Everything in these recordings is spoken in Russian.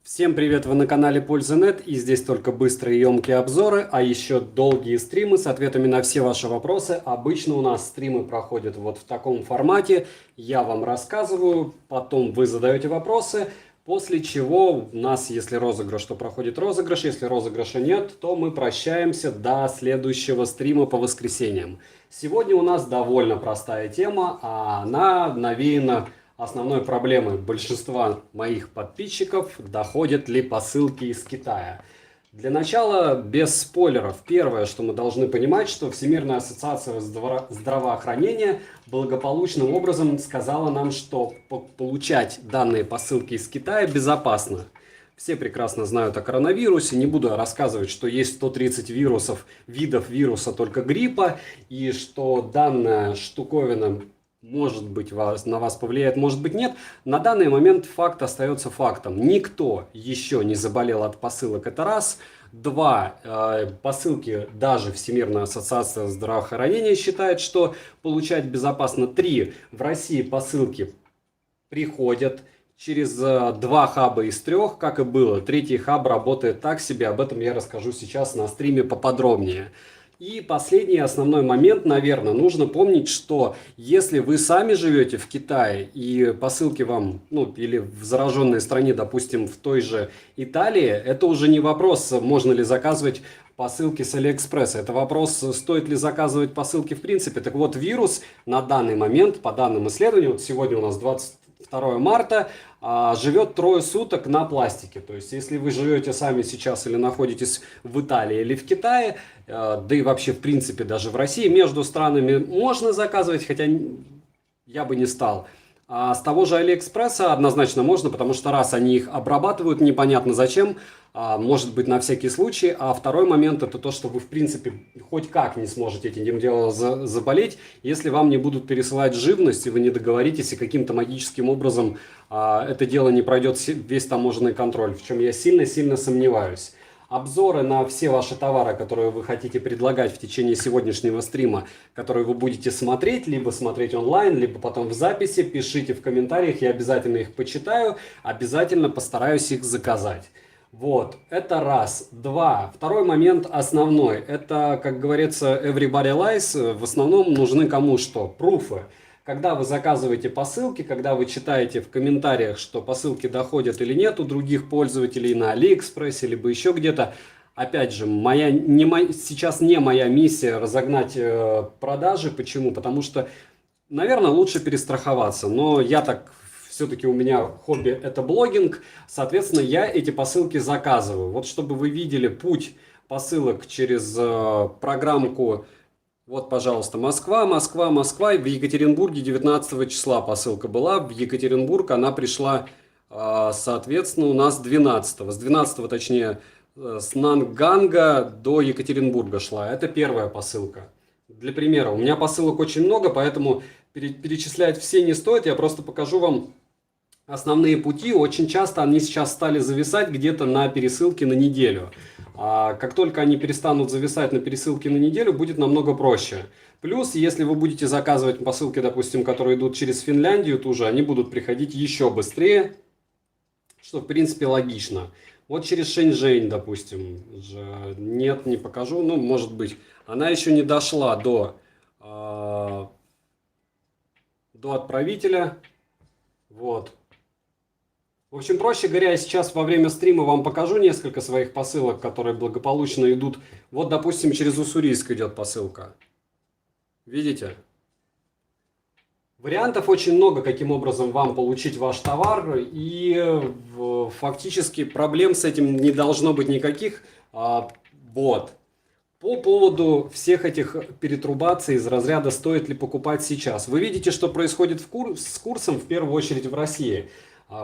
Всем привет, вы на канале Польза.нет, и здесь только быстрые и емкие обзоры, а еще долгие стримы с ответами на все ваши вопросы. Обычно у нас стримы проходят вот в таком формате, я вам рассказываю, потом вы задаете вопросы, после чего у нас, если розыгрыш, то проходит розыгрыш, если розыгрыша нет, то мы прощаемся до следующего стрима по воскресеньям. Сегодня у нас довольно простая тема, а она навеяна основной проблемой большинства моих подписчиков: доходят ли посылки из Китая. Для начала, без спойлеров, первое, что мы должны понимать, что Всемирная ассоциация здравоохранения благополучным образом сказала нам, что получать данные посылки из Китая безопасно. Все прекрасно знают о коронавирусе, не буду рассказывать, что есть 130 видов вируса только гриппа, и что данная штуковина может быть на вас повлияет, может быть нет. На данный момент факт остается фактом. Никто еще не заболел от посылок, это раз. Два, посылки даже Всемирная ассоциация здравоохранения считает, что получать безопасно. Три, в России посылки приходят через два хаба из трех, как и было. Третий хаб работает так себе, об этом я расскажу сейчас на стриме поподробнее. И последний основной момент, наверное, нужно помнить, что если вы сами живете в Китае и посылки вам, или в зараженной стране, допустим, в той же Италии, это уже не вопрос, можно ли заказывать посылки с Алиэкспресса. Это вопрос, стоит ли заказывать посылки в принципе. Так вот, вирус на данный момент, по данным исследований, вот сегодня у нас 22 марта, живет трое суток на пластике. То есть, если вы живете сами сейчас или находитесь в Италии или в Китае, да и вообще, в принципе, даже в России, между странами можно заказывать, хотя я бы не стал. А с того же Алиэкспресса однозначно можно, потому что раз они их обрабатывают, непонятно зачем, может быть на всякий случай. А второй момент это то, что вы в принципе хоть как не сможете этим делом заболеть, если вам не будут пересылать живность и вы не договоритесь, и каким-то магическим образом это дело не пройдет весь таможенный контроль, в чем я сильно-сильно сомневаюсь. Обзоры на все ваши товары, которые вы хотите предлагать в течение сегодняшнего стрима, которые вы будете смотреть, либо смотреть онлайн, либо потом в записи, пишите в комментариях, я обязательно их почитаю, обязательно постараюсь их заказать. Вот, это раз. Два. Второй момент основной. Это, как говорится, everybody lies. В основном нужны кому что? Пруфы. Когда вы заказываете посылки, когда вы читаете в комментариях, что посылки доходят или нет у других пользователей на Алиэкспрессе, либо еще где-то, опять же, сейчас не моя миссия разогнать продажи. Почему? Потому что, наверное, лучше перестраховаться. Но я так, все-таки у меня хобби это блогинг, соответственно, я эти посылки заказываю. Вот чтобы вы видели путь посылок через программку. Вот, пожалуйста, Москва. В Екатеринбурге 19 числа посылка была. В Екатеринбург она пришла, соответственно, у нас 12. С 12, точнее, с Нанганга до Екатеринбурга шла. Это первая посылка. Для примера, у меня посылок очень много, поэтому перечислять все не стоит. Я просто покажу вам основные пути. Очень часто они сейчас стали зависать где-то на пересылке на неделю. А как только они перестанут зависать на пересылке на неделю, будет намного проще. Плюс, если вы будете заказывать посылки, допустим, которые идут через Финляндию, то уже они будут приходить еще быстрее, что в принципе логично. Вот через Шэньчжэнь, допустим, нет, не покажу, может быть. Она еще не дошла до отправителя. Вот. В общем, проще говоря, я сейчас во время стрима вам покажу несколько своих посылок, которые благополучно идут. Вот, допустим, через Уссурийск идет посылка. Видите? Вариантов очень много, каким образом вам получить ваш товар. И фактически проблем с этим не должно быть никаких. Вот. По поводу всех этих перетрубаций из разряда «стоит ли покупать сейчас». Вы видите, что происходит с курсом, в первую очередь в России.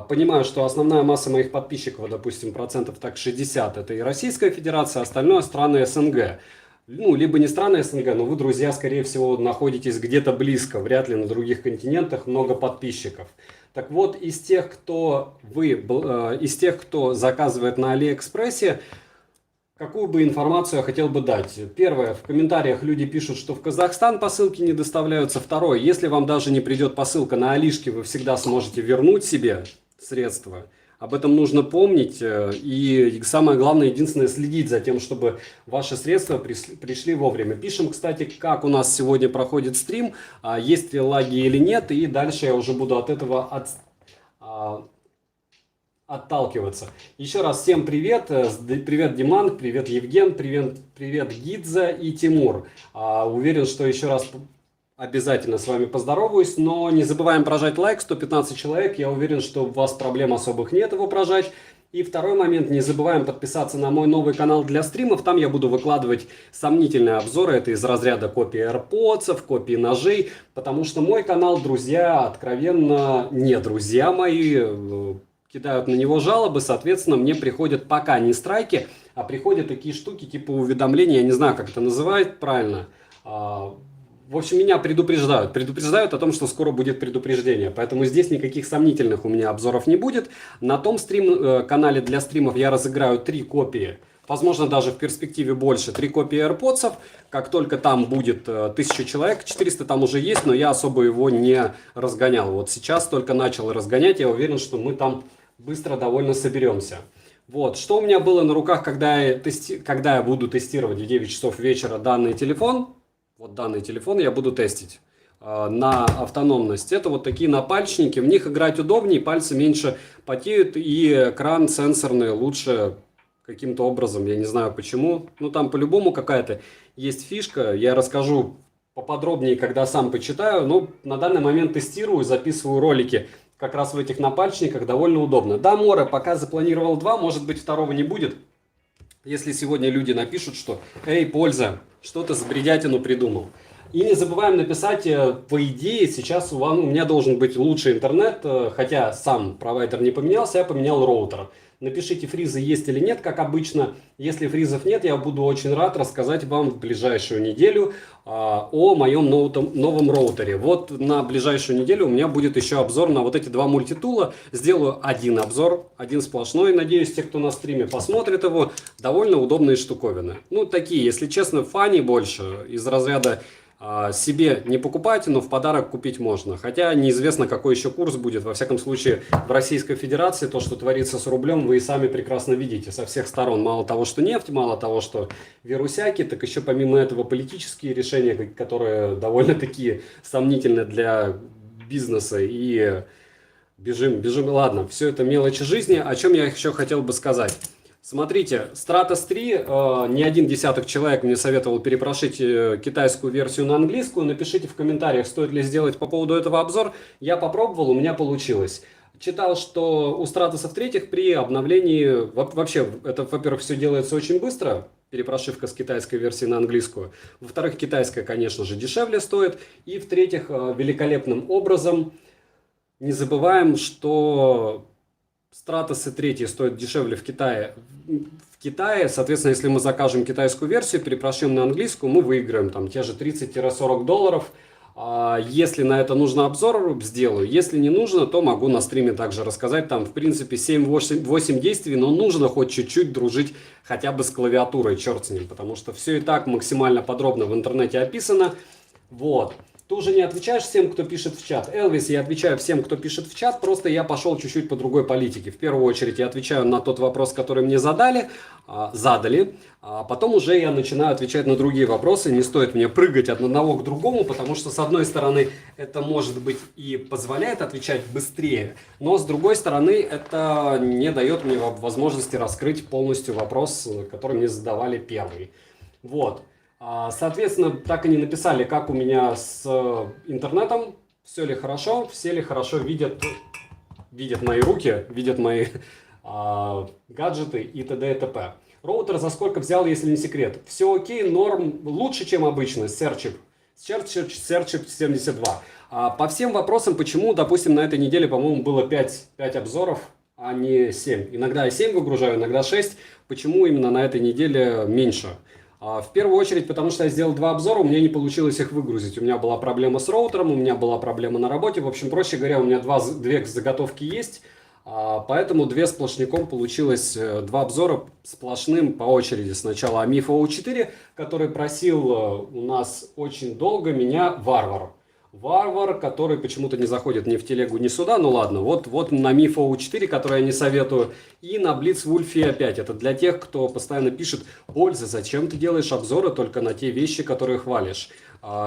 Понимаю, что основная масса моих подписчиков, допустим, процентов так 60, это и Российская Федерация, остальное страны СНГ. Либо не страны СНГ, но вы, друзья, скорее всего, находитесь где-то близко, вряд ли на других континентах много подписчиков. Так вот, из тех, кто заказывает на Алиэкспрессе, какую бы информацию я хотел бы дать? Первое, в комментариях люди пишут, что в Казахстан посылки не доставляются. Второе, если вам даже не придет посылка на Алишке, вы всегда сможете вернуть себе средства. об этом нужно помнить. И самое главное, единственное, следить за тем, чтобы ваши средства пришли вовремя. Пишем, кстати, как у нас сегодня проходит стрим, есть ли лаги или нет. И дальше я уже буду от этого отталкиваться. Еще раз всем привет. Привет, Диман, привет, Евген, привет, Гидза и Тимур. Уверен, что еще раз обязательно с вами поздороваюсь, но не забываем прожать лайк, 115 человек. Я уверен, что у вас проблем особых нет его прожать. И второй момент, не забываем подписаться на мой новый канал для стримов. Там я буду выкладывать сомнительные обзоры. Это из разряда копии AirPods, копии ножей. Потому что мой канал, друзья, откровенно не друзья мои, кидают на него жалобы, соответственно, мне приходят пока не страйки, а приходят такие штуки типа уведомления, я не знаю, как это называют правильно. В общем, меня предупреждают о том, что скоро будет предупреждение, поэтому здесь никаких сомнительных у меня обзоров не будет. На том канале для стримов я разыграю 3 копии, возможно, даже в перспективе больше, 3 копии AirPods. Как только там будет 1000 человек, 400 там уже есть, но я особо его не разгонял. Вот сейчас только начал разгонять, я уверен, что мы там быстро довольно соберемся. Вот, что у меня было на руках, когда я буду тестировать в 9 часов вечера данный телефон. Вот данный телефон я буду тестить на автономность. Это вот такие напальчники, в них играть удобнее, пальцы меньше потеют и экран сенсорный лучше каким-то образом, я не знаю почему. Ну там по-любому какая-то есть фишка, я расскажу поподробнее, когда сам почитаю. Но на данный момент тестирую, записываю ролики как раз в этих напальчниках, довольно удобно. Да, Море, пока запланировал 2, может быть второго не будет. Если сегодня люди напишут, что «Эй, польза, что ты за бредятину придумал». И не забываем написать, по идее, сейчас у меня должен быть лучший интернет, хотя сам провайдер не поменялся, я поменял роутер. Напишите, фризы есть или нет, как обычно. Если фризов нет, я буду очень рад рассказать вам в ближайшую неделю о моем новом роутере. Вот на ближайшую неделю у меня будет еще обзор на вот эти 2 мультитула. Сделаю один обзор, один сплошной. Надеюсь, те, кто на стриме посмотрит его, довольно удобные штуковины. Ну, такие, если честно, фани больше, из разряда себе не покупайте, но в подарок купить можно. Хотя неизвестно, какой еще курс будет. Во всяком случае, в Российской Федерации то, что творится с рублем, вы и сами прекрасно видите. Со всех сторон. Мало того, что нефть, мало того, что вирусяки, так еще помимо этого политические решения, которые довольно-таки сомнительны для бизнеса. И бежим. Ладно, все это мелочи жизни. О чем я еще хотел бы сказать. Смотрите, Stratos 3, не один десяток человек мне советовал перепрошить китайскую версию на английскую. Напишите в комментариях, стоит ли сделать по поводу этого обзор. Я попробовал, у меня получилось. Читал, что у Stratos 3 при обновлении, вообще, это, во-первых, все делается очень быстро, перепрошивка с китайской версии на английскую. Во-вторых, китайская, конечно же, дешевле стоит. И в-третьих, великолепным образом не забываем, что Stratos 3 стоят дешевле в Китае. Соответственно, если мы закажем китайскую версию, перепрошим на английскую, мы выиграем там те же 30-40 долларов. Если на это нужно обзор, сделаю. Если не нужно, то могу на стриме также рассказать. Там, в принципе, 7-8 действий, но нужно хоть чуть-чуть дружить хотя бы с клавиатурой, черт с ним. Потому что все и так максимально подробно в интернете описано. Вот. Ты уже не отвечаешь всем, кто пишет в чат. Элвис, я отвечаю всем, кто пишет в чат, просто я пошел чуть-чуть по другой политике. В первую очередь я отвечаю на тот вопрос, который мне задали, а потом уже я начинаю отвечать на другие вопросы. Не стоит мне прыгать от одного к другому, потому что с одной стороны это может быть и позволяет отвечать быстрее, но с другой стороны это не дает мне возможности раскрыть полностью вопрос, который мне задавали первый. Вот. Соответственно, так они написали, как у меня с интернетом, все ли хорошо, все ли хорошо видят мои руки, видят мои гаджеты и т.д. и т.п. Роутер за сколько взял, если не секрет? Все окей, норм, лучше, чем обычно, Serchip 72. По всем вопросам, почему, допустим, на этой неделе, по-моему, было 5 обзоров, а не 7. Иногда я 7 выгружаю, иногда 6. Почему именно на этой неделе меньше? В первую очередь, потому что я сделал 2 обзора, у меня не получилось их выгрузить. У меня была проблема с роутером, у меня была проблема на работе. В общем, проще говоря, у меня 2 заготовки есть. Поэтому 2 сплошняком получилось 2 обзора сплошным по очереди. Сначала Amifa O4, который просил у нас очень долго меня Варвар. Варвар, который почему-то не заходит ни в телегу, ни сюда. Ну ладно, вот на Миф OU4, который я не советую. И на Blitzwolf 5. Это для тех, кто постоянно пишет: «Польза, зачем ты делаешь обзоры только на те вещи, которые хвалишь?»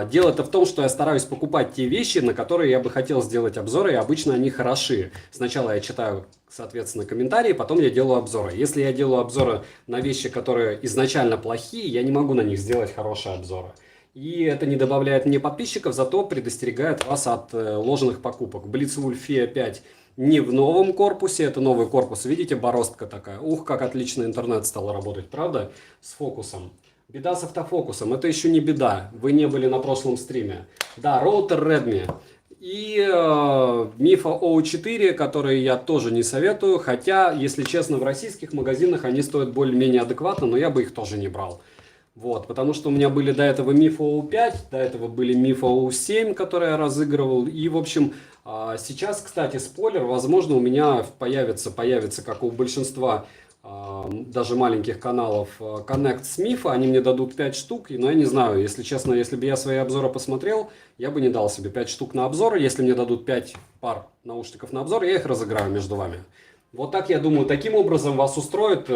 Дело-то в том, что я стараюсь покупать те вещи, на которые я бы хотел сделать обзоры, и обычно они хороши. Сначала я читаю, соответственно, комментарии, потом я делаю обзоры. Если я делаю обзоры на вещи, которые изначально плохие, я не могу на них сделать хорошие обзоры. И это не добавляет мне подписчиков, зато предостерегает вас от ложных покупок. Blitzwolf 5 не в новом корпусе, это новый корпус. Видите, бороздка такая. Ух, как отлично интернет стал работать, правда? С фокусом. Беда с автофокусом. Это еще не беда. Вы не были на прошлом стриме. Да, роутер Redmi. И Мифа OU4, которые я тоже не советую. Хотя, если честно, в российских магазинах они стоят более-менее адекватно, но я бы их тоже не брал. Вот, потому что у меня были до этого Миф OU5, до этого были Миф OU7, которые я разыгрывал. И, в общем, сейчас, кстати, спойлер, возможно, у меня появится, как у большинства даже маленьких каналов, коннект с Мифа. Они мне дадут 5 штук, но я не знаю, если честно, если бы я свои обзоры посмотрел, я бы не дал себе 5 штук на обзор. Если мне дадут 5 пар наушников на обзор, я их разыграю между вами. Вот так, я думаю, таким образом вас устроит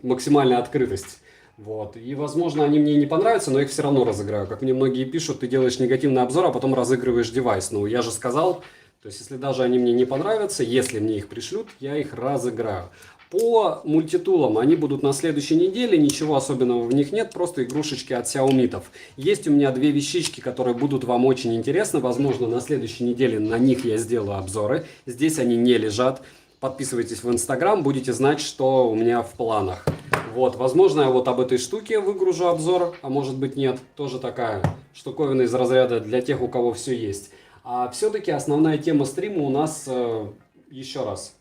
максимальная открытость. Вот. И, возможно, они мне не понравятся, но их все равно разыграю. Как мне многие пишут, ты делаешь негативный обзор, а потом разыгрываешь девайс. Ну, я же сказал, то есть, если даже они мне не понравятся, если мне их пришлют, я их разыграю. По мультитулам они будут на следующей неделе, ничего особенного в них нет, просто игрушечки от Xiaomi. Есть у меня две вещички, которые будут вам очень интересны, возможно, на следующей неделе на них я сделаю обзоры. Здесь они не лежат. Подписывайтесь в Инстаграм, будете знать, что у меня в планах. Вот, возможно, я вот об этой штуке выгружу обзор, а может быть нет. Тоже такая штуковина из разряда для тех, у кого все есть. А все-таки основная тема стрима у нас, еще раз,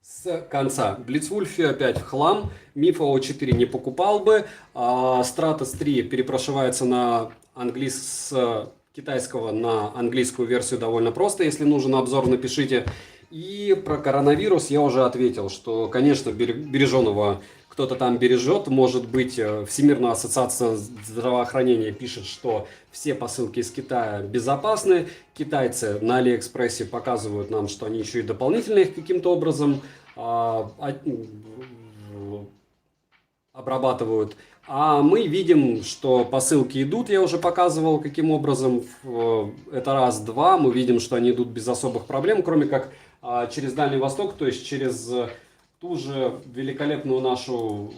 с конца. Blitzwolf опять в хлам, Миф OU4 не покупал бы, Stratos 3 перепрошивается на с китайского на английскую версию довольно просто. Если нужен обзор, напишите. И про коронавирус я уже ответил, что, конечно, береженого кто-то там бережет. Может быть, Всемирная ассоциация здравоохранения пишет, что все посылки из Китая безопасны. Китайцы на Алиэкспрессе показывают нам, что они еще и дополнительно их каким-то образом обрабатывают. А мы видим, что посылки идут, я уже показывал, каким образом. Это раз-два, мы видим, что они идут без особых проблем, кроме как через Дальний Восток, то есть через ту же великолепную нашу,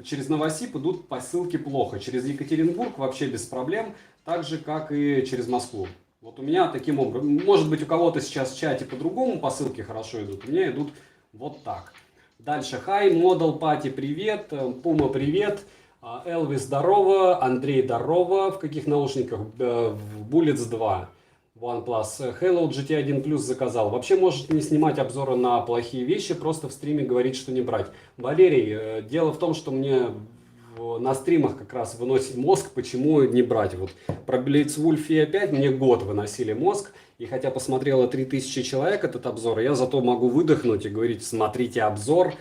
через Новосиб идут посылки плохо. Через Екатеринбург вообще без проблем, так же, как и через Москву. Вот у меня таким образом, может быть, у кого-то сейчас в чате по-другому посылки хорошо идут, у меня идут вот так. Дальше, хай, Model Party, привет, Пума, привет, Элвис, здорово, Андрей, здорово, в каких наушниках? В Bullets 2. OnePlus. Hello, GT1 Plus заказал. Вообще можете не снимать обзоры на плохие вещи, просто в стриме говорить, что не брать. Валерий, дело в том, что мне на стримах как раз выносит мозг, почему не брать. Вот про Blitzwolf 5 мне год выносили мозг, и хотя посмотрело 3000 человек этот обзор, я зато могу выдохнуть и говорить: смотрите обзор,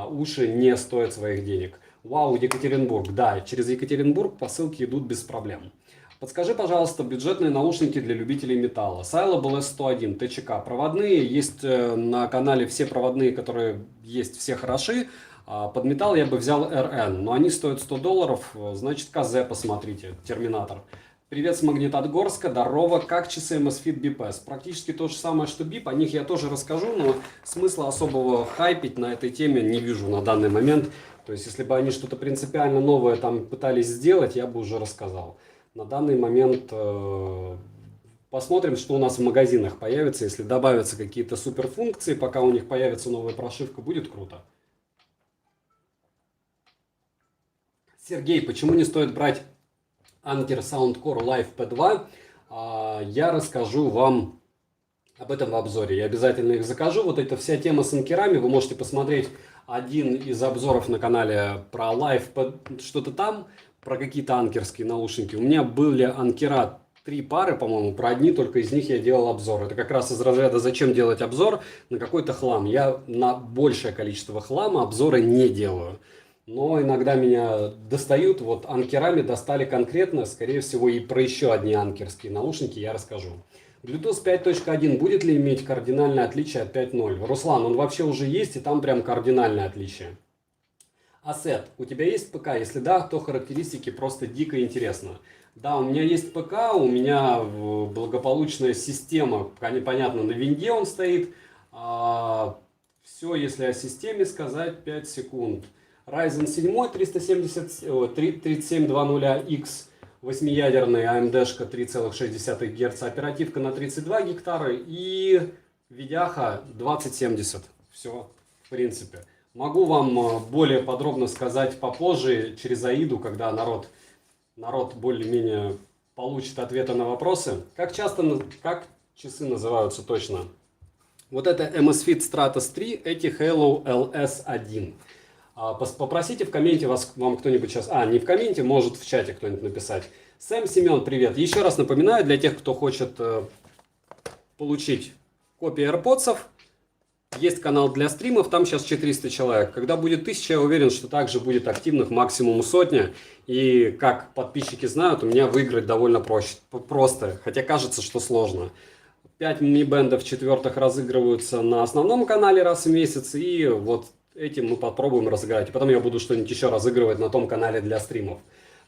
уши не стоят своих денег. Вау, Екатеринбург. Да, через Екатеринбург посылки идут без проблем. Подскажи, пожалуйста, бюджетные наушники для любителей металла. Syllable S101 ТЧК. Проводные. Есть на канале все проводные, которые есть, все хороши. Под металл я бы взял RN, но они стоят $100. Значит, КЗ посмотрите. Терминатор. Привет с Магнитогорска. Здорово. Как часы Amazfit BP-S? Практически то же самое, что BIP. О них я тоже расскажу, но смысла особого хайпить на этой теме не вижу на данный момент. То есть, если бы они что-то принципиально новое там пытались сделать, я бы уже рассказал. На данный момент посмотрим, что у нас в магазинах появится. Если добавятся какие-то суперфункции, пока у них появится новая прошивка, будет круто. Сергей, почему не стоит брать Anker Soundcore Live P2? Я расскажу вам об этом в обзоре. Я обязательно их закажу. Вот эта вся тема с анкерами. Вы можете посмотреть один из обзоров на канале про Live, что-то там, про какие-то анкерские наушники. У меня были анкера 3 пары, по-моему, про одни только из них я делал обзор. Это как раз из разряда «Зачем делать обзор на какой-то хлам?». Я на большее количество хлама обзоры не делаю. но иногда меня достают, вот анкерами достали конкретно, скорее всего, и про еще одни анкерские наушники я расскажу. Bluetooth 5.1 будет ли иметь кардинальное отличие от 5.0? Руслан, он вообще уже есть, и там прям кардинальное отличие. Асет, у тебя есть ПК? Если да, то характеристики просто дико интересно. Да, у меня есть ПК, у меня благополучная система, пока непонятно, на винде он стоит. Все, если о системе сказать, 5 секунд. Ryzen 7 3720X, 8-ядерный AMD-шка 3,6 Гц, оперативка на 32 гектара и видяха 2070. Все, в принципе. Могу вам более подробно сказать попозже, через Аиду, когда народ более-менее получит ответы на вопросы. Как часы называются точно? Вот это Amazfit Stratos 3, эти Halo LS1. Попросите в комменте вам кто-нибудь сейчас... не в комменте, может в чате кто-нибудь написать. Сэм, Семен, привет. Еще раз напоминаю, для тех, кто хочет получить копии AirPods, есть канал для стримов, там сейчас 400 человек. Когда будет 1000, я уверен, что также будет активных максимум сотня. И как подписчики знают, у меня выиграть довольно просто, хотя кажется, что сложно. 5 мини-бендов четвертых разыгрываются на основном канале раз в месяц, и вот этим мы попробуем разыграть. И потом я буду что-нибудь еще разыгрывать на том канале для стримов.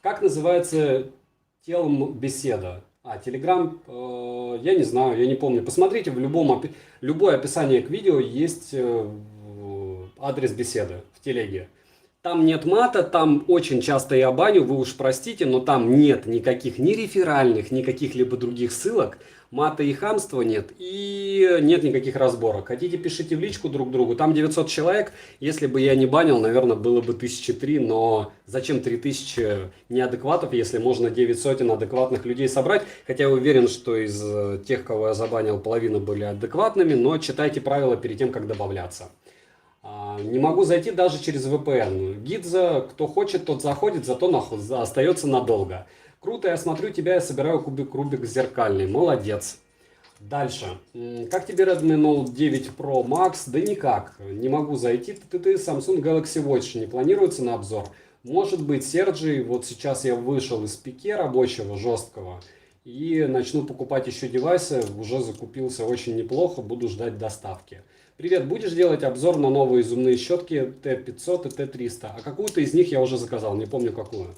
Как называется телм-беседа? Телеграм, я не знаю, я не помню. Посмотрите, любое описание к видео есть адрес беседы в телеге. Там нет мата, там очень часто я баню, вы уж простите, но там нет никаких ни реферальных, ни каких-либо других ссылок. Мата и хамства нет, и нет никаких разборок. Хотите, пишите в личку друг другу, там 900 человек. Если бы я не банил, наверное, было бы 1003, но зачем 3000 неадекватов, если можно 9 сотен адекватных людей собрать? Хотя я уверен, что из тех, кого я забанил, половина были адекватными, но читайте правила перед тем, как добавляться. Не могу зайти даже через VPN. Гидза, кто хочет, тот заходит, зато остается надолго. Круто, я смотрю тебя, я собираю кубик Рубик зеркальный. Молодец. Дальше. Как тебе Redmi Note 9 Pro Max? Да никак. Не могу зайти. Samsung Galaxy Watch не планируется на обзор? Может быть, Серджи. Вот сейчас я вышел из пике рабочего, жесткого. И начну покупать еще девайсы. Уже закупился очень неплохо. Буду ждать доставки. Привет, будешь делать обзор на новые зубные щетки T500 и T300? А какую-то из них я уже заказал, не помню какую.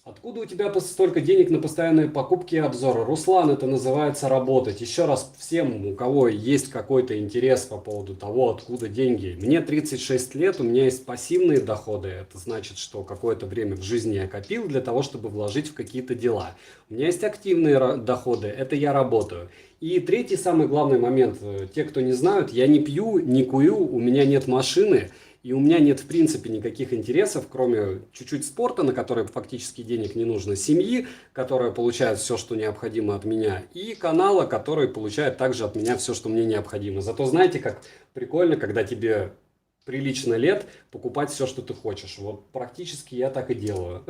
Откуда у тебя столько денег на постоянные покупки и обзоры? Руслан, это называется работать. Еще раз всем, у кого есть какой-то интерес по поводу того, откуда деньги. Мне 36 лет, у меня есть пассивные доходы. Это значит, что какое-то время в жизни я копил для того, чтобы вложить в какие-то дела. У меня есть активные доходы, это я работаю. И третий самый главный момент. Те, кто не знают, я не пью, не курю, у меня нет машины. И у меня нет в принципе никаких интересов, кроме чуть-чуть спорта, на который фактически денег не нужно, семьи, которая получает все, что необходимо от меня, и канала, который получает также от меня все, что мне необходимо. Зато знаете, как прикольно, когда тебе прилично лет покупать все, что ты хочешь. Вот практически я так и делаю.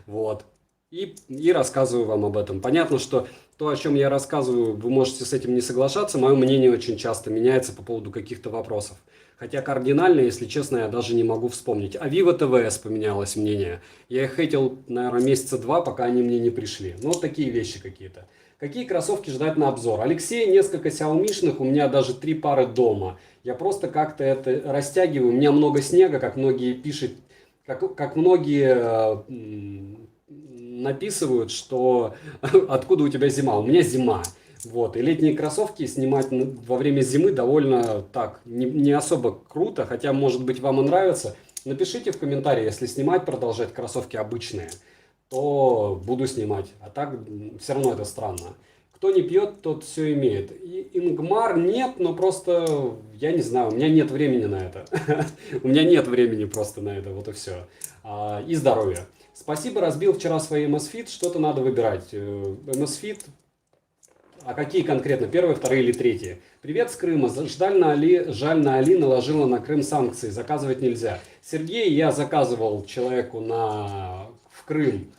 Вот. И рассказываю вам об этом. Понятно, что то, о чем я рассказываю, вы можете с этим не соглашаться. Мое мнение очень часто меняется по поводу каких-то вопросов. Хотя кардинально, если честно, я даже не могу вспомнить. А Vivo TVS поменялось мнение. Я их хейтил, наверное, месяца 2, пока они мне не пришли. Ну, вот такие вещи какие-то. Какие кроссовки ждать на обзор? Алексей, несколько Xiaomi-шных, у меня даже 3 пары дома. Я просто как-то это растягиваю. У меня много снега, как многие пишут, как многие написывают, что откуда у тебя зима. У меня зима. Вот. И летние кроссовки снимать во время зимы довольно так, не особо круто, хотя может быть вам и нравится. Напишите в комментарии, если снимать, продолжать кроссовки обычные, то буду снимать. А так все равно это странно. Кто не пьет, тот все имеет. И Ингмар нет, но просто, я не знаю, у меня нет времени на это. У меня нет времени просто на это, вот и все. И здоровья. Спасибо, разбил вчера свои Amazfit, что-то надо выбирать. Amazfit, а какие конкретно? Первые, вторые или третьи? Привет с Крыма. Жаль на Али наложила на Крым санкции. Заказывать нельзя. Сергей, я заказывал человеку в Крым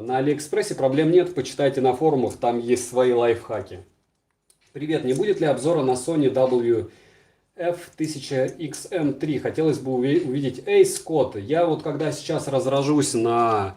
на Алиэкспрессе. Проблем нет, почитайте на форумах, там есть свои лайфхаки. Привет, не будет ли обзора на Sony F1000XM3. Хотелось бы увидеть Ace код. Я вот когда сейчас разражусь на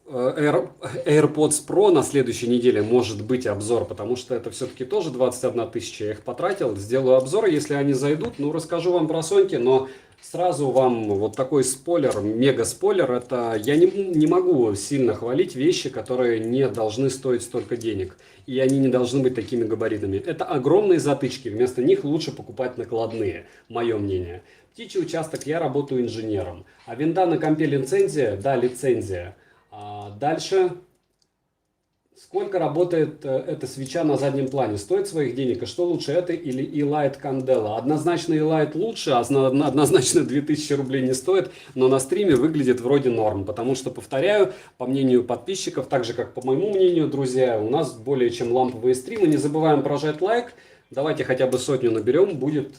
AirPods Pro на следующей неделе, может быть обзор, потому что это все-таки тоже 21 тысяча, я их потратил. Сделаю обзор, если они зайдут, ну расскажу вам про Соньки, но сразу вам вот такой спойлер, мега спойлер, это я не могу сильно хвалить вещи, которые не должны стоить столько денег. И они не должны быть такими габаритами. Это огромные затычки, вместо них лучше покупать накладные, мое мнение. Птичий участок, я работаю инженером. А винда на компе лицензия? Да, лицензия. Дальше, сколько работает эта свеча на заднем плане? Стоит своих денег? И что лучше, это или E-Light Candela? Однозначно E-Light лучше, однозначно 2000 рублей не стоит, но на стриме выглядит вроде норм. Потому что, повторяю, по мнению подписчиков, так же как по моему мнению, друзья, у нас более чем ламповые стримы. Не забываем прожать лайк. Давайте хотя бы 100 наберем, будет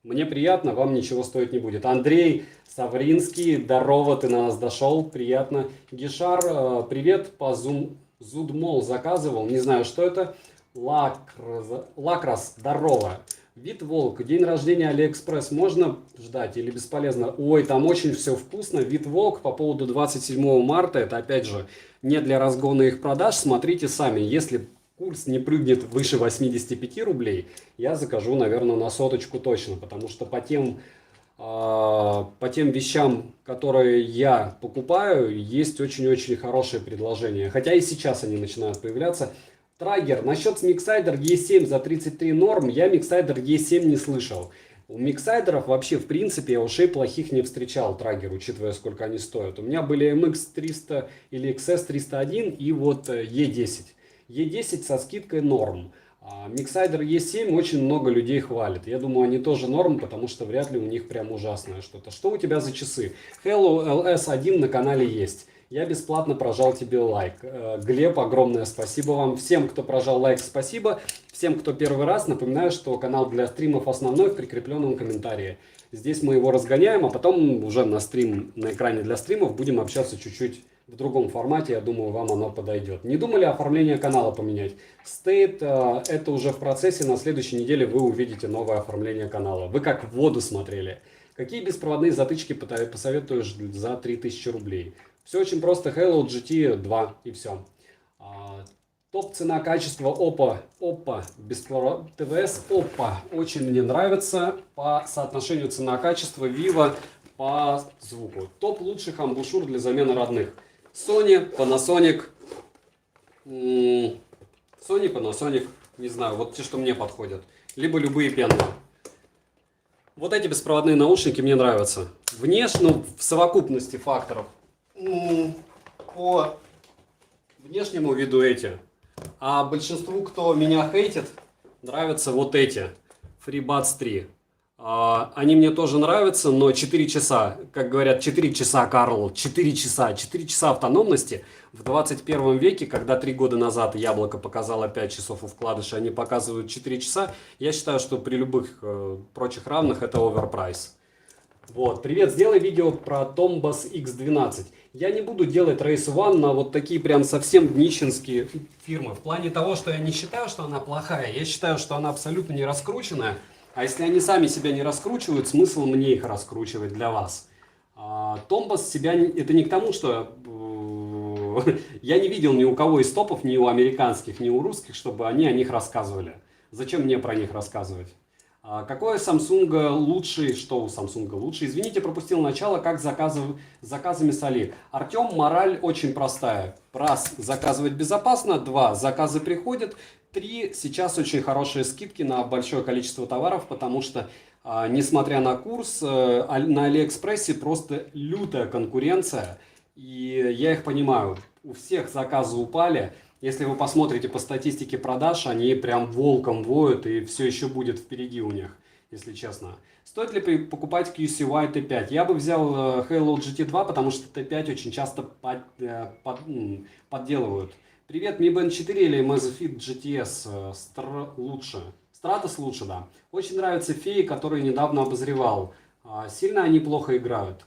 мне приятно, вам ничего стоить не будет. Андрей Савринский, здорово, ты на нас дошел, приятно. Гишар, привет, по Зудмол заказывал, не знаю, что это. Лакрас, здорово. Вид Волк, день рождения Алиэкспресс, можно ждать или бесполезно? Ой, там очень все вкусно. Вид Волк по поводу 27 марта, это опять же не для разгона их продаж, смотрите сами, если курс не прыгнет выше 85 рублей, я закажу, наверное, на соточку точно, потому что по тем вещам, которые я покупаю, есть очень-очень хорошие предложения. Хотя и сейчас они начинают появляться. Трагер, насчет Mixsider E7 за 33 норм, я Mixsider E7 не слышал. У миксайдеров вообще, в принципе, я ушей плохих не встречал, Трагер, учитывая, сколько они стоят. У меня были MX300 или XS301 и вот E10. E10 со скидкой норм. Mixsider E7 очень много людей хвалит. Я думаю, они тоже норм, потому что вряд ли у них прям ужасное что-то. Что у тебя за часы? Hello LS1 на канале есть. Я бесплатно прожал тебе лайк. Глеб, огромное спасибо вам. Всем, кто прожал лайк, спасибо. Всем, кто первый раз, напоминаю, что канал для стримов основной в прикрепленном комментарии. Здесь мы его разгоняем, а потом уже на экране для стримов будем общаться чуть-чуть в другом формате, я думаю, вам оно подойдет. Не думали оформление канала поменять? State, это уже в процессе, на следующей неделе вы увидите новое оформление канала. Вы как в воду смотрели. Какие беспроводные затычки посоветуешь за 3000 рублей? Все очень просто, Halo GT 2 и все. Топ цена качество Oppo ТВС Oppo очень мне нравится по соотношению цена-качество Vivo по звуку. Топ лучших амбушюр для замены родных. Sony, Panasonic, не знаю, вот те, что мне подходят. Либо любые пенные. Вот эти беспроводные наушники мне нравятся. Внешне, в совокупности факторов. По внешнему виду эти. А большинству, кто меня хейтит, нравятся вот эти. FreeBuds 3. Они мне тоже нравятся, но 4 часа, как говорят, 4 часа, Карл, 4 часа автономности в 21 веке, когда 3 года назад Яблоко показало 5 часов у вкладыша, они показывают 4 часа, я считаю, что при любых прочих равных это оверпрайс. Вот, привет, сделай видео про Tombas X12. Я не буду делать Race One на вот такие прям совсем днищенские фирмы. В плане того, что я не считаю, что она плохая, я считаю, что она абсолютно не раскрученная. А если они сами себя не раскручивают, смысл мне их раскручивать для вас. Tombas себя... Это не к тому, что... Я не видел ни у кого из топов, ни у американских, ни у русских, чтобы они о них рассказывали. Зачем мне про них рассказывать? Какой Samsung лучший? Что у Samsung лучше? Извините, пропустил начало, как с заказами с Али. Артем, мораль очень простая. Раз, заказывать безопасно. Два, заказы приходят. 3. Сейчас очень хорошие скидки на большое количество товаров, потому что, несмотря на курс, на Алиэкспрессе просто лютая конкуренция. И я их понимаю. У всех заказы упали. Если вы посмотрите по статистике продаж, они прям волком воют, и все еще будет впереди у них, если честно. Стоит ли покупать QCY T5? Я бы взял Halo GT 2, потому что T5 очень часто подделывают. Привет, Mi Band 4 или Amazfit GTS лучше? Stratos лучше, да. Очень нравятся феи, которые недавно обозревал. Сильно они плохо играют.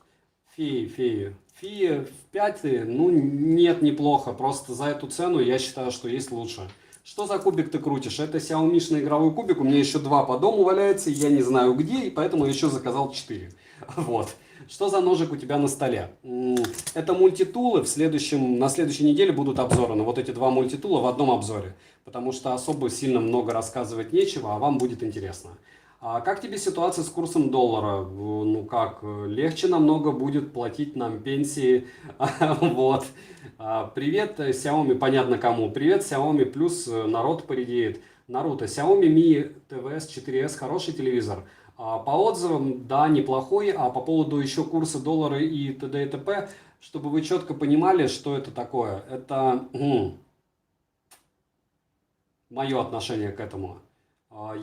Феи в 5, ну нет, неплохо. Просто за эту цену я считаю, что есть лучше. Что за кубик ты крутишь? Это Xiaomi-шный игровой кубик. У меня еще 2 по дому валяется, я не знаю где, и поэтому еще заказал 4. Вот. Что за ножик у тебя на столе? Это мультитулы. На следующей неделе будут обзоры. Но вот эти 2 мультитула в одном обзоре. Потому что особо сильно много рассказывать нечего, а вам будет интересно. А как тебе ситуация с курсом доллара? Ну как, легче намного будет платить нам пенсии. Вот. Привет, Xiaomi, понятно кому. Привет, Xiaomi, плюс народ поредеет. Наруто, Xiaomi Mi TVS 4S хороший телевизор. По отзывам, да, неплохой. А по поводу еще курса доллара и т.д. и т.п., чтобы вы четко понимали, что это такое. Это мое отношение к этому.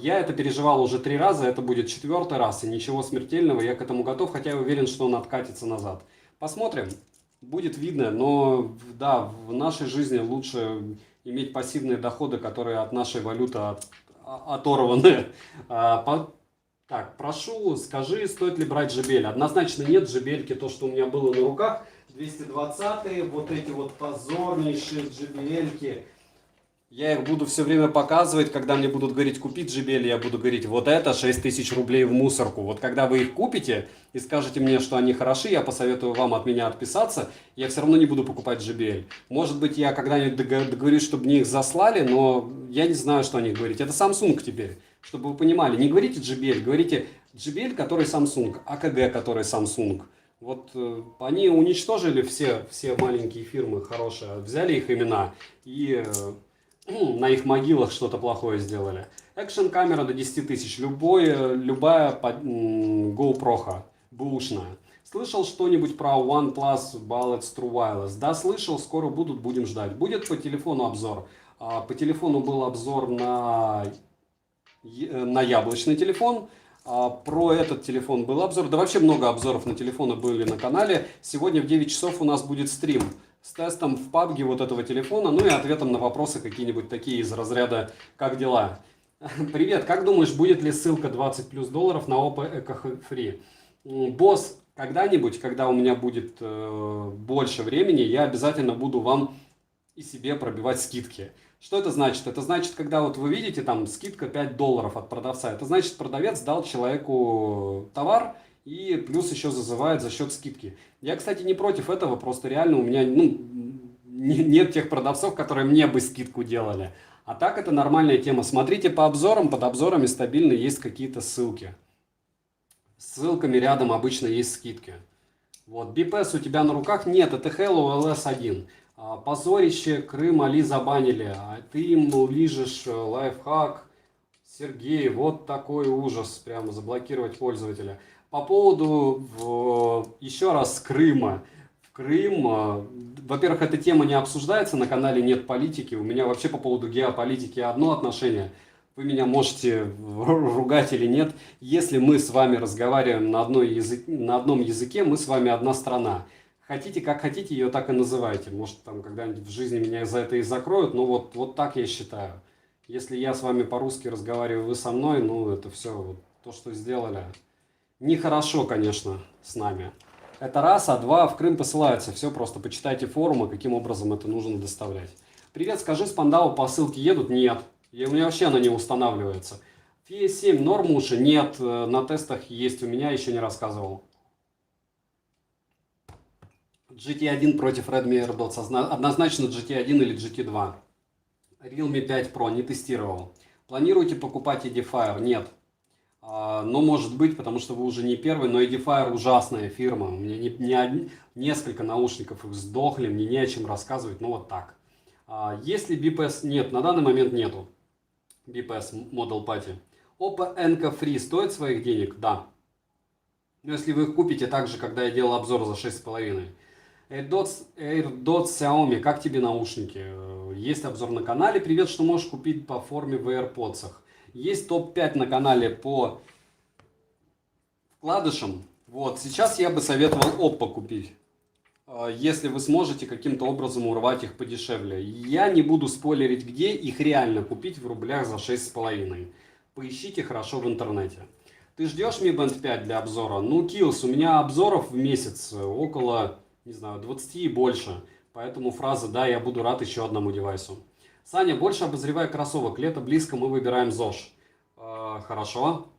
Я это переживал уже 3 раза, это будет 4-й раз, и ничего смертельного, я к этому готов, хотя я уверен, что он откатится назад. Посмотрим, будет видно, но да, в нашей жизни лучше иметь пассивные доходы, которые от нашей валюты оторваны. Так, прошу, скажи, стоит ли брать JBL? Однозначно нет, JBL, то, что у меня было на руках, 220-е, вот эти вот позорнейшие JBL-ки. Я их буду все время показывать, когда мне будут говорить купить JBL, я буду говорить, вот это 6000 рублей в мусорку. Вот когда вы их купите и скажете мне, что они хороши, я посоветую вам от меня отписаться, я все равно не буду покупать JBL. Может быть, я когда-нибудь договорюсь, чтобы мне их заслали, но я не знаю, что о них говорить. Это Samsung теперь, чтобы вы понимали. Не говорите JBL, говорите JBL, который Samsung, AKG, который Samsung. Вот они уничтожили все маленькие фирмы хорошие, взяли их имена и на их могилах что-то плохое сделали. Экшн камера до 10 тысяч, любая GoPro бэушная. Слышал что-нибудь про OnePlus Bullets True Wireless? Да, слышал, скоро будем ждать. Будет по телефону обзор. По телефону был обзор на яблочный телефон. Про этот телефон был обзор. Да вообще много обзоров на телефоны были на канале. Сегодня в 9 часов у нас будет стрим с тестом в PUBG вот этого телефона, ну и ответом на вопросы какие-нибудь такие из разряда «Как дела?». Привет, как думаешь, будет ли ссылка 20 плюс долларов на Oppo Eco Free? Босс, когда-нибудь, когда у меня будет больше времени, я обязательно буду вам и себе пробивать скидки. Что это значит? Это значит, когда вот вы видите там скидка 5 долларов от продавца, это значит, продавец дал человеку товар, и плюс еще зазывает за счет скидки. Я, кстати, не против этого, просто реально у меня нет тех продавцов, которые мне бы скидку делали. А так это нормальная тема. Смотрите по обзорам, под обзорами стабильно есть какие-то ссылки. С ссылками рядом обычно есть скидки. Вот, BPS у тебя на руках? Нет, это Hello LS1. Позорище, Крым, Али забанили. А ты им лижешь лайфхак. Сергей, вот такой ужас. Прямо заблокировать пользователя. По поводу, еще раз, Крыма. В Крым, во-первых, эта тема не обсуждается, на канале нет политики. У меня вообще по поводу геополитики одно отношение. Вы меня можете ругать или нет. Если мы с вами разговариваем на одном языке, мы с вами одна страна. Хотите, как хотите, ее так и называйте. Может, там когда-нибудь в жизни меня за это и закроют, но вот так я считаю. Если я с вами по-русски разговариваю, вы со мной, ну это все, вот, то, что сделали. Нехорошо, конечно, с нами. Это раз, а два, в Крым посылаются. Все, просто почитайте форумы, каким образом это нужно доставлять. Привет, скажи, с Пандау посылки едут? Нет. У меня вообще она не устанавливается. Фия 7 норм уши? Нет, на тестах есть у меня, еще не рассказывал. GT1 против Redmi AirDots. Однозначно GT1 или GT2. Realme 5 Pro не тестировал. Планируете покупать Edifier? Нет. Но может быть, потому что вы уже не первый, но Edifier ужасная фирма. У меня несколько наушников их сдохли, мне не о чем рассказывать, ну вот так. Если BPS нет, на данный момент нету BPS Model Party. Oppo Enco Free стоит своих денег? Да. Но если вы их купите так же, когда я делал обзор за 6,5. AirDots Xiaomi, как тебе наушники? Есть обзор на канале. Привет, что можешь купить по форме в AirPods. Есть топ-5 на канале по вкладышам. Вот, сейчас я бы советовал Oppo купить. Если вы сможете каким-то образом урвать их подешевле. Я не буду спойлерить, где их реально купить в рублях за 6,5. Поищите хорошо в интернете. Ты ждешь Mi Band 5 для обзора? Ну, Kills, у меня обзоров в месяц около, не знаю, 20 и больше. Поэтому фраза «да, я буду рад еще одному девайсу». Саня, больше обозревая кроссовок. Лето близко, мы выбираем ЗОЖ. Хорошо.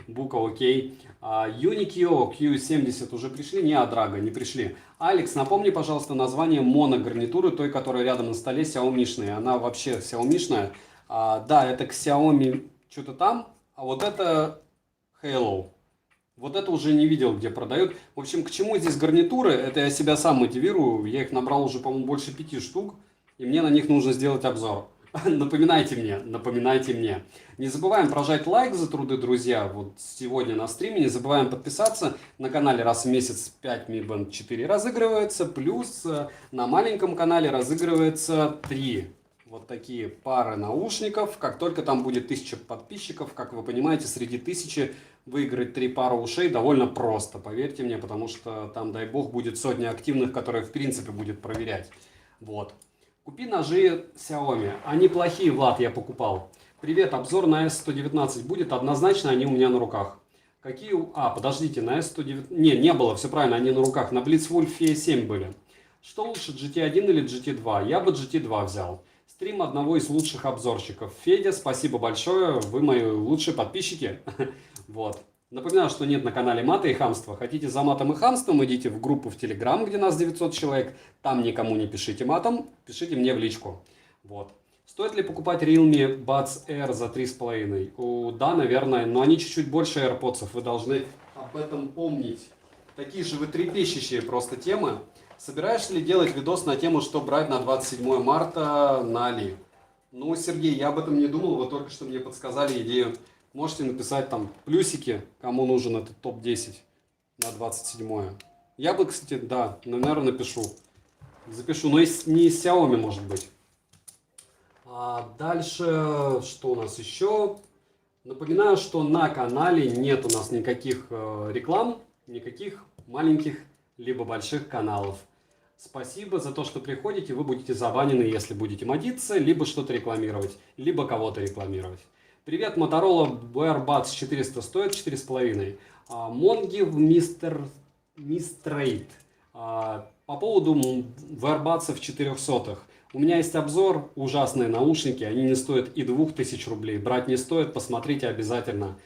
Бука, окей. Unikio Q70 уже пришли? Не, Драга, не пришли. Алекс, напомни, пожалуйста, название моногарнитуры, той, которая рядом на столе, Xiaomi-шная. Она вообще Xiaomi-шная. Да, это Xiaomi что-то там, а вот это Halo. Вот это уже не видел, где продают. В общем, к чему здесь гарнитуры? Это я себя сам мотивирую. Я их набрал уже, по-моему, больше 5 штук. И мне на них нужно сделать обзор. Напоминайте мне, напоминайте мне. Не забываем прожать лайк за труды, друзья. Вот сегодня на стриме. Не забываем подписаться. На канале раз в месяц 5 Mi Band 4 разыгрывается. Плюс на маленьком канале разыгрывается 3 вот такие пары наушников. Как только там будет 1000 подписчиков, как вы понимаете, среди 1000 выиграть 3 пары ушей довольно просто. Поверьте мне, потому что там, дай бог, будет сотня активных, которые в принципе будет проверять. Вот. Купи ножи Xiaomi. Они плохие, Влад, я покупал. Привет, обзор на S119 будет? Однозначно они у меня на руках. Какие... подождите, на S119... Не было, все правильно, они на руках. На Blitzwolf E7 были. Что лучше, GT1 или GT2? Я бы GT2 взял. Стрим одного из лучших обзорщиков. Федя, спасибо большое, вы мои лучшие подписчики. Вот. Напоминаю, что нет на канале мата и хамства. Хотите за матом и хамством, идите в группу в Telegram, где нас 900 человек. Там никому не пишите матом, пишите мне в личку. Вот. Стоит ли покупать Realme Buds Air за 3,5? Да, наверное, но они чуть-чуть больше AirPods. Вы должны об этом помнить. Такие же вытрепещущие просто темы. Собираешься ли делать видос на тему, что брать на 27 марта на Али? Ну, Сергей, я об этом не думал, вы только что мне подсказали идею. Можете написать там плюсики, кому нужен этот топ-10 на 27-е. Я бы, кстати, да, наверное, напишу. Запишу, но не из Xiaomi, может быть. Дальше, что у нас еще? Напоминаю, что на канале нет у нас никаких реклам, никаких маленьких либо больших каналов. Спасибо за то, что приходите. Вы будете забанены, если будете модиться, либо что-то рекламировать, либо кого-то рекламировать. Привет, Motorola Wear 400 стоит 4,5. Монги в Мистрейт. По поводу Wear 400. У меня есть обзор, ужасные наушники, они не стоят и 2000 рублей. Брать не стоит, посмотрите обязательно.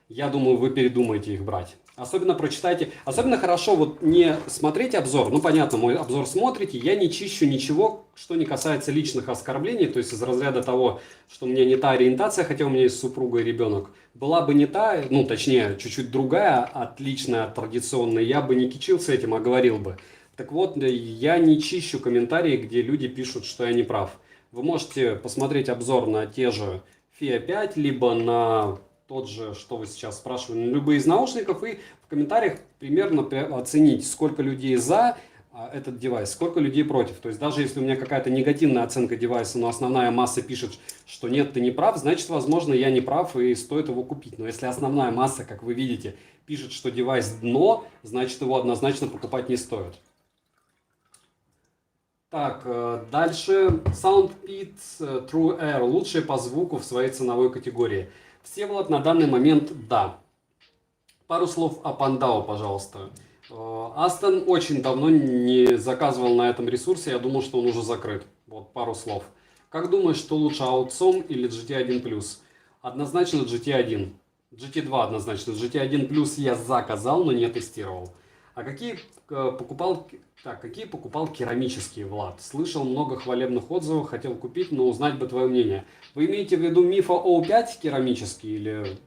Я думаю, вы передумаете их брать. Особенно прочитайте, особенно хорошо вот не смотреть обзор, ну понятно, мой обзор смотрите, я не чищу ничего, что не касается личных оскорблений, то есть из разряда того, что у меня не та ориентация, хотя у меня есть супруга и ребенок, была бы не та, ну точнее, чуть-чуть другая, отличная от традиционной, я бы не кичился этим, а говорил бы. Так вот, я не чищу комментарии, где люди пишут, что я не прав. Вы можете посмотреть обзор на те же FIA 5, либо на... тот же, что вы сейчас спрашивали, любые из наушников, и в комментариях примерно оценить, сколько людей за этот девайс, сколько людей против. То есть даже если у меня какая-то негативная оценка девайса, но основная масса пишет, что нет, ты не прав, значит, возможно, я не прав и стоит его купить. Но если основная масса, как вы видите, пишет, что девайс дно, значит, его однозначно покупать не стоит. Так, дальше. SoundPit True Air. Лучшие по звуку в своей ценовой категории. Всеволод, на данный момент да. Пару слов о Пандау, пожалуйста. Астон очень давно не заказывал на этом ресурсе, я думал, что он уже закрыт. Вот пару слов. Как думаешь, что лучше, Outsom или GT1+? Однозначно GT1. GT2 однозначно. GT1+ я заказал, но не тестировал. А какие покупал керамические, Влад? Слышал много хвалебных отзывов, хотел купить, но узнать бы твое мнение. Вы имеете в виду Мифа O5 керамические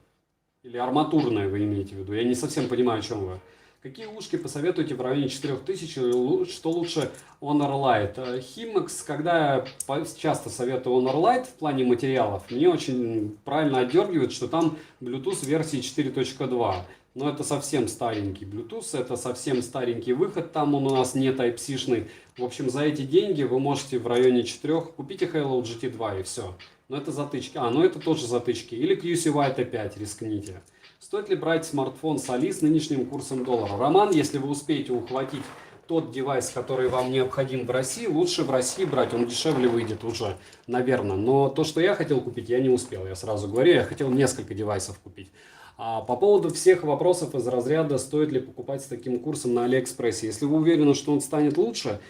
или арматурные вы имеете в виду? Я не совсем понимаю, о чем вы. Какие ушки посоветуете в районе 4000, что лучше Honor Lite? Himax, когда я часто советую Honor Lite в плане материалов, мне очень правильно отдергивает, что там Bluetooth версии 4.2. Но это совсем старенький Bluetooth, это совсем старенький выход, там он у нас не Type-C-шный. В общем, за эти деньги вы можете в районе 4, купите Halo GT2 и все. Но это затычки, но это тоже затычки. Или QC T5, рискните. Стоит ли брать смартфон с Али с нынешним курсом доллара? Роман, если вы успеете ухватить тот девайс, который вам необходим в России, лучше в России брать, он дешевле выйдет уже, наверное. Но то, что я хотел купить, я не успел, я сразу говорю, я хотел несколько девайсов купить. А по поводу всех вопросов из разряда, стоит ли покупать с таким курсом на Алиэкспрессе, если вы уверены, что он станет лучше,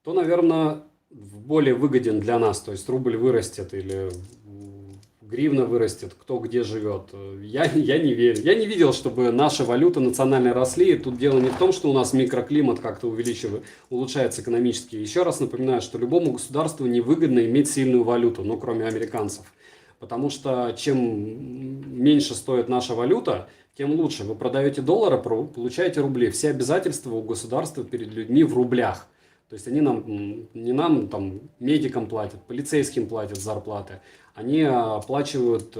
то, наверное, более выгоден для нас, то есть рубль вырастет или гривна вырастет, кто где живет. Я не верю. Я не видел, чтобы наши валюты национальные росли. Тут дело не в том, что у нас микроклимат как-то улучшается экономически. Еще раз напоминаю, что любому государству невыгодно иметь сильную валюту, ну, кроме американцев. Потому что чем меньше стоит наша валюта, тем лучше. Вы продаете доллары, получаете рубли. Все обязательства у государства перед людьми в рублях. То есть они не нам, там, медикам платят, полицейским платят зарплаты. Они оплачивают,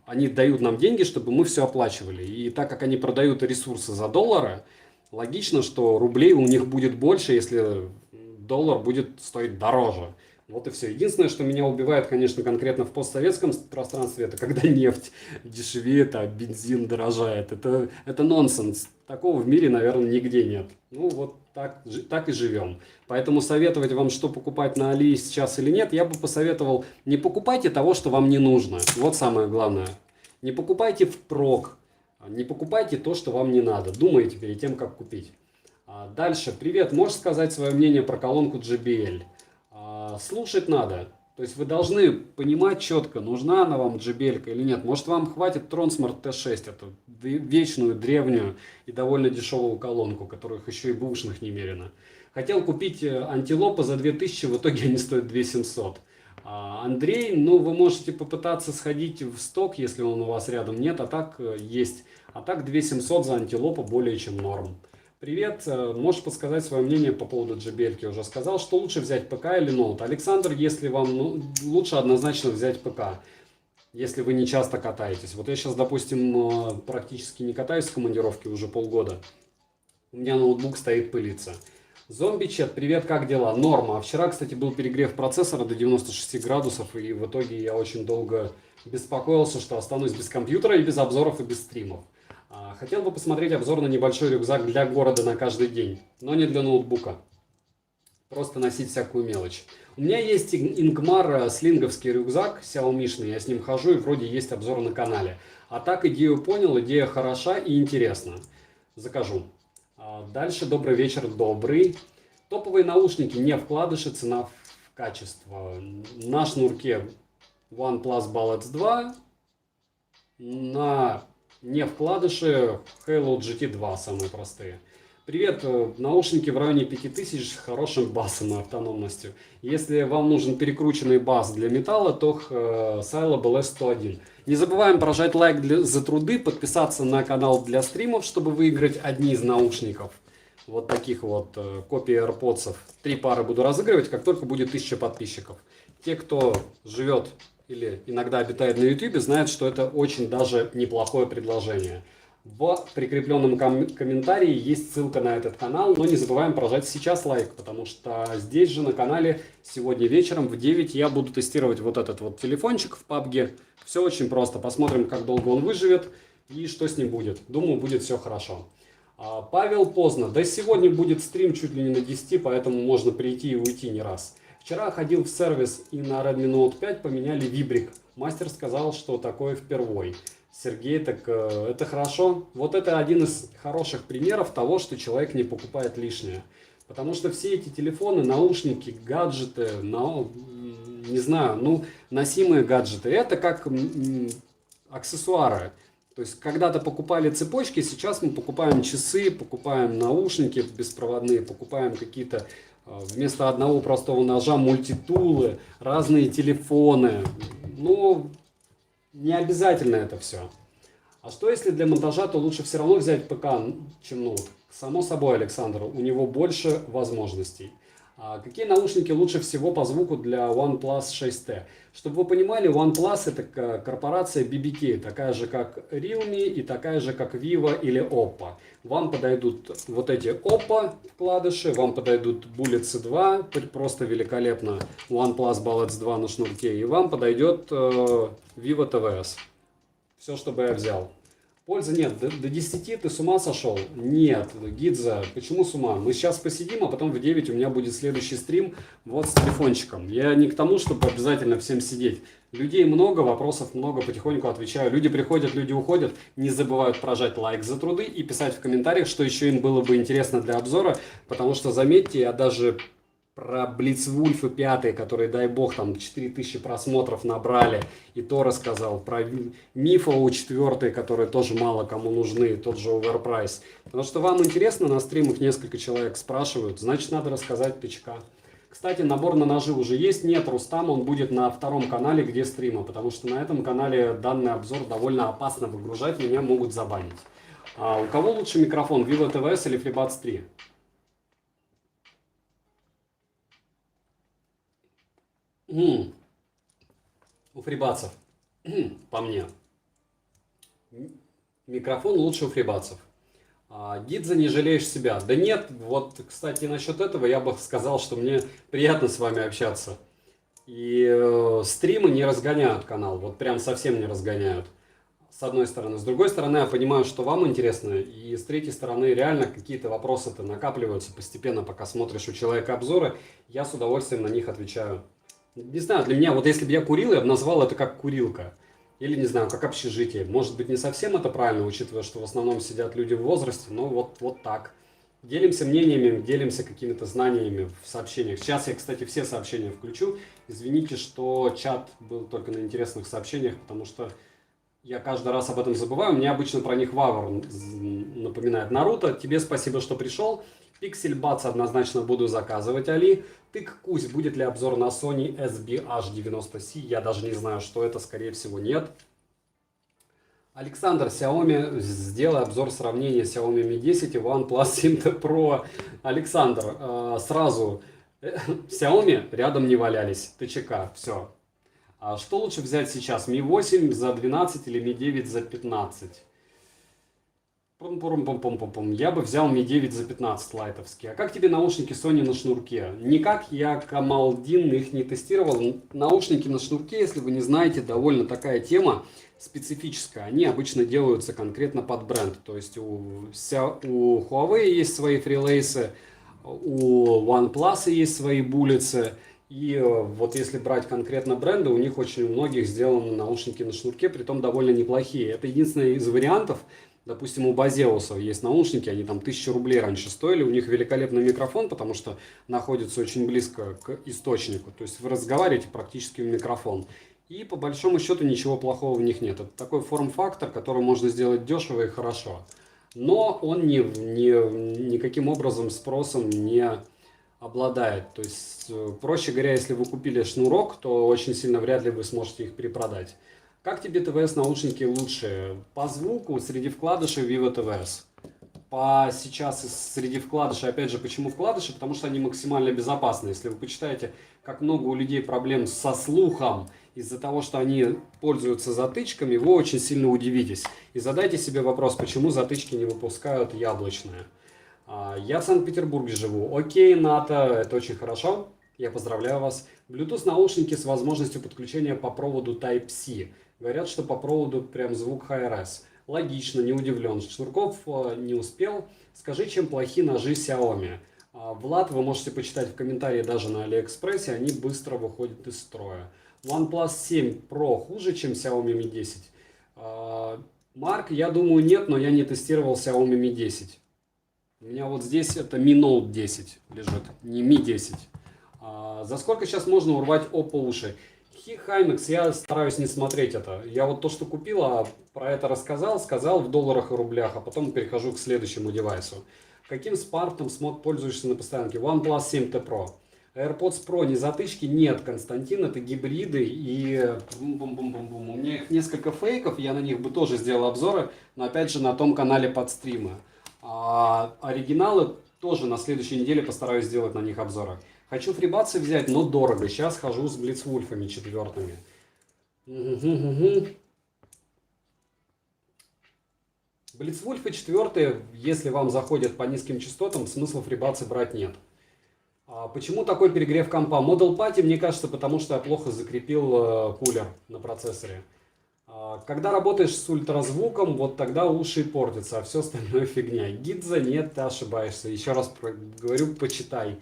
они дают нам деньги, чтобы мы все оплачивали. И так как они продают ресурсы за доллары, логично, что рублей у них будет больше, если доллар будет стоить дороже. Вот и все. Единственное, что меня убивает, конечно, конкретно в постсоветском пространстве, это когда нефть дешевеет, а бензин дорожает. Это нонсенс. Такого в мире, наверное, нигде нет. Ну, вот так и живем. Поэтому советовать вам, что покупать на Али сейчас или нет, я бы посоветовал, не покупайте того, что вам не нужно. Вот самое главное. Не покупайте впрок. Не покупайте то, что вам не надо. Думайте перед тем, как купить. Дальше. Привет. Можешь сказать свое мнение про колонку JBL? Слушать надо. То есть вы должны понимать четко, нужна она вам JBL или нет. Может, вам хватит Tronsmart T6, эту вечную, древнюю и довольно дешевую колонку, которых еще и бэушных немерено. Хотел купить антилопы за 2000, в итоге они стоят 2700. Андрей, ну вы можете попытаться сходить в сток, если он у вас рядом нет, а так есть. А так 2700 за антилопу более чем норм. Привет, можешь подсказать свое мнение по поводу JBL? Я уже сказал, что лучше взять ПК или ноут. Александр, если вам лучше однозначно взять ПК, если вы не часто катаетесь. Вот я сейчас, допустим, практически не катаюсь в командировке уже полгода. У меня ноутбук стоит пылиться. Зомби-чат, привет, как дела? Норма. А вчера, кстати, был перегрев процессора до 96 градусов, и в итоге я очень долго беспокоился, что останусь без компьютера и без обзоров и без стримов. Хотел бы посмотреть обзор на небольшой рюкзак для города на каждый день, но не для ноутбука. Просто носить всякую мелочь. У меня есть Ингмар слинговский рюкзак, Xiaomi-шный, я с ним хожу, и вроде есть обзор на канале. А так идею понял, идея хороша и интересна. Закажу. Дальше, добрый вечер, добрый. Топовые наушники, не вкладыши, цена в качество. На шнурке OnePlus Bullets 2, на не вкладыши Halo GT2 самые простые. Привет, наушники в районе 5000 с хорошим басом и автономностью. Если вам нужен перекрученный бас для металла, то Silo BLS-101. Не забываем прожать лайк за труды, подписаться на канал для стримов, чтобы выиграть одни из наушников. Вот таких вот копий AirPods. 3 пары буду разыгрывать, как только будет 1000 подписчиков. Те, кто живет или иногда обитает на YouTube, знают, что это очень даже неплохое предложение. В прикрепленном комментарии есть ссылка на этот канал, но не забываем прожать сейчас лайк, потому что здесь же на канале сегодня вечером в 9 я буду тестировать вот этот вот телефончик в PUBG. Все очень просто, посмотрим, как долго он выживет и что с ним будет. Думаю, будет все хорошо. Павел поздно, да сегодня будет стрим чуть ли не на 10, поэтому можно прийти и уйти не раз. Вчера ходил в сервис и на Redmi Note 5 поменяли вибрик. Мастер сказал, что такое впервой. Сергей, так это хорошо. Вот это один из хороших примеров того, что человек не покупает лишнее. Потому что все эти телефоны, наушники, гаджеты, не знаю, ну, носимые гаджеты, это как аксессуары. То есть когда-то покупали цепочки, сейчас мы покупаем часы, покупаем наушники беспроводные, покупаем какие-то вместо одного простого ножа мультитулы, разные телефоны. Ну, не обязательно это все. А что если для монтажа, то лучше все равно взять ПК, чем ноут? Само собой, Александр, у него больше возможностей. А какие наушники лучше всего по звуку для OnePlus 6T? Чтобы вы понимали, OnePlus это корпорация BBK, такая же как Realme и такая же как Vivo или Oppo. Вам подойдут вот эти Oppo вкладыши, вам подойдут Bullets 2, просто великолепно, OnePlus Bullets 2 на шнурке, и вам подойдет Vivo TVS. Все, чтобы я взял. Пользы нет. До 10 ты с ума сошел? Нет, Гидза, почему с ума? Мы сейчас посидим, а потом в 9 у меня будет следующий стрим вот с телефончиком. Я не к тому, чтобы обязательно всем сидеть. Людей много, вопросов много, потихоньку отвечаю. Люди приходят, люди уходят. Не забывают прожать лайк за труды и писать в комментариях, что еще им было бы интересно для обзора. Потому что, заметьте, я даже про Блицвульфы 5, которые, дай бог, там 4000 просмотров набрали, и то рассказал. Про Мифоу 4, которые тоже мало кому нужны, тот же Overprice. Потому что вам интересно, на стримах несколько человек спрашивают, значит надо рассказать тычка. Кстати, набор на ножи уже есть? Нет, Рустам, он будет на втором канале, где стримы, потому что на этом канале данный обзор довольно опасно выгружать, меня могут забанить. А у кого лучше микрофон, Vivo TVS или FreeBuds 3? У фрибатцев, по мне, микрофон лучше у фрибатцев. Гидзе, не жалеешь себя? Да нет, вот, кстати, насчет этого я бы сказал, что мне приятно с вами общаться. И стримы не разгоняют канал, вот прям совсем не разгоняют. С одной стороны. С другой стороны, я понимаю, что вам интересно. И с третьей стороны, реально какие-то вопросы-то накапливаются постепенно, пока смотришь у человека обзоры. Я с удовольствием на них отвечаю. Не знаю, для меня, вот если бы я курил, я бы назвал это как курилка. Или, не знаю, как общежитие. Может быть, не совсем это правильно, учитывая, что в основном сидят люди в возрасте, но вот так. Делимся мнениями, делимся какими-то знаниями в сообщениях. Сейчас я, кстати, все сообщения включу. Извините, что чат был только на интересных сообщениях, потому что я каждый раз об этом забываю. Мне обычно про них Вавр напоминает. Наруто, тебе спасибо, что пришел. Pixel Buds однозначно буду заказывать, Али. Тык Кусь, будет ли обзор на Sony SBH90C? Я даже не знаю, что это, скорее всего, нет. Александр, Xiaomi, сделай обзор сравнения Xiaomi Mi 10 и OnePlus 7T Pro. Александр, сразу, Xiaomi рядом не валялись, ТЧК, все. А что лучше взять сейчас, Mi 8 за 12 или Mi 9 за 15? Я бы взял Mi 9 за 15 лайтовский. А как тебе наушники Sony на шнурке? Никак, я Камалдин их не тестировал. Наушники на шнурке, если вы не знаете, довольно такая тема специфическая. Они обычно делаются конкретно под бренд. То есть у Huawei есть свои фрилейсы, у OnePlus есть свои буллицы. И вот если брать конкретно бренды, у них очень у многих сделаны наушники на шнурке, притом довольно неплохие. Это единственный из вариантов. Допустим, у Базеуса есть наушники, они там 1000 рублей раньше стоили, у них великолепный микрофон, потому что находится очень близко к источнику, то есть вы разговариваете практически в микрофон. И по большому счету ничего плохого в них нет. Это такой форм-фактор, который можно сделать дешево и хорошо. Но он никаким образом спросом не обладает. То есть, проще говоря, если вы купили шнурок, то очень сильно вряд ли вы сможете их перепродать. Как тебе ТВС наушники лучше? По звуку среди вкладышей Vivo TVS. Сейчас среди вкладышей, опять же, почему вкладыши? Потому что они максимально безопасны. Если вы почитаете, как много у людей проблем со слухом из-за того, что они пользуются затычками, вы очень сильно удивитесь. И задайте себе вопрос, почему затычки не выпускают яблочные. Я в Санкт-Петербурге живу. Окей, НАТО, это очень хорошо. Я поздравляю вас. Bluetooth наушники с возможностью подключения по проводу Type-C. Говорят, что по проводу прям звук Hi-Res. Логично, не удивлен. Шнурков не успел. Скажи, чем плохи ножи Xiaomi? Влад, вы можете почитать в комментарии даже на Алиэкспрессе, они быстро выходят из строя. OnePlus 7 Pro хуже, чем Xiaomi Mi 10? Марк, я думаю, нет, но я не тестировал Xiaomi Mi 10. У меня вот здесь это Mi Note 10 лежит, не Mi 10. За сколько сейчас можно урвать Oppo уши? Хаймекс, я стараюсь не смотреть это. Я вот то, что купил, про это сказал в долларах и рублях, а потом перехожу к следующему девайсу. Каким смартом пользуешься на постоянке? OnePlus 7T Pro. AirPods Pro не затычки? Нет, Константин, это гибриды и у меня их несколько фейков, я на них бы тоже сделал обзоры, но опять же на том канале под стримы. Оригиналы тоже на следующей неделе постараюсь сделать на них обзоры. Хочу фрибатсы взять, но дорого. Сейчас хожу с Блицвульфами 4. Блицвульфы 4, если вам заходят по низким частотам, смысла фрибатсы брать нет. Почему такой перегрев компа? Model Party, мне кажется, потому что я плохо закрепил кулер на процессоре. Когда работаешь с ультразвуком, вот тогда уши портятся, а все остальное фигня. Гидза, нет, ты ошибаешься. Еще раз говорю, почитай.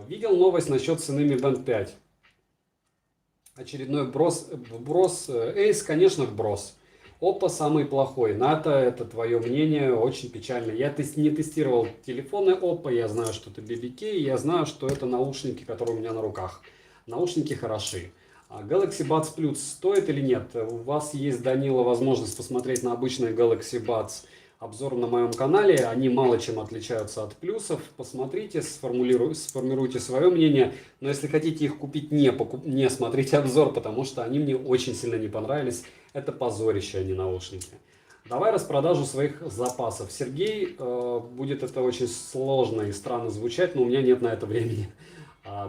Видел новость насчет цены Mi Band 5. Очередной вброс. Ace, конечно, вброс. Oppo самый плохой. НАТО, это твое мнение, очень печально. Я не тестировал телефоны Oppo, я знаю, что это BBK, я знаю, что это наушники, которые у меня на руках. Наушники хороши. А Galaxy Buds Plus стоит или нет? У вас есть, Данила, возможность посмотреть на обычные Galaxy Buds обзор на моем канале. Они мало чем отличаются от плюсов. Посмотрите, сформируйте свое мнение. Но если хотите их купить, не смотрите обзор, потому что они мне очень сильно не понравились. Это позорище, а не наушники. Давай распродажу своих запасов. Сергей, будет это очень сложно и странно звучать, но у меня нет на это времени.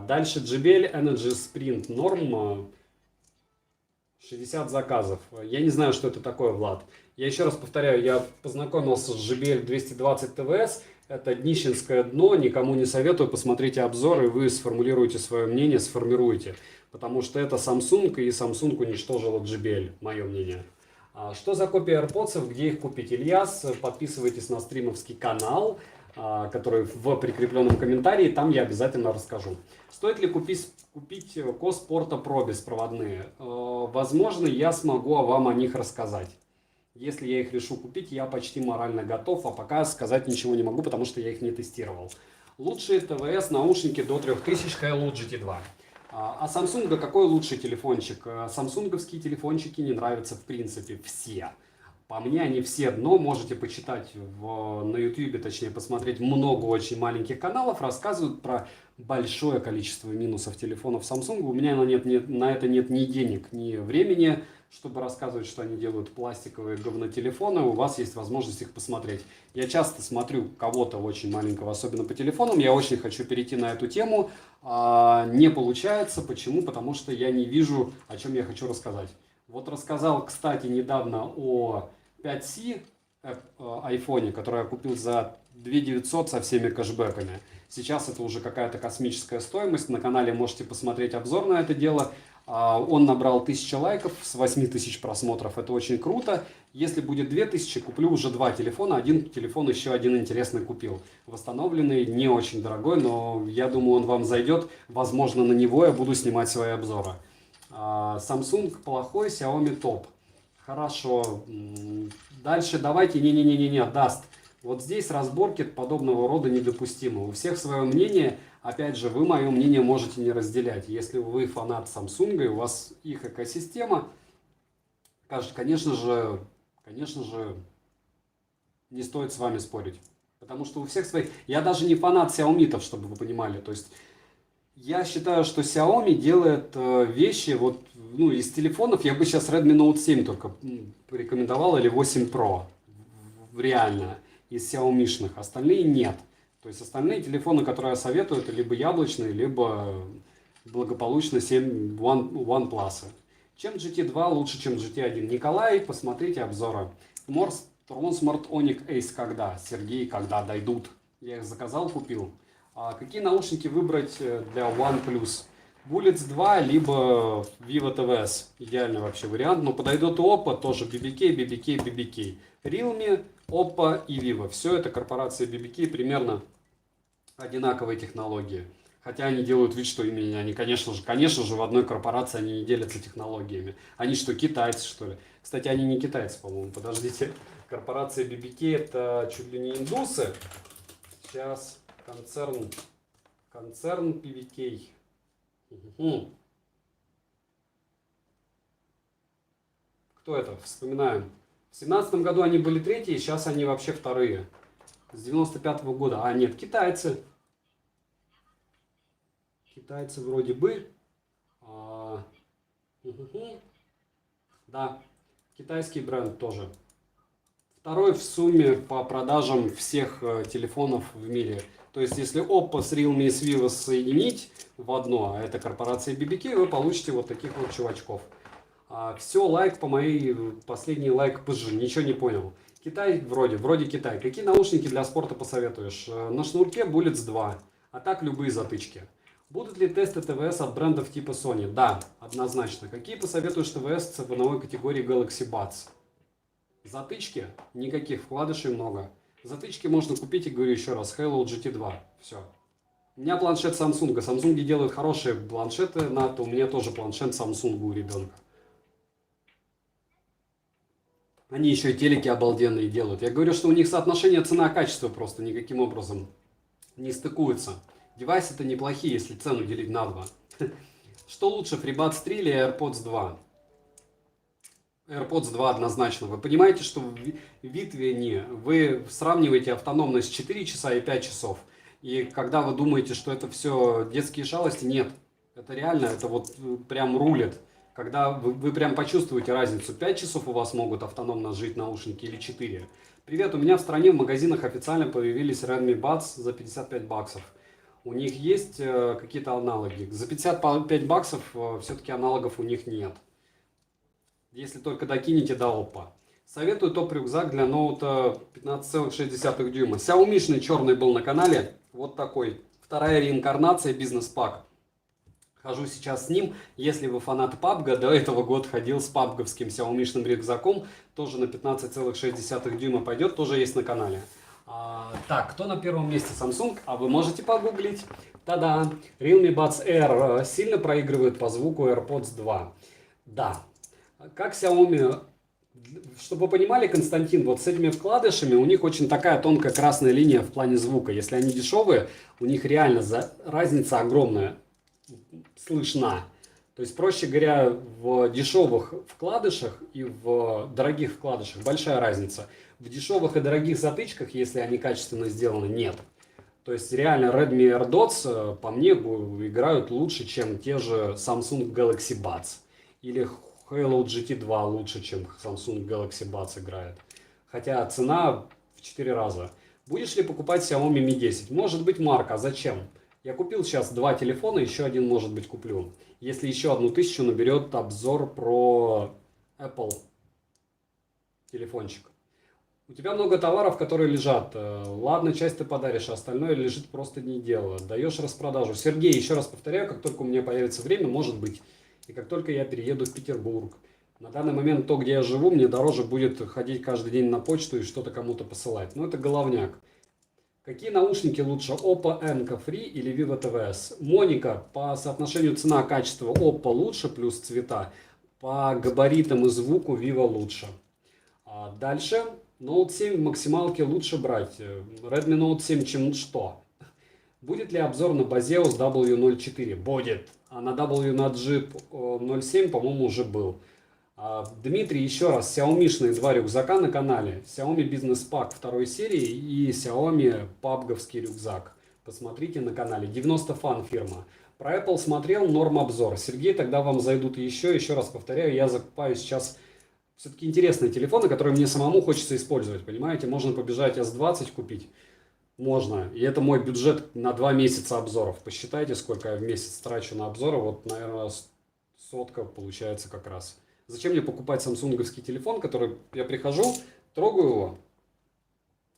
Дальше JBL Energy Sprint Norm. 60 заказов. Я не знаю, что это такое, Влад. Я еще раз повторяю, я познакомился с JBL 220 TVS. Это днищенское дно, никому не советую. Посмотрите обзор, и вы сформулируете свое мнение, сформируете. Потому что это Samsung, и Samsung уничтожила JBL, мое мнение. Что за копии AirPods, где их купить? Ильяс, подписывайтесь на стримовский канал, который в прикрепленном комментарии, там я обязательно расскажу. Стоит ли купить COS Porta Pro беспроводные? Возможно, я смогу вам о них рассказать. Если я их решу купить, я почти морально готов, а пока сказать ничего не могу, потому что я их не тестировал. Лучшие ТВС наушники до 3000 HiLoud GT2. А Samsung какой лучший телефончик? Самсунговские телефончики не нравятся в принципе все. По мне они все дно, можете почитать на YouTube, точнее посмотреть много очень маленьких каналов, рассказывают про большое количество минусов телефонов Samsung. У меня на это нет ни денег, ни времени, чтобы рассказывать, что они делают пластиковые говнотелефоны. У вас есть возможность их посмотреть. Я часто смотрю кого-то очень маленького, особенно по телефонам. Я очень хочу перейти на эту тему. Не получается. Почему? Потому что я не вижу, о чем я хочу рассказать. Вот рассказал, кстати, недавно о 5C айфоне, который я купил за 2900 со всеми кэшбэками. Сейчас это уже какая-то космическая стоимость. На канале можете посмотреть обзор на это дело. Он набрал 1000 лайков с 8000 просмотров. Это очень круто. Если будет 2000, куплю уже 2 телефона. Один телефон еще один интересный купил. Восстановленный, не очень дорогой, но я думаю, он вам зайдет. Возможно, на него я буду снимать свои обзоры. Samsung плохой, Xiaomi топ. Хорошо. Дальше давайте, не-не-не-не, Даст. Вот здесь разборки подобного рода недопустимы. У всех свое мнение. Опять же, вы мое мнение можете не разделять. Если вы фанат Samsung, и у вас их экосистема, конечно же, не стоит с вами спорить. Потому что у всех свои... Я даже не фанат Xiaomi, чтобы вы понимали. То есть, я считаю, что Xiaomi делает вещи, вот, ну, из телефонов я бы сейчас Redmi Note 7 только порекомендовал, или 8 Pro, реально, из Xiaomi-шных, остальные нет. То есть остальные телефоны, которые я советую, это либо яблочные, либо благополучно 7 OnePlus. Чем GT2 лучше, чем GT1? Николай, посмотрите обзоры. Smart Onyx Ace когда? Сергей, когда дойдут? Я их заказал, купил. Какие наушники выбрать для OnePlus? Bullets 2, либо Vivo TVS. Идеальный вообще вариант. Но подойдет и Oppo, тоже BBK. Realme, Oppo и Vivo. Все это корпорации BBK, примерно одинаковые технологии. Хотя они делают вид, что ими они, конечно же, в одной корпорации они не делятся технологиями. Они что, китайцы, что ли? Кстати, они не китайцы, по-моему. Подождите. Корпорация BBK это чуть ли не индусы. Сейчас концерн BBK. Кто это? Вспоминаем. В 2017 году они были третьи, сейчас они вообще вторые. С 95-го года. А нет, китайцы. Китайцы вроде бы. Да, китайский бренд тоже. Второй в сумме по продажам всех телефонов в мире. То есть, если Oppo с Realme и с Vivo соединить в одно, а это корпорация BBK, вы получите вот таких вот чувачков. Все, лайк по моей, последний лайк позже, ничего не понял. Китай вроде Китай. Какие наушники для спорта посоветуешь? На шнурке Bullets 2, а так любые затычки. Будут ли тесты ТВС от брендов типа Sony? Да, однозначно. Какие посоветуешь ТВС ценовой категории Galaxy Buds? Затычки? Никаких, вкладышей много. Затычки можно купить, и говорю еще раз, HiLoud GT2. Все. У меня планшет Samsung. Samsung делают хорошие планшеты, у меня тоже планшет Samsung у ребенка. Они еще и телеки обалденные делают. Я говорю, что у них соотношение цена-качество просто никаким образом не стыкуется. Девайсы-то неплохие, если цену делить на два. Что лучше, FreeBuds 3 или AirPods 2? AirPods 2 однозначно. Вы понимаете, что в Витвине вы сравниваете автономность 4 часа и 5 часов. И когда вы думаете, что это все детские шалости, нет. Это реально, это вот прям рулит. Когда вы прям почувствуете разницу. 5 часов у вас могут автономно жить наушники или 4. Привет, у меня в стране в магазинах официально появились Redmi Buds за 55 баксов. У них есть какие-то аналоги. За 55 баксов все-таки аналогов у них нет. Если только докинете до опа. Советую топ-рюкзак для ноута 15,6 дюйма. Xiaomi-шный черный был на канале. Вот такой. Вторая реинкарнация бизнес-пак. Хожу сейчас с ним. Если вы фанат PUBG, до этого год ходил с пабговским Xiaomi-шным рюкзаком. Тоже на 15,6 дюйма пойдет. Тоже есть на канале. Так, кто на первом месте? Samsung? А вы можете погуглить. Та-да! Realme Buds Air сильно проигрывает по звуку AirPods 2. Да. Как Xiaomi, чтобы вы понимали, Константин, вот с этими вкладышами у них очень такая тонкая красная линия в плане звука. Если они дешевые, у них реально разница огромная, слышна. То есть, проще говоря, в дешевых вкладышах и в дорогих вкладышах большая разница. В дешевых и дорогих затычках, если они качественно сделаны, нет. То есть, реально Redmi AirDots, по мне, играют лучше, чем те же Samsung Galaxy Buds. Или Halo GT2 лучше, чем Samsung Galaxy Buds играет. Хотя цена в 4 раза. Будешь ли покупать Xiaomi Mi 10? Может быть, Марк, а зачем? Я купил сейчас 2 телефона, еще один, может быть, куплю. Если еще 1000 наберет обзор про Apple телефончик. У тебя много товаров, которые лежат. Ладно, часть ты подаришь, а остальное лежит просто не дело. Даешь распродажу. Сергей, еще раз повторяю, как только у меня появится время, может быть, и как только я перееду в Петербург. На данный момент то, где я живу, мне дороже будет ходить каждый день на почту и что-то кому-то посылать. Но это головняк. Какие наушники лучше, Oppo Enco Free или Vivo TVS? Моника, по соотношению цена-качество Oppo лучше, плюс цвета. По габаритам и звуку Vivo лучше. Дальше. Note 7 в максималке лучше брать. Redmi Note 7 чем что? Будет ли обзор на Baseus W04? Будет. А на W на Jeep 07, по-моему, уже был. Дмитрий, еще раз, Xiaomi-шные 2 рюкзака на канале. Xiaomi Business Pack 2 серии и Xiaomi PUBG-овский рюкзак. Посмотрите на канале. 90 Fun фирма. Про Apple смотрел, норм обзор. Сергей, тогда вам зайдут еще раз повторяю, я закупаю сейчас все-таки интересные телефоны, которые мне самому хочется использовать. Понимаете, можно побежать S20 купить. Можно. И это мой бюджет на 2 месяца обзоров. Посчитайте, сколько я в месяц трачу на обзоры. Вот, наверное, 100 получается как раз. Зачем мне покупать самсунговский телефон, который я прихожу, трогаю его,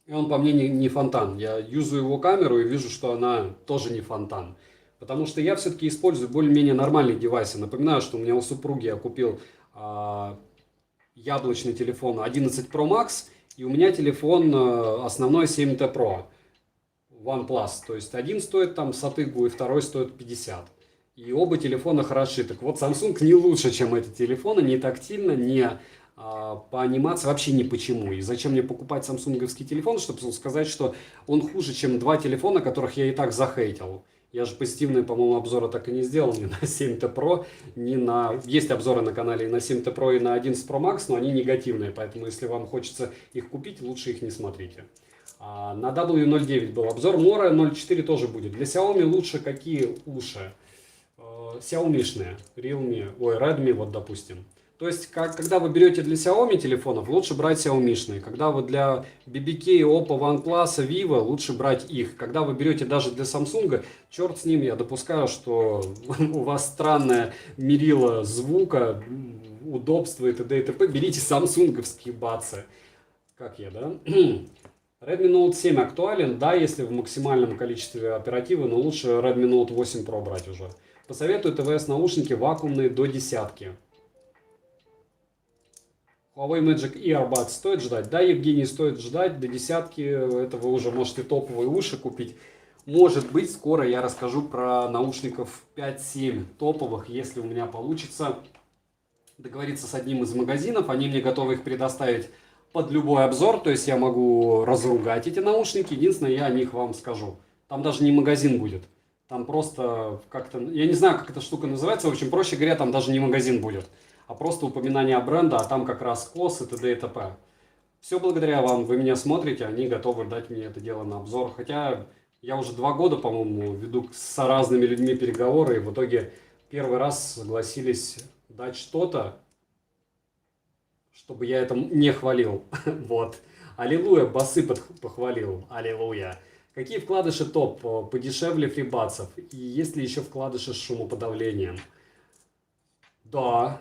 и он по мне не фонтан. Я юзаю его камеру и вижу, что она тоже не фонтан. Потому что я все-таки использую более-менее нормальные девайсы. Напоминаю, что у меня у супруги я купил яблочный телефон 11 Pro Max, и у меня телефон основной 7T Pro OnePlus. То есть один стоит там сатыгу, и второй стоит 50. И оба телефона хороши. Так вот, Samsung не лучше, чем эти телефоны, не тактильно, не по анимации, вообще ни почему. И зачем мне покупать самсунговский телефон, чтобы сказать, что он хуже, чем 2 телефона, которых я и так захейтил. Я же позитивные, по-моему, обзоры так и не сделал ни на 7T Pro, ни на... Есть обзоры на канале и на 7T Pro, и на 11 Pro Max, но они негативные, поэтому если вам хочется их купить, лучше их не смотрите. На W09 был обзор, Mora 04 тоже будет. Для Xiaomi лучше какие уши? Xiaomi-шные, Realme, Redmi, вот допустим. То есть, когда вы берете для Xiaomi телефонов, лучше брать Xiaomi-шные. Когда вы для BBK, Oppo, OnePlus, Vivo, лучше брать их. Когда вы берете даже для Samsung, черт с ним, я допускаю, что у вас странное мерило звука, удобства и т.д. и т.п. Берите самсунговские бацы. Как я, да? Redmi Note 7 актуален, да, если в максимальном количестве оперативы, но лучше Redmi Note 8 Pro брать уже. Посоветую ТВС наушники вакуумные до 10. Huawei Magic Earbuds стоит ждать? Да, Евгений, стоит ждать до 10. Это вы уже можете топовые уши купить. Может быть, скоро я расскажу про наушников 5-7 топовых, если у меня получится договориться с одним из магазинов. Они мне готовы их предоставить под любой обзор, то есть я могу разругать эти наушники, единственное, я о них вам скажу. Там даже не магазин будет, там просто как-то, я не знаю, как эта штука называется, в общем, проще говоря, там даже не магазин будет, а просто упоминание бренда, а там как раз кос и т.д. и т.п. Все благодаря вам, вы меня смотрите, они готовы дать мне это дело на обзор, хотя я уже 2 года, по-моему, веду с разными людьми переговоры, и в итоге первый раз согласились дать что-то, чтобы я это не хвалил. Вот. Аллилуйя, басы похвалил. Аллилуйя. Какие вкладыши топ? Подешевле фрибатсов. И есть ли еще вкладыши с шумоподавлением? Да.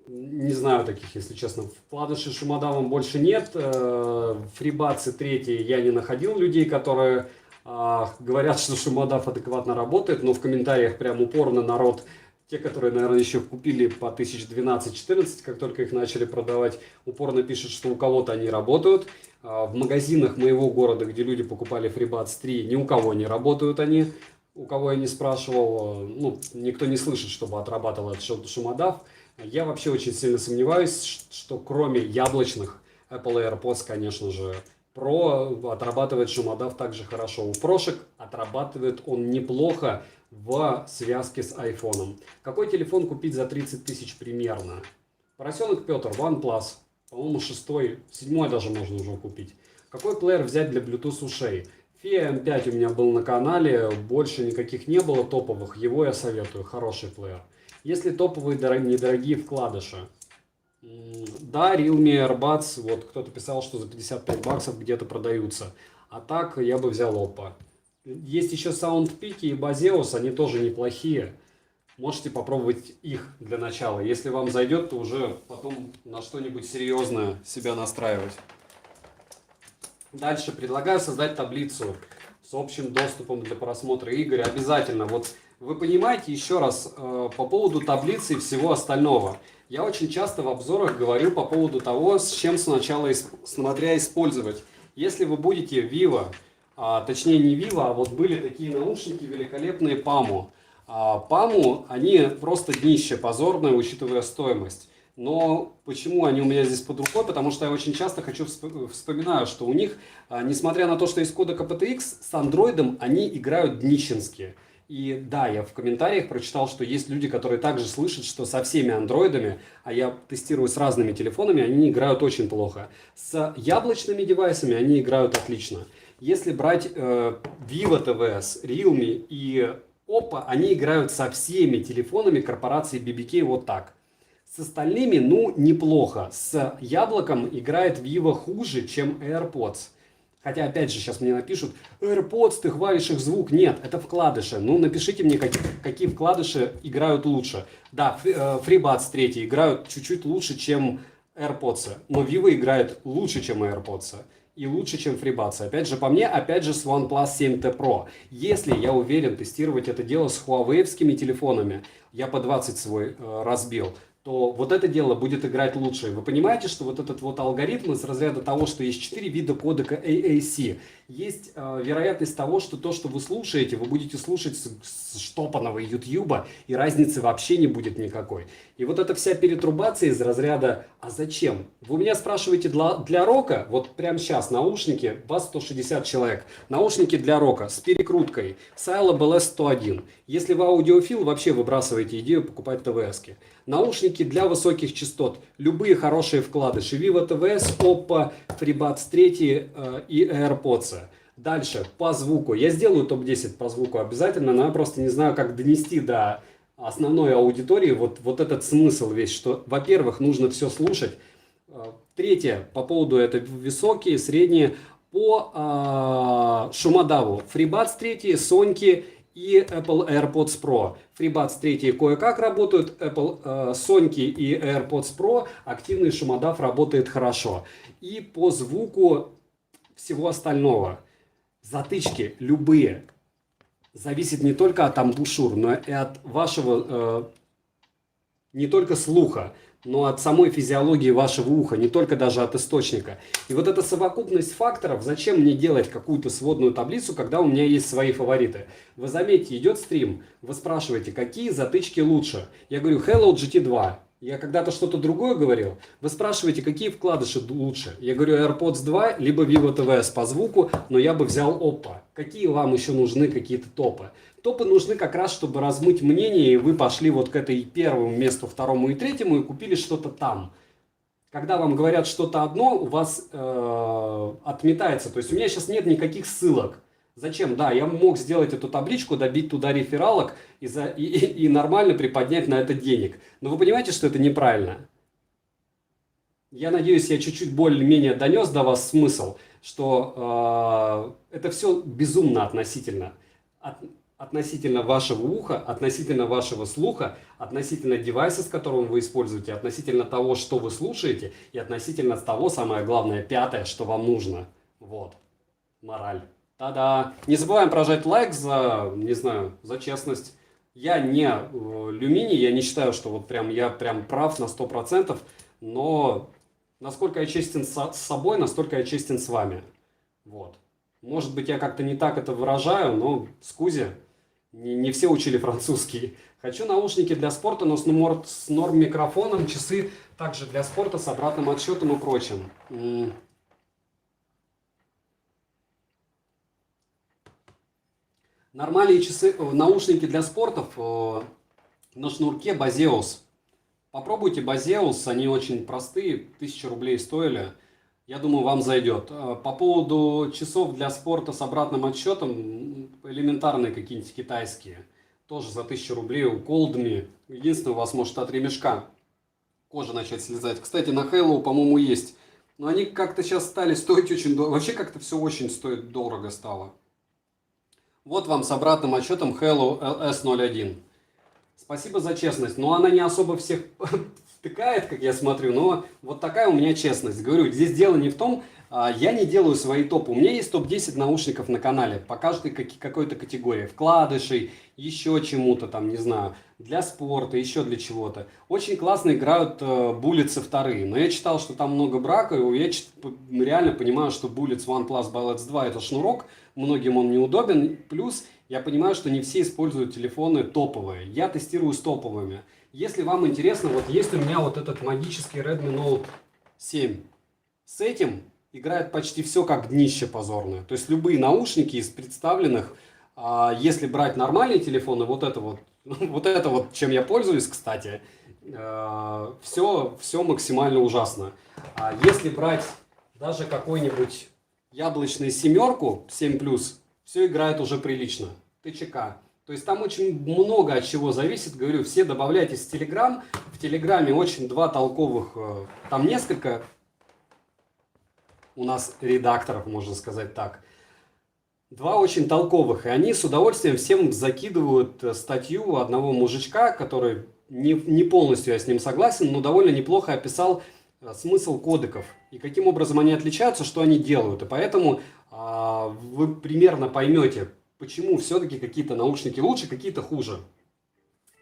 Не знаю таких, если честно. Вкладыши с шумодавом больше нет. Фрибатсы третьи я не находил людей, которые говорят, что шумодав адекватно работает, но в комментариях прям упорно народ, те, которые, наверное, еще купили по 1012-14, как только их начали продавать, упорно пишут, что у кого-то они работают. В магазинах моего города, где люди покупали FreeBuds 3, ни у кого не работают они. У кого я не спрашивал, ну, никто не слышит, чтобы отрабатывал этот шумодав. Я вообще очень сильно сомневаюсь, что кроме яблочных Apple AirPods, конечно же, Pro отрабатывает шумодав также хорошо. У прошек отрабатывает он неплохо в связке с айфоном. Какой телефон купить за 30 тысяч примерно? Поросенок Петр, OnePlus. По-моему, 6-й, 7-й даже можно уже купить. Какой плеер взять для Bluetooth ушей? Fia M5 у меня был на канале, больше никаких не было топовых. Его я советую, хороший плеер. Если топовые недорогие вкладыши? Да, Realme AirBuds, вот кто-то писал, что за 55 баксов где-то продаются. А так я бы взял Oppo. Есть еще SoundPeak и Baseus, они тоже неплохие. Можете попробовать их для начала. Если вам зайдет, то уже потом на что-нибудь серьезное себя настраивать. Дальше предлагаю создать таблицу с общим доступом для просмотра игр. Обязательно. Вот вы понимаете, еще раз, по поводу таблицы и всего остального. Я очень часто в обзорах говорю по поводу того, с чем сначала смотря использовать. Если вы будете Vivo, точнее не Vivo, а вот были такие наушники великолепные Pamu. Pamu, они просто днище позорное, учитывая стоимость. Но почему они у меня здесь под рукой? Потому что я очень часто вспоминаю, что у них, несмотря на то, что есть кодек aptX, с андроидом они играют днищенские. И да, я в комментариях прочитал, что есть люди, которые также слышат, что со всеми андроидами, а я тестирую с разными телефонами, они играют очень плохо. С яблочными девайсами они играют отлично. Если брать Vivo TVS, Realme и Oppo, они играют со всеми телефонами корпорации BBK вот так. С остальными, ну, неплохо. С яблоком играет Vivo хуже, чем AirPods. Хотя, опять же, сейчас мне напишут, AirPods, ты хвалишь их звук. Нет, это вкладыши. Ну, напишите мне, какие вкладыши играют лучше. Да, FreeBuds 3 играют чуть-чуть лучше, чем AirPods. Но Vivo играет лучше, чем AirPods. И лучше, чем FreeBuds. Опять же, по мне, опять же, с OnePlus 7T Pro. Если, я уверен, тестировать это дело с Huawei-вскими телефонами, я по 20 свой разбил, то вот это дело будет играть лучше. Вы понимаете, что вот этот вот алгоритм из разряда того, что есть 4 вида кодека AAC, есть вероятность того, что то, что вы слушаете, вы будете слушать с штопанного YouTube, и разницы вообще не будет никакой. И вот эта вся перетрубация из разряда «А зачем?». Вы меня спрашиваете для рока, вот прямо сейчас наушники, вас 160 человек, наушники для рока с перекруткой, Silo BLS 101. Если вы аудиофил, вообще выбрасываете идею покупать ТВСки. Наушники для высоких частот, любые хорошие вкладыши, Vivo TVS, Oppo, FreeBuds 3 и AirPods. Дальше, по звуку. Я сделаю топ-10 по звуку обязательно, но я просто не знаю, как донести до основной аудитории вот этот смысл весь, что, во-первых, нужно все слушать. Третье, по поводу это высокие, средние, по шумодаву. FreeBuds 3, Sony и Apple AirPods Pro. FreeBuds 3 кое-как работают, Sony и AirPods Pro активный шумодав работает хорошо. И по звуку всего остального. Затычки любые. Зависит не только от амбушюр, но и от вашего, не только слуха, но от самой физиологии вашего уха, не только даже от источника. И вот эта совокупность факторов, зачем мне делать какую-то сводную таблицу, когда у меня есть свои фавориты? Вы заметите, идет стрим, вы спрашиваете, какие затычки лучше. Я говорю, Hello GT2. Я когда-то что-то другое говорил. Вы спрашиваете, какие вкладыши лучше. Я говорю AirPods 2, либо Vivo TVS по звуку, но я бы взял Oppo. Какие вам еще нужны какие-то топы? Топы нужны как раз, чтобы размыть мнение, и вы пошли вот к этой первому месту, второму и третьему и купили что-то там. Когда вам говорят что-то одно, у вас отметается. То есть у меня сейчас нет никаких ссылок. Зачем? Да, я мог сделать эту табличку, добить туда рефералок и нормально приподнять на это денег. Но вы понимаете, что это неправильно? Я надеюсь, я чуть-чуть более-менее донес до вас смысл, что это все безумно относительно. Относительно вашего уха, относительно вашего слуха, относительно девайса, с которым вы используете, относительно того, что вы слушаете, и относительно того, самое главное, пятое, что вам нужно. Вот. Мораль. Та-да! Не забываем прожать лайк за, не знаю, за честность. Я не Люмини, я не считаю, что вот прям я прям прав на 100%, но насколько я честен с собой, настолько я честен с вами. Вот. Может быть, я как-то не так это выражаю, но скузи. Не все учили французский. Хочу наушники для спорта, но с норм-микрофоном, часы также для спорта с обратным отсчетом и прочим. Нормальные часы, наушники для спортов на шнурке Bose. Попробуйте Bose, они очень простые, 1000 рублей стоили. Я думаю, вам зайдет. По поводу часов для спорта с обратным отсчетом, элементарные какие-нибудь китайские. Тоже за 1000 рублей у Coldme. Единственное, у вас может от ремешка кожа начать слезать. Кстати, на Halo, по-моему, есть. Но они как-то сейчас стали стоить очень дорого. Вообще как-то все очень стоит дорого стало. Вот вам с обратным отсчетом Halo S01. Спасибо за честность. Но она не особо всех втыкает, как я смотрю, но вот такая у меня честность. Говорю, здесь дело не в том, я не делаю свои топы. У меня есть топ-10 наушников на канале по каждой какой-то категории. Вкладышей, еще чему-то там, не знаю, для спорта, еще для чего-то. Очень классно играют буллетсы вторые. Но я читал, что там много брака, и я реально понимаю, что Bullets OnePlus Bullets 2 это шнурок. Многим он неудобен. Плюс я понимаю, что не все используют телефоны топовые. Я тестирую с топовыми. Если вам интересно, вот есть у меня вот этот магический Redmi Note 7. С этим играет почти все как днище позорное. То есть любые наушники из представленных, если брать нормальные телефоны, вот это вот, чем я пользуюсь, кстати, все максимально ужасно. А если брать даже какой-нибудь яблочный семерку, 7+, все играет уже прилично. ТЧК. То есть там очень много от чего зависит. Говорю, все добавляйтесь в Telegram. В Телеграме очень два толковых, там несколько у нас редакторов, можно сказать так. Два очень толковых. И они с удовольствием всем закидывают статью одного мужичка, который не полностью я с ним согласен, но довольно неплохо описал смысл кодеков и каким образом они отличаются, что они делают. И поэтому вы примерно поймете, почему все-таки какие-то наушники лучше, какие-то хуже.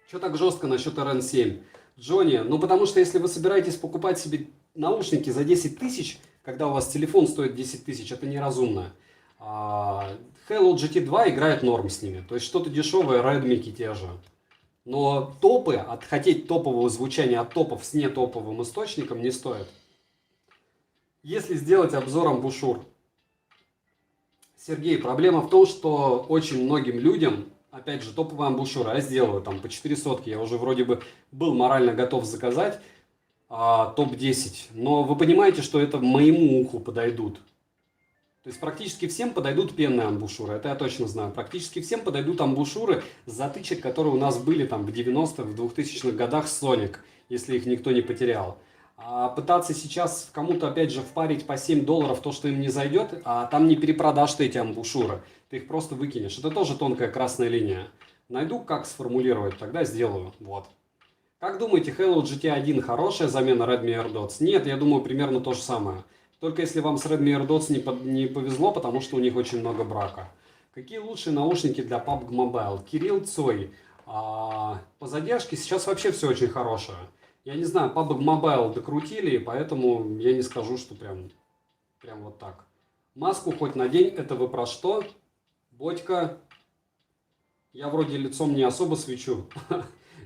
Что так жестко насчет RN7? Джонни, ну потому что если вы собираетесь покупать себе наушники за 10 тысяч, когда у вас телефон стоит 10 тысяч, это неразумно. Halo GT2 играет норм с ними. То есть что-то дешевое, Redmi те же. Но топы, хотеть топового звучания от топов с нетоповым источником не стоит. Если сделать обзор амбушюр. Сергей, проблема в том, что очень многим людям, опять же, топовые амбушюры, я сделаю там по 4 сотки, я уже вроде бы был морально готов заказать топ-10, но вы понимаете, что это моему уху подойдут. То есть практически всем подойдут пенные амбушюры, это я точно знаю. Практически всем подойдут амбушюры с затычек, которые у нас были там в 90-х, в 2000-х годах с Sonic, если их никто не потерял. А пытаться сейчас кому-то опять же впарить по $7 то, что им не зайдет, а там не перепродашь ты эти амбушюры, ты их просто выкинешь. Это тоже тонкая красная линия. Найду, как сформулировать, тогда сделаю. Вот. Как думаете, Halo GT1 хорошая замена Redmi AirDots? Нет, я думаю примерно то же самое. Только если вам с Redmi AirDots не повезло, потому что у них очень много брака. Какие лучшие наушники для PUBG Mobile? Кирилл Цой. По задержке сейчас вообще все очень хорошее. Я не знаю, PUBG Mobile докрутили, поэтому я не скажу, что прям вот так. Маску хоть надень, это вы про что? Бодька, я вроде лицом не особо свечу.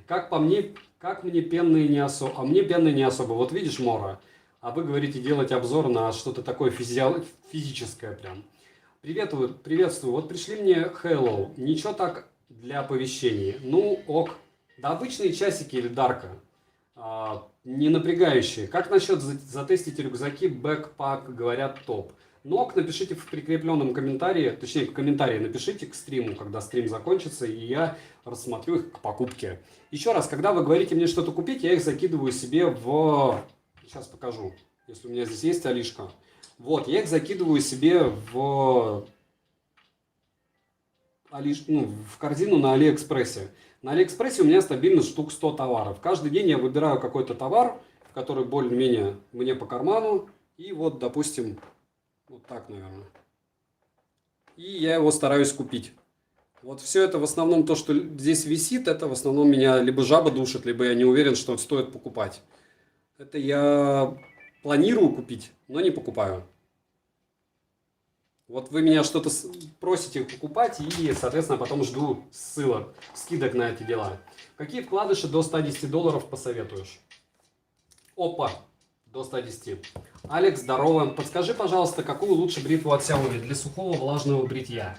Как по мне, Как мне пенные не особо? А мне пенные не особо. Вот видишь, Мора, а вы говорите делать обзор на что-то такое физическое прям. Приветствую. Вот пришли мне Hello. Ничего так для оповещений. Ну, ок. Да обычные часики или дарка. Не напрягающие. Как насчет затестить рюкзаки Backpack, говорят, топ. Но напишите в прикрепленном комментарии, точнее в комментарии напишите к стриму, когда стрим закончится, и я рассмотрю их к покупке. Еще раз, когда вы говорите мне что-то купить, я их закидываю себе в... Сейчас покажу, если у меня здесь есть Алишка. Вот, я их закидываю себе в корзину на Алиэкспрессе. На Алиэкспрессе у меня стабильно штук 100 товаров. Каждый день я выбираю какой-то товар, который более-менее мне по карману. И вот, допустим, вот так, наверное. И я его стараюсь купить. Вот все это в основном то, что здесь висит, это в основном меня либо жаба душит, либо я не уверен, что стоит покупать. Это я планирую купить, но не покупаю. Вот вы меня что-то просите покупать, и, соответственно, потом жду ссылок, скидок на эти дела. Какие вкладыши до 110 долларов посоветуешь? Опа, до 110. Алекс, здорово. Подскажи, пожалуйста, какую лучше бритву от Xiaomi для сухого влажного бритья?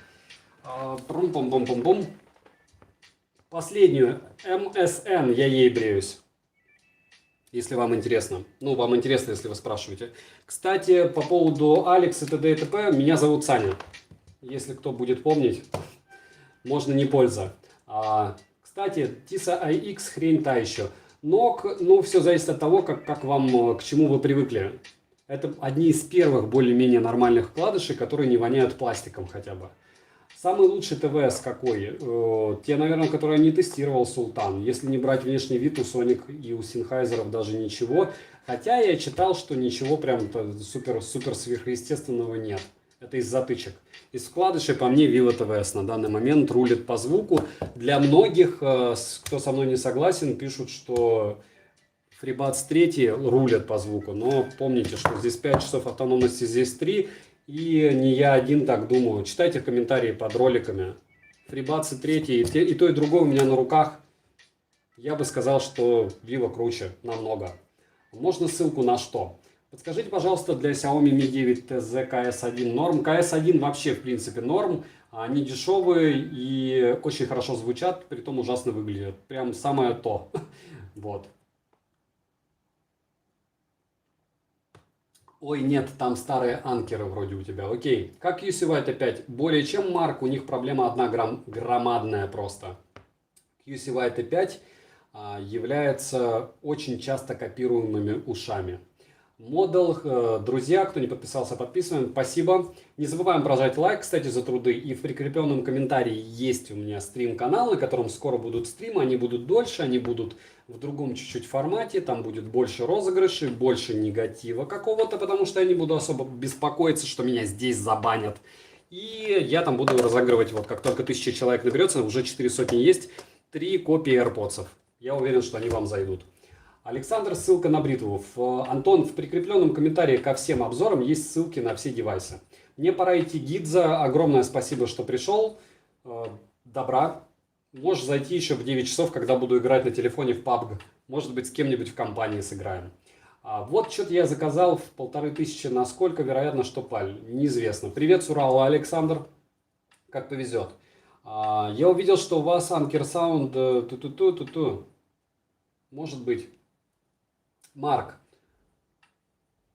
Пум-пум-пум-пум-пум. Последнюю, MSN, я ей бреюсь. Если вам интересно. Ну, вам интересно, если вы спрашиваете. Кстати, по поводу Алекс и т.д. и т.п. Меня зовут Саня. Если кто будет помнить, можно не польза. Кстати, Tisa iX хрень та еще. Но, ну, все зависит от того, как вам, к чему вы привыкли. Это одни из первых более-менее нормальных вкладышей, которые не воняют пластиком хотя бы. Самый лучший ТВС какой? Те, наверное, которые не тестировал Султан. Если не брать внешний вид, у Sonic и у Sennheiser даже ничего. Хотя я читал, что ничего прям супер сверхъестественного нет. Это из затычек. Из вкладышей, по мне, Vivo ТВС на данный момент рулит по звуку. Для многих, кто со мной не согласен, пишут, что FreeBuds 3 рулят по звуку. Но помните, что здесь 5 часов автономности, здесь 3. И не я один так думаю. Читайте комментарии под роликами. FreeBuds 3 и то, и другое у меня на руках. Я бы сказал, что Vivo круче намного. Можно ссылку на что? Подскажите, пожалуйста, для Xiaomi Mi 9 TZ KS1 норм. KS1 вообще, в принципе, норм. Они дешевые и очень хорошо звучат, притом ужасно выглядят. Прям самое то. Вот. Ой, нет, там старые анкеры вроде у тебя. Окей. Как QC-White опять? Более чем Марк, у них проблема одна громадная просто. QC-White 5 является очень часто копируемыми ушами. Модел, друзья, кто не подписался, подписываем. Спасибо. Не забываем прожать лайк, кстати, за труды. И в прикрепленном комментарии есть у меня стрим-канал, на котором скоро будут стримы. Они будут дольше, они будут в другом чуть-чуть формате. Там будет больше розыгрышей, больше негатива какого-то, потому что я не буду особо беспокоиться, что меня здесь забанят. И я там буду разыгрывать, вот как только 1000 человек наберется, уже 400 есть, 3 копии AirPods. Я уверен, что они вам зайдут. Александр, ссылка на бритву. Антон, в прикрепленном комментарии ко всем обзорам есть ссылки на все девайсы. Мне пора идти, Гидза. Огромное спасибо, что пришел. Добра. Можешь зайти еще в 9 часов, когда буду играть на телефоне в PUBG. Может быть, с кем-нибудь в компании сыграем. Вот что-то я заказал в 1500. Насколько вероятно, что паль? Неизвестно. Привет с Урала, Александр. Как повезет. Я увидел, что у вас Anker Sound. Может быть. Марк.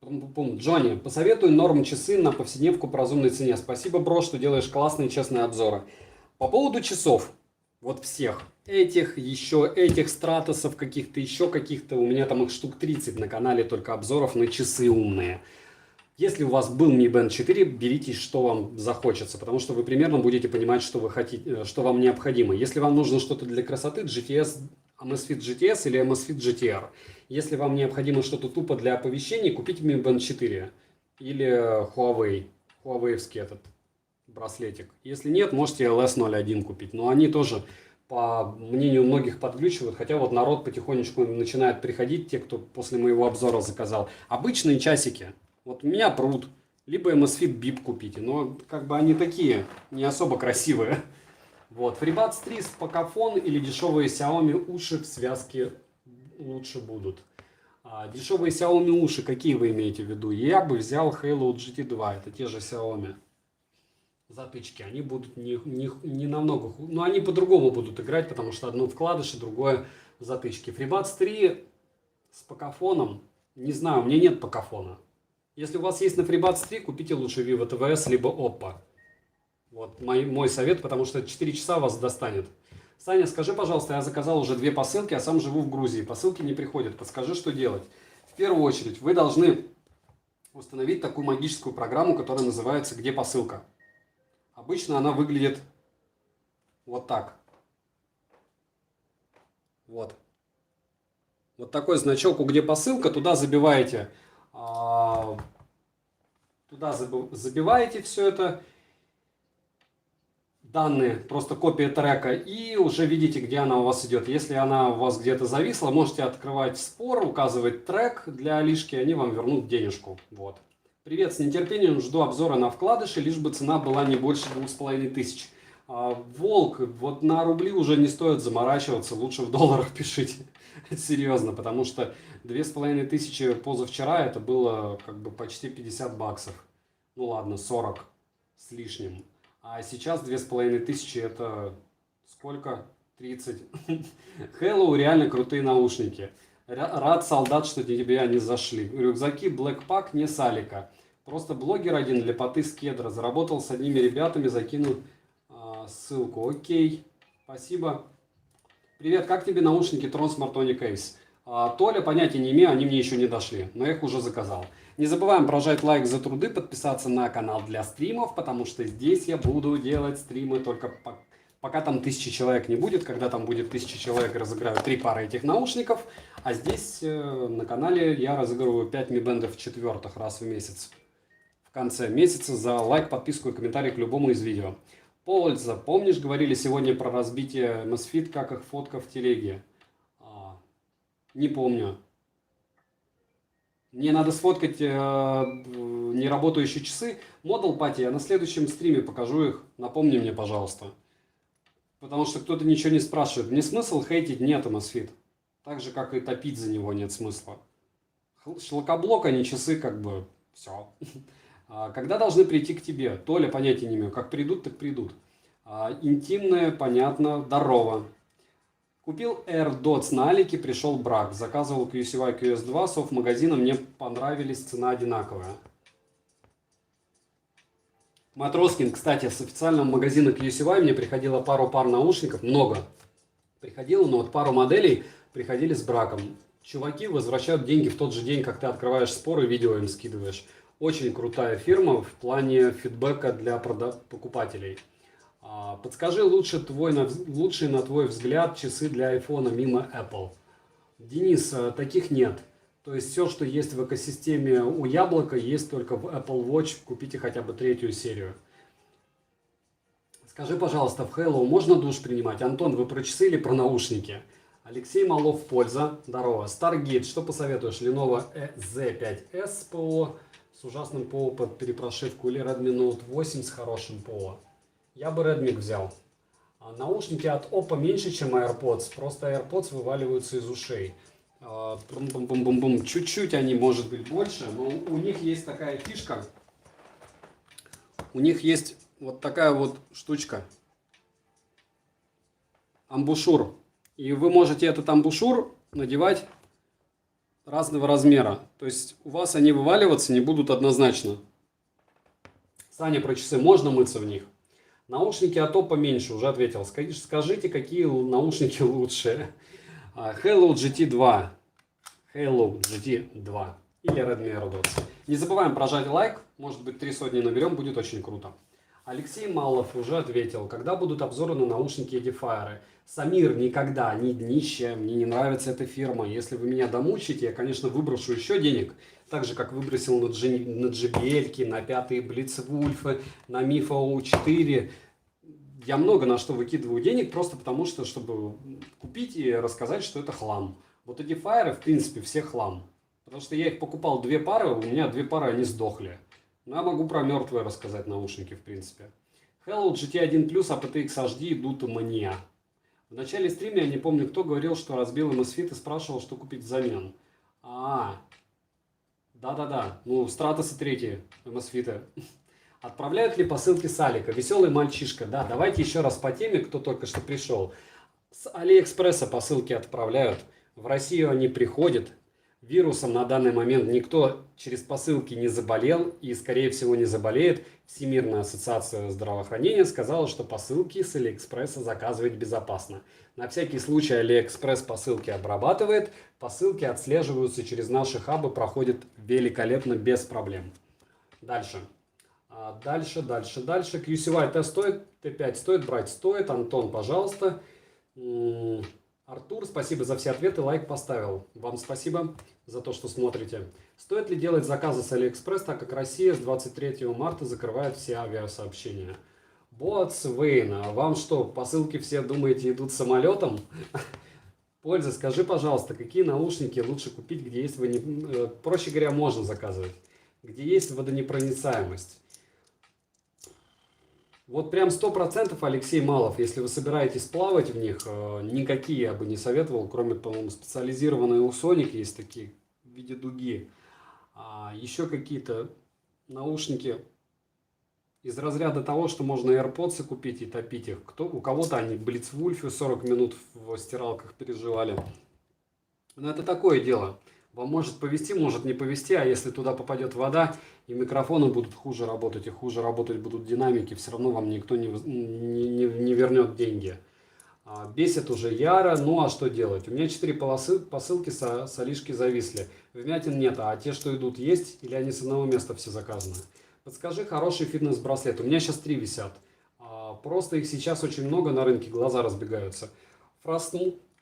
Джонни, посоветуй норм часы на повседневку по разумной цене. Спасибо, бро, что делаешь классные честные обзоры. По поводу часов. Вот всех. Этих, еще этих стратосов каких-то, еще каких-то. У меня там их штук 30 на канале только обзоров на часы умные. Если у вас был Mi Band 4, берите, что вам захочется, потому что вы примерно будете понимать, что вы хотите, что вам необходимо. Если вам нужно что-то для красоты, GTS, Amazfit GTS или Amazfit GTR. Если вам необходимо что-то тупо для оповещений, купите Mi Band 4 или Huawei-вский этот браслетик. Если нет, можете LS01 купить. Но они тоже, по мнению многих, подглючивают. Хотя вот народ потихонечку начинает приходить, те, кто после моего обзора заказал. Обычные часики. Вот у меня прут. Либо Amazfit Bip купите. Но как бы они такие, не особо красивые. Вот. FreeBuds 3 спокафон или дешевые Xiaomi уши в связке лучше будут. Дешевые Xiaomi уши, какие вы имеете в виду? Я бы взял Halo GT2, это те же Xiaomi. Затычки, они будут не намного хуже, но они по-другому будут играть, потому что одно вкладыши, другое затычки. FreeBuds 3 с покафоном, не знаю, у меня нет покафона. Если у вас есть на FreeBuds 3, купите лучше Vivo TVS либо Oppo. Вот мой совет, потому что 4 часа вас достанет. Саня, скажи, пожалуйста, я заказал уже 2 посылки, а сам живу в Грузии. Посылки не приходят. Подскажи, что делать. В первую очередь, вы должны установить такую магическую программу, которая называется «Где посылка?». Обычно она выглядит вот так. Вот. Вот такой значок, где посылка, туда забиваете, забиваете все это. Данные, просто копия трека, и уже видите, где она у вас идет. Если она у вас где-то зависла, можете открывать спор, указывать трек для Алишки, они вам вернут денежку. Вот. Привет, с нетерпением жду обзора на вкладыши, лишь бы цена была не больше 2500. Волк, вот на рубли уже не стоит заморачиваться, лучше в долларах пишите. Серьезно, потому что 2500 позавчера это было как бы почти 50 баксов. Ну ладно, 40 с лишним. А сейчас 2500 это сколько? 30. Hello, реально крутые наушники. Рад, солдат, что тебе они зашли. Рюкзаки Blackpack не Салика. Просто блогер один для поты с кедра. Заработал с одними ребятами, закинул ссылку. Окей, спасибо. Привет, как тебе наушники Tron Smartonic Ace? Толя, понятия не имею, они мне еще не дошли, но я их уже заказал. Не забываем прожать лайк за труды, подписаться на канал для стримов, потому что здесь я буду делать стримы только пока там 1000 человек не будет. Когда там будет 1000 человек, разыграю 3 пары этих наушников. А здесь на канале я разыгрываю 5 Mi Band 4 раз в месяц. В конце месяца за лайк, подписку и комментарий к любому из видео. Польза. Помнишь, говорили сегодня про разбитие MOSFET, как их фотка в телеге? Не помню. Мне надо сфоткать неработающие часы. Model Party я на следующем стриме покажу их. Напомни мне, пожалуйста. Потому что кто-то ничего не спрашивает. Мне смысл хейтить нет MOSFET. Так же, как и топить за него нет смысла. Шлакоблок, а не часы, как бы, все. Когда должны прийти к тебе? Толя, понятия не имею. Как придут, так придут. Интимное, понятно, здорово. Купил AirDots на Алике, пришел брак. Заказывал QSY QS2, софт-магазина, мне понравились, цена одинаковая. Матроскин, кстати, с официального магазина QSY мне приходило пару пар наушников, много. Приходило, но вот пару моделей приходили с браком. Чуваки возвращают деньги в тот же день, как ты открываешь спор и видео им скидываешь. Очень крутая фирма в плане фидбэка для покупателей. Подскажи лучшие, на твой взгляд, часы для айфона мимо Apple. Денис, таких нет. То есть все, что есть в экосистеме у Яблока, есть только в Apple Watch. Купите хотя бы 3-ю серию. Скажи, пожалуйста, в Hello можно душ принимать? Антон, вы про часы или про наушники? Алексей Малов, польза. Здорово. Stargate, что посоветуешь? Lenovo Z5S ПО с ужасным ПО под перепрошивку или Redmi Note 8 с хорошим ПО? Я бы Redmi взял. Наушники от Oppo меньше, чем AirPods. Просто AirPods вываливаются из ушей. Чуть-чуть они, может быть, больше, но у них есть такая фишка. У них есть вот такая вот штучка. Амбушюр. И вы можете этот амбушюр надевать разного размера. То есть у вас они вываливаться не будут однозначно. Саня, про часы можно мыться в них? Наушники от Oppo меньше, уже ответил. Скажите, какие наушники лучше? Hello GT2. Hello GT2. Или Redmi AirDots. Не забываем прожать лайк. Может быть, 3 сотни наберем, будет очень круто. Алексей Малов уже ответил. Когда будут обзоры на наушники Edifier? Самир, никогда, ни днище. Мне не нравится эта фирма. Если вы меня домучите, я, конечно, выброшу еще денег. Так же, как выбросил на JBL, на 5-е Blitzwolf, на MIFO 4. Я много на что выкидываю денег, просто потому что, чтобы купить и рассказать, что это хлам. Вот эти Edifier, в принципе, все хлам. Потому что я их покупал 2 пары, у меня 2 пары, они сдохли. Но я могу про мертвые рассказать наушники, в принципе. Hello GT1 Plus, aptX HD идут мания. В начале стрима я не помню, кто говорил, что разбил MSFIT и спрашивал, что купить взамен. Да-да-да. Ну, Стратосы третьи MSFIT. Отправляют ли посылки с Алика? Веселый мальчишка. Да, давайте еще раз по теме, кто только что пришел. С Алиэкспресса посылки отправляют. В Россию они приходят. Вирусом на данный момент никто через посылки не заболел и, скорее всего, не заболеет. Всемирная ассоциация здравоохранения сказала, что посылки с Алиэкспресса заказывать безопасно. На всякий случай Алиэкспресс посылки обрабатывает. Посылки отслеживаются через наши хабы, проходят великолепно, без проблем. Дальше. Дальше. QCY T стоит, T5 стоит, брать стоит. Антон, пожалуйста. Артур, спасибо за все ответы, лайк поставил. Вам спасибо за то, что смотрите. Стоит ли делать заказы с Алиэкспресс, так как Россия с 23 марта закрывает все авиасообщения? Боцвейн, а вам что, посылки все, думаете, идут самолетом? Польза, скажи, пожалуйста, какие наушники лучше купить, где есть проще говоря, можно заказывать, где есть водонепроницаемость? Вот прям 100% Алексей Малов, если вы собираетесь плавать в них, никакие я бы не советовал, кроме, по-моему, специализированные у Sonic есть такие в виде дуги. А еще какие-то наушники из разряда того, что можно AirPods купить и топить их. У кого-то они Blitzwolf 40 минут в стиралках переживали. Но это такое дело. Вам может повезти, может не повезти, а если туда попадет вода, и микрофоны будут хуже работать, и хуже работать будут динамики, все равно вам никто не вернет деньги. Бесит уже яро, ну а что делать? У меня 4 посылки с Алишки зависли. Вмятин нет, а те, что идут, есть, или они с одного места все заказаны? Подскажи хороший фитнес-браслет. У меня сейчас 3 висят. Просто их сейчас очень много на рынке, глаза разбегаются.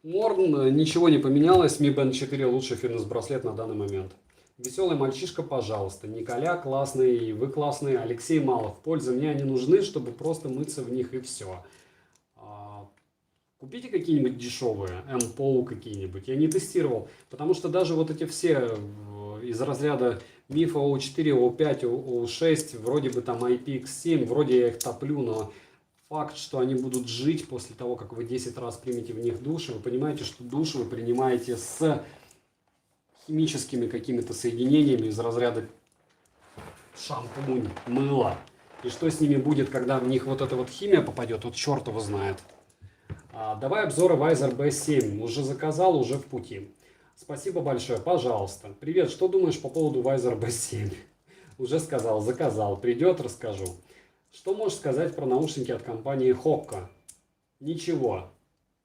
Морн, ничего не поменялось. Mi Band 4 лучший фитнес-браслет на данный момент. Веселый мальчишка, пожалуйста. Николя классный, вы классные. Алексей Малов. Польза мне они нужны, чтобы просто мыться в них и все. Купите какие-нибудь дешевые, M-POW какие-нибудь. Я не тестировал, потому что даже вот эти все из разряда MIF O4, O5, O6, вроде бы там IPX7, вроде я их топлю, но факт, что они будут жить после того, как вы 10 раз примете в них душ, вы понимаете, что душ вы принимаете с химическими какими-то соединениями из разряда шампунь, мыло. И что с ними будет, когда в них вот эта вот химия попадет, вот черт его знает. Давай обзор Weiser B7. Уже заказал, уже в пути. Спасибо большое, пожалуйста. Привет, что думаешь по поводу Weiser B7? Уже сказал, заказал. Придет, расскажу. Что можешь сказать про наушники от компании Hoka? Ничего.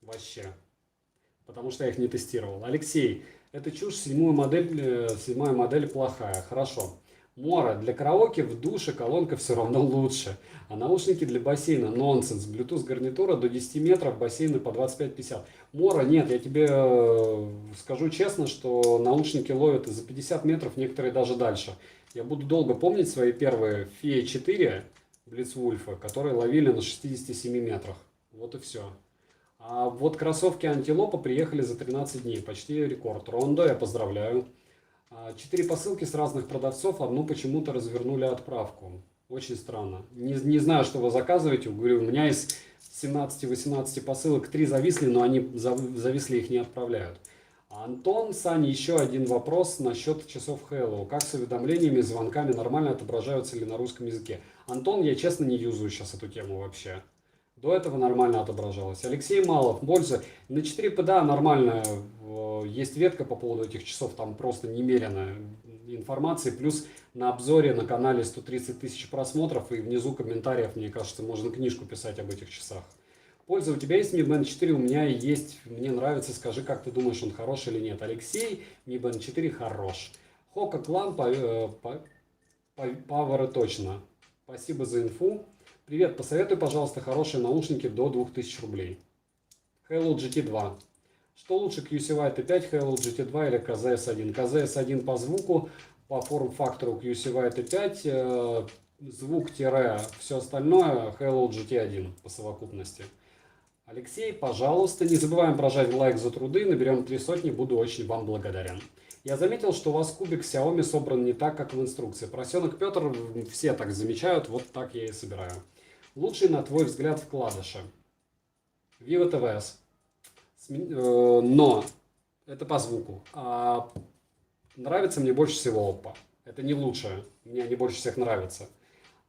Вообще. Потому что я их не тестировал. Алексей, это чушь, седьмая модель плохая. Хорошо. Мора, для караоке в душе колонка все равно лучше. А наушники для бассейна нонсенс. Bluetooth гарнитура до 10 метров, бассейны по 25-50. Мора, нет, я тебе скажу честно, что наушники ловят за 50 метров, некоторые даже дальше. Я буду долго помнить свои первые FIA 4 Blitzwolf, которые ловили на 67 метрах. Вот и все. А вот кроссовки Антилопа приехали за 13 дней. Почти рекорд. Рондо, я поздравляю. 4 посылки с разных продавцов, одну почему-то развернули отправку. Очень странно. Не знаю, что вы заказываете. Говорю, у меня из 17-18 посылок 3 зависли, но они зависли, их не отправляют. Антон, Саня, еще один вопрос насчет часов Halo. Как с уведомлениями, звонками нормально отображаются ли на русском языке? Антон, я честно не юзаю сейчас эту тему вообще. До этого нормально отображалось. Алексей Малов, больше. На 4P, да, нормально. Есть ветка по поводу этих часов, там просто немерено информации. Плюс на обзоре на канале 130 тысяч просмотров, и внизу комментариев, мне кажется, можно книжку писать об этих часах. Польза, у тебя есть Mi Band 4? У меня есть, мне нравится. Скажи, как ты думаешь, он хороший или нет? Алексей, Mi Band 4 хорош. Hoka Clan, Power точно. Спасибо за инфу. Привет, посоветуй, пожалуйста, хорошие наушники до 2000 рублей. Halo GT2. Что лучше, QCY T5, Halo GT2 или KZS1? KZS1 по звуку, по форм-фактору QCY T5, звук-все остальное Halo GT1 по совокупности. Алексей, пожалуйста, не забываем прожать лайк за труды, наберем 300, буду очень вам благодарен. Я заметил, что у вас кубик Xiaomi собран не так, как в инструкции. Поросенок Петр, все так замечают, вот так я и собираю. Лучший, на твой взгляд, вкладыши. Vivo TVS. Но это по звуку. А нравится мне больше всего Oppo. Это не лучшее. Мне они больше всех нравятся.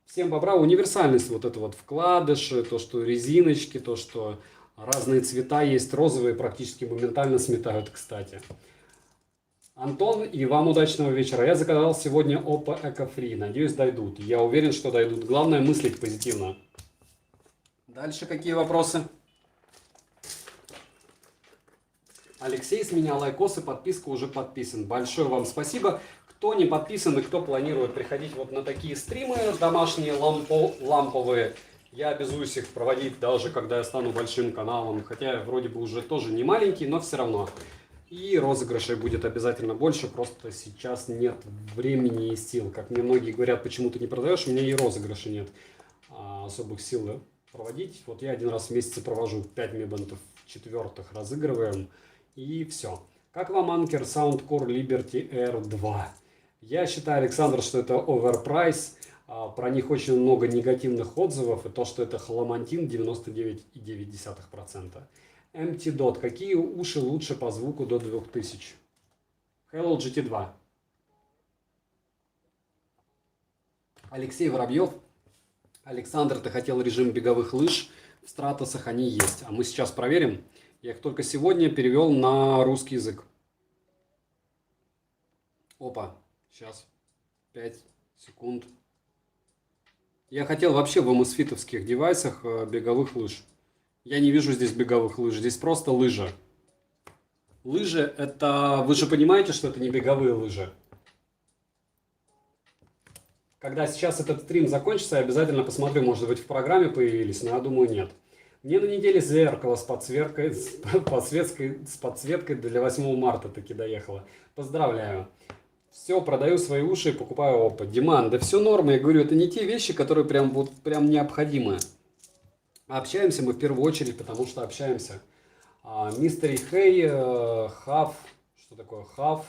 Всем по универсальность, вот это вот вкладыши, то, что резиночки, то, что разные цвета есть, розовые практически моментально сметают, кстати. Антон, и вам удачного вечера. Я заказал сегодня Oppo Eco Free. Надеюсь, дойдут. Я уверен, что дойдут. Главное мыслить позитивно. Дальше какие вопросы? Алексей, с меня лайкос и подписка уже подписан. Большое вам спасибо. Кто не подписан и кто планирует приходить вот на такие стримы домашние, ламповые, я обязуюсь их проводить даже когда я стану большим каналом. Хотя вроде бы уже тоже не маленький, но все равно. И розыгрышей будет обязательно больше, просто сейчас нет времени и сил. Как мне многие говорят, почему ты не продаешь, у меня и розыгрышей нет особых сил проводить. Вот я один раз в месяц провожу 5 мебантов четвертых, разыгрываем и все. Как вам Anker Soundcore Liberty R2? Я считаю, Александр, что это оверпрайс. Про них очень много негативных отзывов. И то, что это хламантин 99,9%. MT Dot. Какие уши лучше по звуку до 2000? Hello GT2. Алексей Воробьев. Александр, ты хотел режим беговых лыж. В стратосах они есть. А мы сейчас проверим. Я их только сегодня перевел на русский язык. Опа. Сейчас. 5 секунд. Я хотел вообще в MSFIT-овских девайсах беговых лыж. Я не вижу здесь беговых лыж. Здесь просто лыжа. Лыжи это... Вы же понимаете, что это не беговые лыжи. Когда сейчас этот стрим закончится, я обязательно посмотрю, может быть в программе появились, но я думаю нет. Мне на неделе зеркало с подсветкой для 8 марта таки доехало. Поздравляю. Все, продаю свои уши и покупаю Oppo. Диман, да все норма. Я говорю, это не те вещи, которые прям необходимы. Общаемся мы в первую очередь, потому что общаемся. Мистери Хей, Хав, что такое Хав?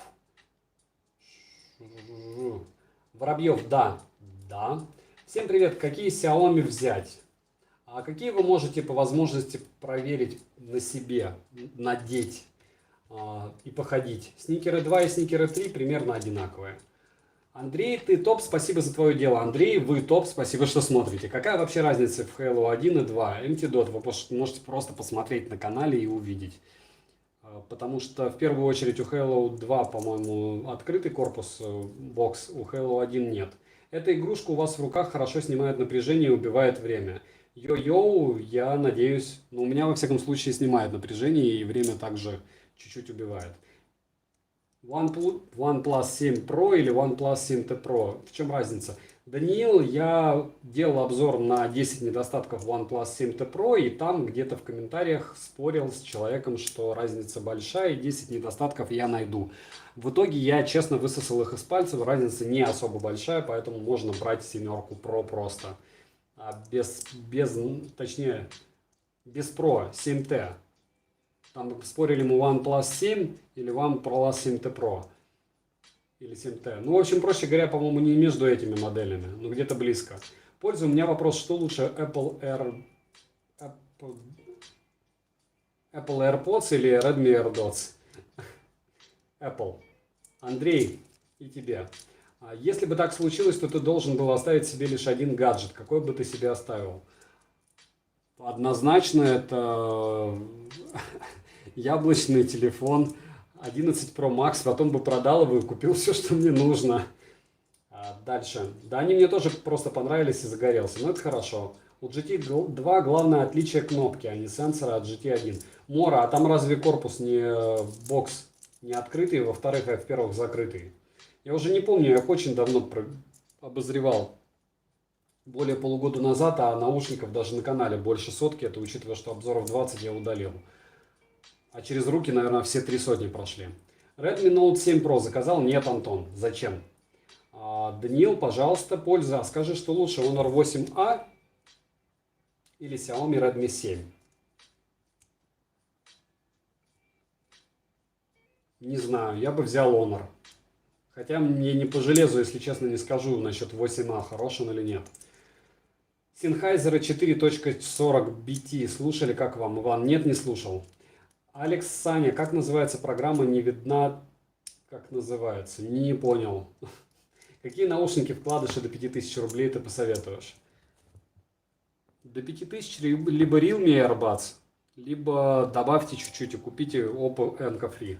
Воробьев, да. Всем привет, какие Xiaomi взять? А какие вы можете по возможности проверить на себе, надеть и походить? Сникеры 2 и Сникеры 3 примерно одинаковые. Андрей, ты топ, спасибо за твое дело. Андрей, вы топ, спасибо, что смотрите. Какая вообще разница в Halo 1 и 2? MT Dot вы можете просто посмотреть на канале и увидеть. Потому что в первую очередь у Halo 2, по-моему, открытый корпус, бокс, у Halo 1 нет. Эта игрушка у вас в руках хорошо снимает напряжение и убивает время. Йо-йоу, я надеюсь, но у меня во всяком случае снимает напряжение и время также чуть-чуть убивает. OnePlus 7 Pro или OnePlus 7T Pro? В чем разница? Даниил, я делал обзор на 10 недостатков OnePlus 7T Pro, и там где-то в комментариях спорил с человеком, что разница большая, и 10 недостатков я найду. В итоге я честно высосал их из пальцев, разница не особо большая, поэтому можно брать 7 Pro просто. Без Pro 7T. Там спорили мы OnePlus 7 или OnePlus 7T Pro. Или 7T. Ну, в общем, проще говоря, по-моему, не между этими моделями, но где-то близко. Пользу, у меня вопрос, что лучше, Apple AirPods или Redmi AirDots? Apple. Андрей, и тебе. Если бы так случилось, то ты должен был оставить себе лишь один гаджет. Какой бы ты себе оставил? Однозначно это яблочный телефон 11 Pro Max, потом бы продал его и купил все, что мне нужно. Дальше. Да, они мне тоже просто понравились и загорелся, но это хорошо. У GT2 главное отличие кнопки, а не сенсора от GT1. Мора, а там разве корпус не бокс не открытый, во-первых, закрытый? Я уже не помню, я их очень давно обозревал. Более полугода назад, а наушников даже на канале больше сотки, это учитывая, что обзоров 20 я удалил. А через руки, наверное, все 3 сотни прошли. Redmi Note 7 Pro заказал? Нет, Антон. Зачем? Даниил, пожалуйста, польза. Скажи, что лучше, Honor 8A или Xiaomi Redmi 7? Не знаю, я бы взял Honor. Хотя мне не по железу, если честно, не скажу насчет 8A, хорош он или нет. Sennheiser 4.40 BT. Слушали, как вам, Иван? Нет, не слушал. Алекс Саня, как называется программа «Не видна»? Как называется? Не понял. Какие наушники вкладыши до 5000 рублей ты посоветуешь? До 5000 либо Realme AirBuds, либо добавьте чуть-чуть и купите Oppo Enco Free.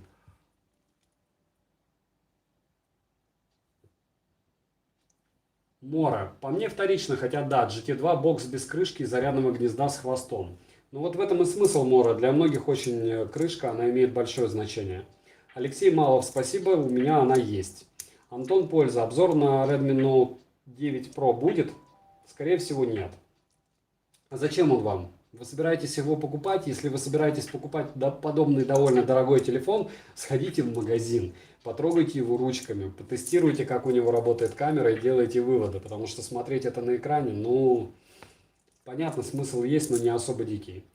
Мора. По мне вторично, хотя да, GT2 бокс без крышки и зарядного гнезда с хвостом. Ну вот в этом и смысл Мора. Для многих очень крышка, она имеет большое значение. Алексей Малов, спасибо, у меня она есть. Антон Польза, обзор на Redmi Note 9 Pro будет? Скорее всего нет. А зачем он вам? Вы собираетесь его покупать? Если вы собираетесь покупать подобный довольно дорогой телефон, сходите в магазин, потрогайте его ручками, потестируйте, как у него работает камера и делайте выводы. Потому что смотреть это на экране, ну, понятно, смысл есть, но не особо дикий.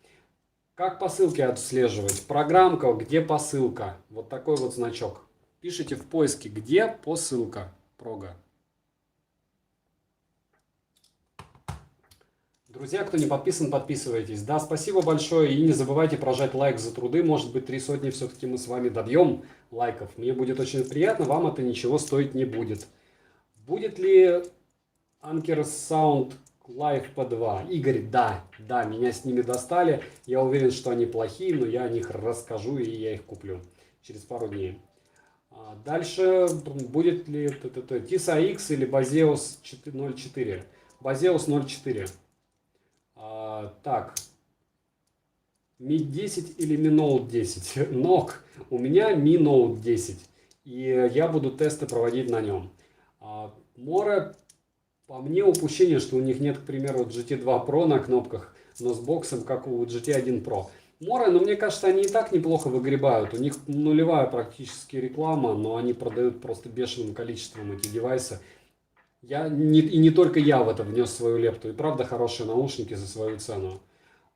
Как посылки отслеживать? Программка, где посылка? Вот такой вот значок. Пишите в поиске, где посылка. Прога. Друзья, кто не подписан, подписывайтесь. Да, спасибо большое. И не забывайте прожать лайк за труды. Может быть, 3 сотни все-таки мы с вами добьем лайков. Мне будет очень приятно, вам это ничего стоить не будет. Будет ли Anker Sound Live P2? Игорь, да, меня с ними достали. Я уверен, что они плохие, но я о них расскажу и я их куплю через пару дней. Дальше будет ли TISA X или Baseus 04? Baseus 04. Так, Mi 10 или Mi Note 10? Ног. У меня Mi Note 10. И я буду тесты проводить на нем. Море, по мне упущение, что у них нет, к примеру, GT2 Pro на кнопках, но с боксом, как у GT1 Pro. Море, но мне кажется, они и так неплохо выгребают. У них нулевая практически реклама, но они продают просто бешеным количеством эти девайсы. И не только я в это внес свою лепту. И правда хорошие наушники за свою цену.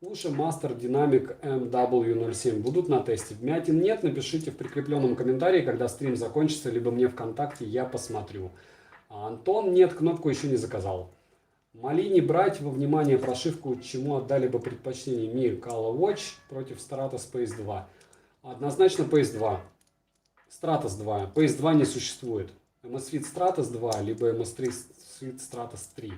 Уши Master Dynamic MW07 будут на тесте? Вмятин нет? Напишите в прикрепленном комментарии, когда стрим закончится, либо мне ВКонтакте, я посмотрю. А Антон нет, кнопку еще не заказал. Малини брать во внимание прошивку, чему отдали бы предпочтение Mi Color Watch против Stratos Pace 2. Однозначно Pace 2. Stratos 2. Pace 2 не существует. Amazfit Stratos 2, либо Amazfit Stratos 3.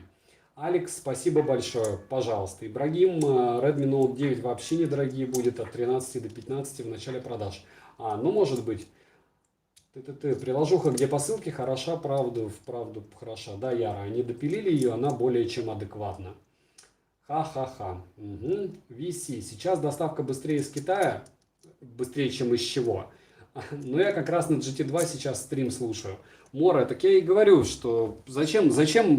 Алекс, спасибо большое, пожалуйста. Ибрагим, Redmi Note 9 вообще недорогие будет, от 13 до 15 в начале продаж. Ну может быть. Приложуха, где посылки, хороша, вправду хороша. Да, Яра, они допилили ее, она более чем адекватна. Ха-ха-ха. Угу. VC. Сейчас доставка быстрее из Китая, быстрее, чем из чего. Но я как раз на GT2 сейчас стрим слушаю. Мора, так я и говорю, что зачем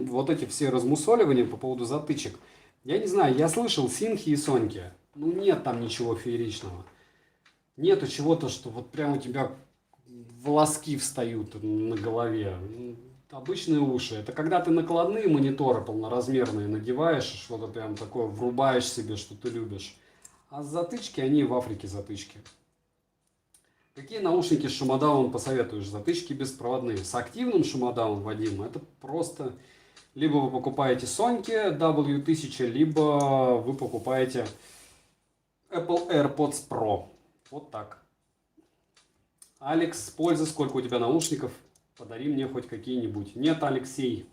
вот эти все размусоливания по поводу затычек. Я не знаю, я слышал Синхи и Соньки. Ну нет там ничего фееричного. Нету чего-то, что вот прям у тебя волоски встают на голове. Обычные уши. Это когда ты накладные мониторы полноразмерные надеваешь, что-то прям такое врубаешь себе, что ты любишь. А затычки, они в Африке затычки. Какие наушники с шумодавом посоветуешь? Затычки беспроводные. С активным шумодавом, Вадим, это просто... Либо вы покупаете Sony W1000, либо вы покупаете Apple AirPods Pro. Вот так. Алекс, польза, сколько у тебя наушников? Подари мне хоть какие-нибудь. Нет, Алексей.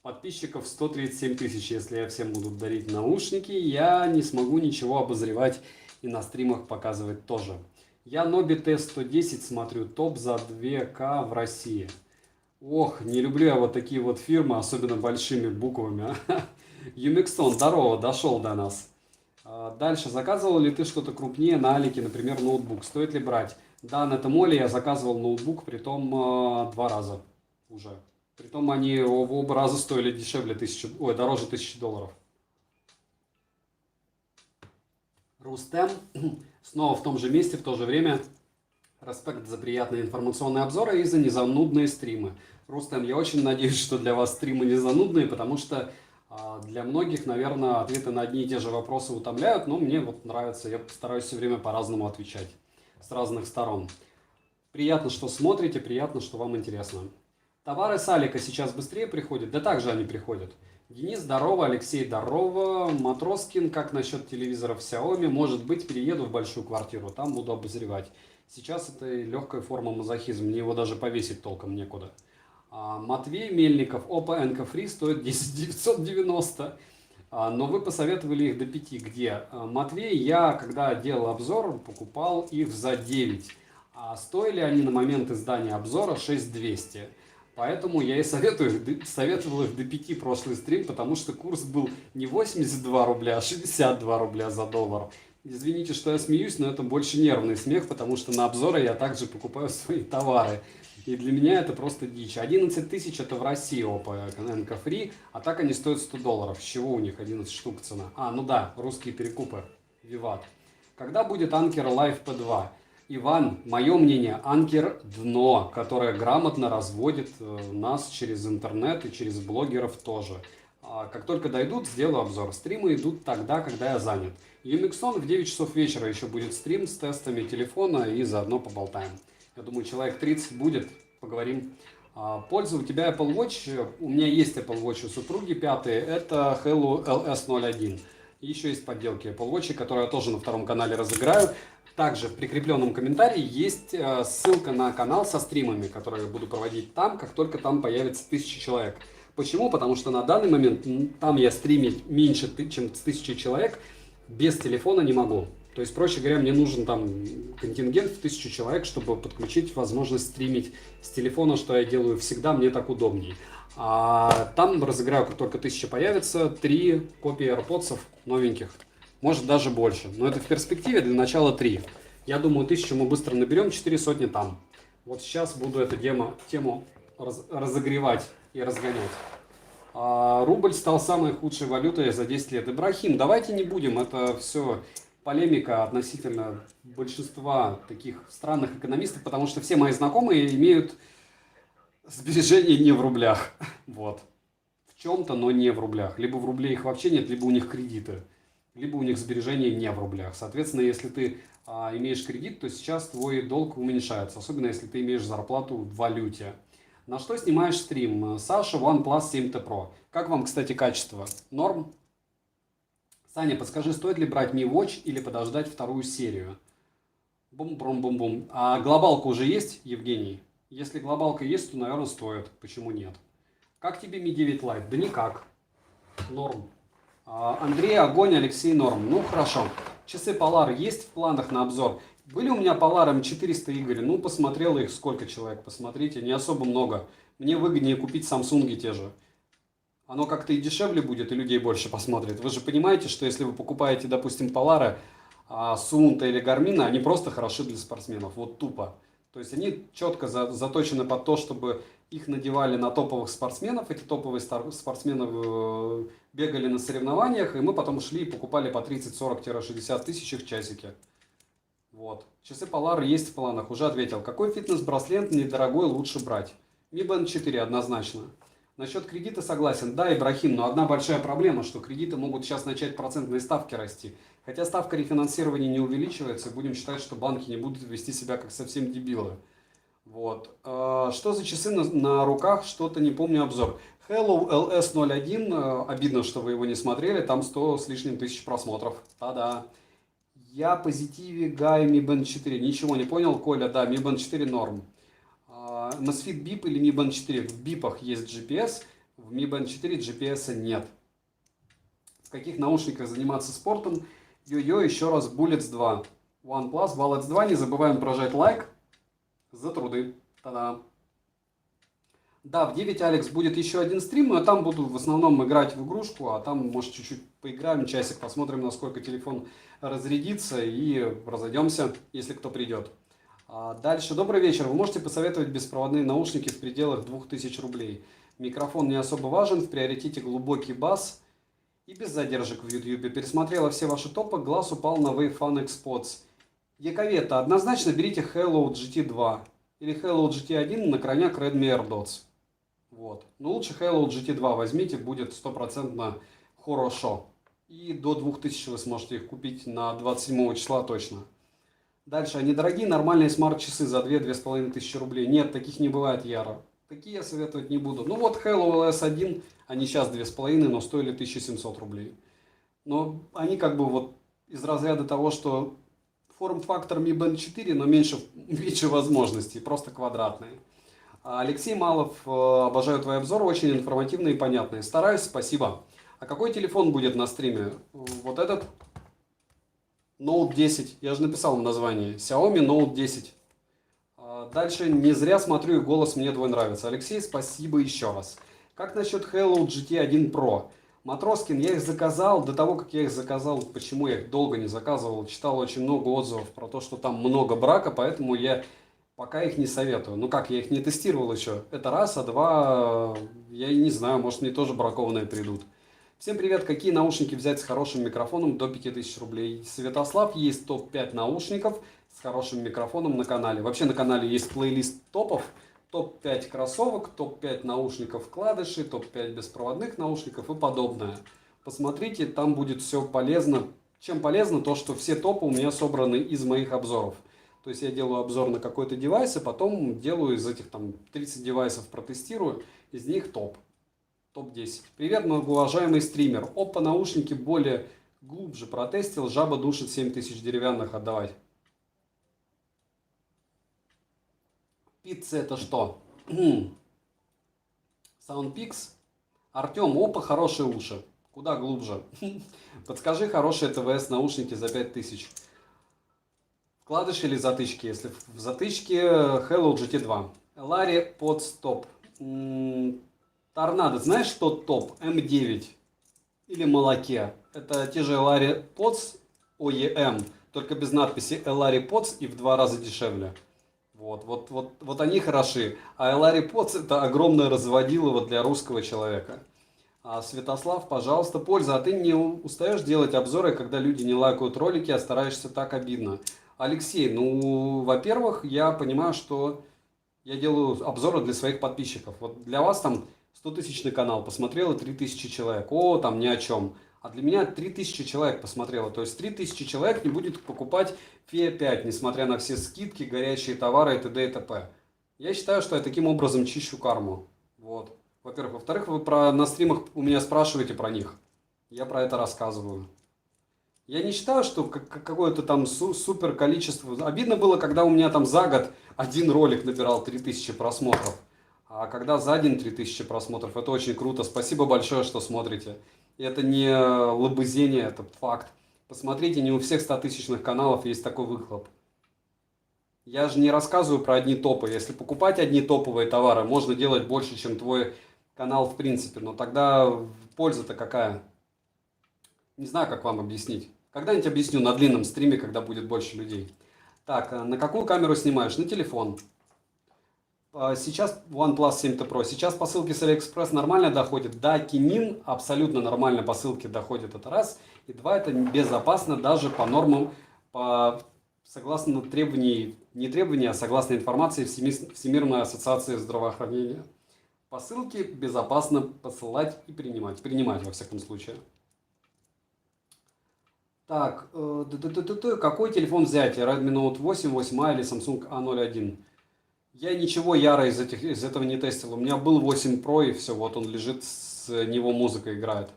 Подписчиков 137 тысяч. Если я всем буду дарить наушники, я не смогу ничего обозревать и на стримах показывать тоже. Я Nobi T110 смотрю, топ за 2К в России. Ох, не люблю я вот такие вот фирмы, особенно большими буквами. Юмикстон, здорово, дошел до нас. Дальше, заказывал ли ты что-то крупнее на Алике, например, ноутбук? Стоит ли брать? Да, на Тмоле я заказывал ноутбук, притом 2 раза уже. Притом они в оба раза стоили дешевле дороже $1000. Рустем, снова в том же месте, в то же время. Респект за приятные информационные обзоры и за незанудные стримы. Рустем, я очень надеюсь, что для вас стримы не занудные, потому что для многих, наверное, ответы на одни и те же вопросы утомляют, но мне вот нравится, я стараюсь все время по-разному отвечать, с разных сторон. Приятно, что смотрите, приятно, что вам интересно. Товары с Алика сейчас быстрее приходят? Да так же они приходят. Денис, здорово, Алексей, здорово. Матроскин, как насчет телевизоров Xiaomi? Может быть, перееду в большую квартиру, там буду обозревать. Сейчас это легкая форма мазохизма, мне его даже повесить толком некуда. Матвей Мельников, Oppo Enco Free стоит 10 990. Но вы посоветовали их до 5. Где? Матвей, я когда делал обзор, покупал их за 9. А стоили они на момент издания обзора 6200. Поэтому я и советовал их до 5 прошлый стрим, потому что курс был не 82 рубля, а 62 рубля за доллар. Извините, что я смеюсь, но это больше нервный смех, потому что на обзоры я также покупаю свои товары. И для меня это просто дичь. 11 тысяч это в России Oppo Enco Free, а так они стоят 100 долларов. С чего у них 11 штук цена? Ну да, русские перекупы. Виват. Когда будет Anker Live P2? Иван, мое мнение, Anker дно, которое грамотно разводит нас через интернет и через блогеров тоже. Как только дойдут, сделаю обзор. Стримы идут тогда, когда я занят. Юмиксон в 9 часов вечера еще будет стрим с тестами телефона и заодно поболтаем. Я думаю, человек 30 будет, поговорим. Польза у тебя Apple Watch. У меня есть Apple Watch у супруги 5. Это Hello LS01. И еще есть подделки Apple Watch, которые я тоже на втором канале разыграю. Также в прикрепленном комментарии есть ссылка на канал со стримами, которые я буду проводить там, как только там появится 1000 человек. Почему? Потому что на данный момент там я стримить меньше, чем с 1000 человек без телефона не могу. То есть, проще говоря, мне нужен там контингент в 1000 человек, чтобы подключить возможность стримить с телефона, что я делаю всегда, мне так удобнее. Там разыграю, как только 1000 появится, 3 копии AirPods новеньких. Может даже больше. Но это в перспективе, для начала 3. Я думаю, 1000 мы быстро наберем, 4 сотни там. Вот сейчас буду эту тему разогревать и разгонять. Рубль стал самой худшей валютой за 10 лет. Ибрахим, давайте не будем, это все полемика относительно большинства таких странных экономистов, потому что все мои знакомые имеют сбережения не в рублях. Вот. В чем-то, но не в рублях. Либо в рубле их вообще нет, либо у них кредиты. Либо у них сбережения не в рублях. Соответственно, если ты имеешь кредит, то сейчас твой долг уменьшается. Особенно, если ты имеешь зарплату в валюте. На что снимаешь стрим? Саша, OnePlus 7T Pro. Как вам, кстати, качество? Норм? Саня, подскажи, стоит ли брать Mi Watch или подождать вторую серию? Бум-бум-бум-бум. А глобалка уже есть, Евгений? Если глобалка есть, то, наверное, стоит. Почему нет? Как тебе Mi 9 Lite? Да никак. Норм. Андрей, огонь, Алексей, норм. Ну, хорошо. Часы Polar есть в планах на обзор? Были у меня Polar M400, Игорь. Ну, посмотрел их сколько человек. Посмотрите, не особо много. Мне выгоднее купить Samsung те же. Оно как-то и дешевле будет, и людей больше посмотрит. Вы же понимаете, что если вы покупаете, допустим, Polar, Suunto или Garmin, они просто хороши для спортсменов. Вот тупо. То есть они четко заточены под то, чтобы их надевали на топовых спортсменов. Эти топовые спортсмены бегали на соревнованиях, и мы потом шли и покупали по 30-40-60 тысяч их часики. Вот. Часы Polar есть в планах. Уже ответил. Какой фитнес-браслет недорогой лучше брать? Mi Band 4 однозначно. Насчет кредита согласен. Да, Ибрахим, но одна большая проблема, что кредиты могут сейчас начать процентные ставки расти. Хотя ставка рефинансирования не увеличивается, будем считать, что банки не будут вести себя как совсем дебилы. Вот. Что за часы на руках? Что-то не помню обзор. Hello LS01. Обидно, что вы его не смотрели. Там 100 с лишним тысяч просмотров. Та-да. Я позитиве Гай Mi Band 4. Ничего не понял, Коля. Да, Mi Band 4 норм. Amazfit Bip или Mi Band 4? В бипах есть GPS, в Mi Band 4 GPS нет. В каких наушниках заниматься спортом? Йо-йо, еще раз Bullets 2. OnePlus, Bullets 2. Не забываем прожать лайк за труды. Та-да. Да, в 9, Алекс, будет еще один стрим, но я там буду в основном играть в игрушку, а там, может, чуть-чуть поиграем, часик, посмотрим, насколько телефон разрядится и разойдемся, если кто придет. Дальше. Добрый вечер. Вы можете посоветовать беспроводные наушники в пределах 2000 рублей? Микрофон не особо важен, в приоритете глубокий бас и без задержек в YouTube. Пересмотрела все ваши топы, глаз упал на Wavefun X-Pods. Яковета, однозначно берите Hello GT2 или Hello GT1 на крайняк Redmi AirDots. Вот. Но лучше Hello GT2 возьмите, будет 100% хорошо. И до 2000 вы сможете их купить на 27 числа точно. Дальше. Они дорогие, нормальные смарт-часы за 2-2,5 тысячи рублей. Нет, таких не бывает, Яра. такие я советовать не буду. Ну вот Hello LS1, они сейчас 2,5, но стоили 1700 рублей. Но они как бы вот из разряда того, что форм-фактор Mi Band 4, но меньше возможностей, просто квадратные. Алексей Малов, обожаю твои обзоры, очень информативные и понятные. Стараюсь, спасибо. А какой телефон будет на стриме? Вот этот Note 10, я же написал в названии, Xiaomi Note 10. Дальше, не зря смотрю, и голос мне твой нравится. Алексей, спасибо еще раз. Как насчет Hello GT1 Pro? Матроскин, я их заказал, до того, как я их заказал, почему я их долго не заказывал, читал очень много отзывов про то, что там много брака, поэтому я пока их не советую. Ну как, я их не тестировал еще. Это раз, а два, я не знаю, может мне тоже бракованные придут. Всем привет, какие наушники взять с хорошим микрофоном до 5000 рублей? Святослав, есть топ-5 наушников с хорошим микрофоном на канале. Вообще на канале есть плейлист топов. Топ-5 кроссовок, топ-5 наушников вкладышей, топ-5 беспроводных наушников и подобное. Посмотрите, там будет все полезно. Чем полезно? То, что все топы у меня собраны из моих обзоров. То есть я делаю обзор на какой-то девайс, и потом делаю из этих там 30 девайсов, протестирую, из них топ. Топ-10. Привет, многоуважаемый стример. Опа, наушники более глубже протестил. Жаба душит 7000 деревянных отдавать. Пицца это что? Soundpix. Артем, опа, хорошие уши. Куда глубже? Подскажи хорошие ТВС наушники за 5000. Вкладыш или затычки? Если в затычке Hello GT2. Ларри под стоп. Торнадо. Знаешь, что топ? М9 или Молоке. Это те же Ларри Pods OEM, только без надписи Ларри Pods и в 2 раза дешевле. Вот они хороши. А Ларри Pods это огромное разводилово для русского человека. А Святослав, пожалуйста, польза. А ты не устаешь делать обзоры, когда люди не лайкают ролики, а стараешься так обидно? Алексей, ну, во-первых, я понимаю, что я делаю обзоры для своих подписчиков. Вот для вас там 100-тысячный канал посмотрело 3000 человек. О, там ни о чем. А для меня 3000 человек посмотрело. То есть 3000 человек не будет покупать Фея 5, несмотря на все скидки, горячие товары и т.д. и т.п. Я считаю, что я таким образом чищу карму. Вот. Во-первых. Во-вторых, вы на стримах у меня спрашиваете про них. Я про это рассказываю. Я не считаю, что какое-то там супер количество. Обидно было, когда у меня там за год один ролик набирал 3000 просмотров. А когда за день 3000 просмотров, это очень круто. Спасибо большое, что смотрите. И это не лобызение, это факт. Посмотрите, не у всех 100-тысячных каналов есть такой выхлоп. Я же не рассказываю про одни топы. Если покупать одни топовые товары, можно делать больше, чем твой канал в принципе. Но тогда польза-то какая? Не знаю, как вам объяснить. Когда-нибудь объясню на длинном стриме, когда будет больше людей. Так, на какую камеру снимаешь? На телефон. Сейчас OnePlus 7T Pro. Сейчас посылки с AliExpress нормально доходят. Да, Кинин абсолютно нормально посылки доходят. Это раз. И два, это безопасно даже по нормам, согласно требований, не требований, а согласно информации Всемирной ассоциации здравоохранения. Посылки безопасно посылать и принимать. Принимать, во всяком случае. Так, какой телефон взять? Redmi Note 8, 8a или Samsung A01? Я ничего яро из этого не тестил. У меня был 8 Pro и все, вот он лежит, с него музыка играет.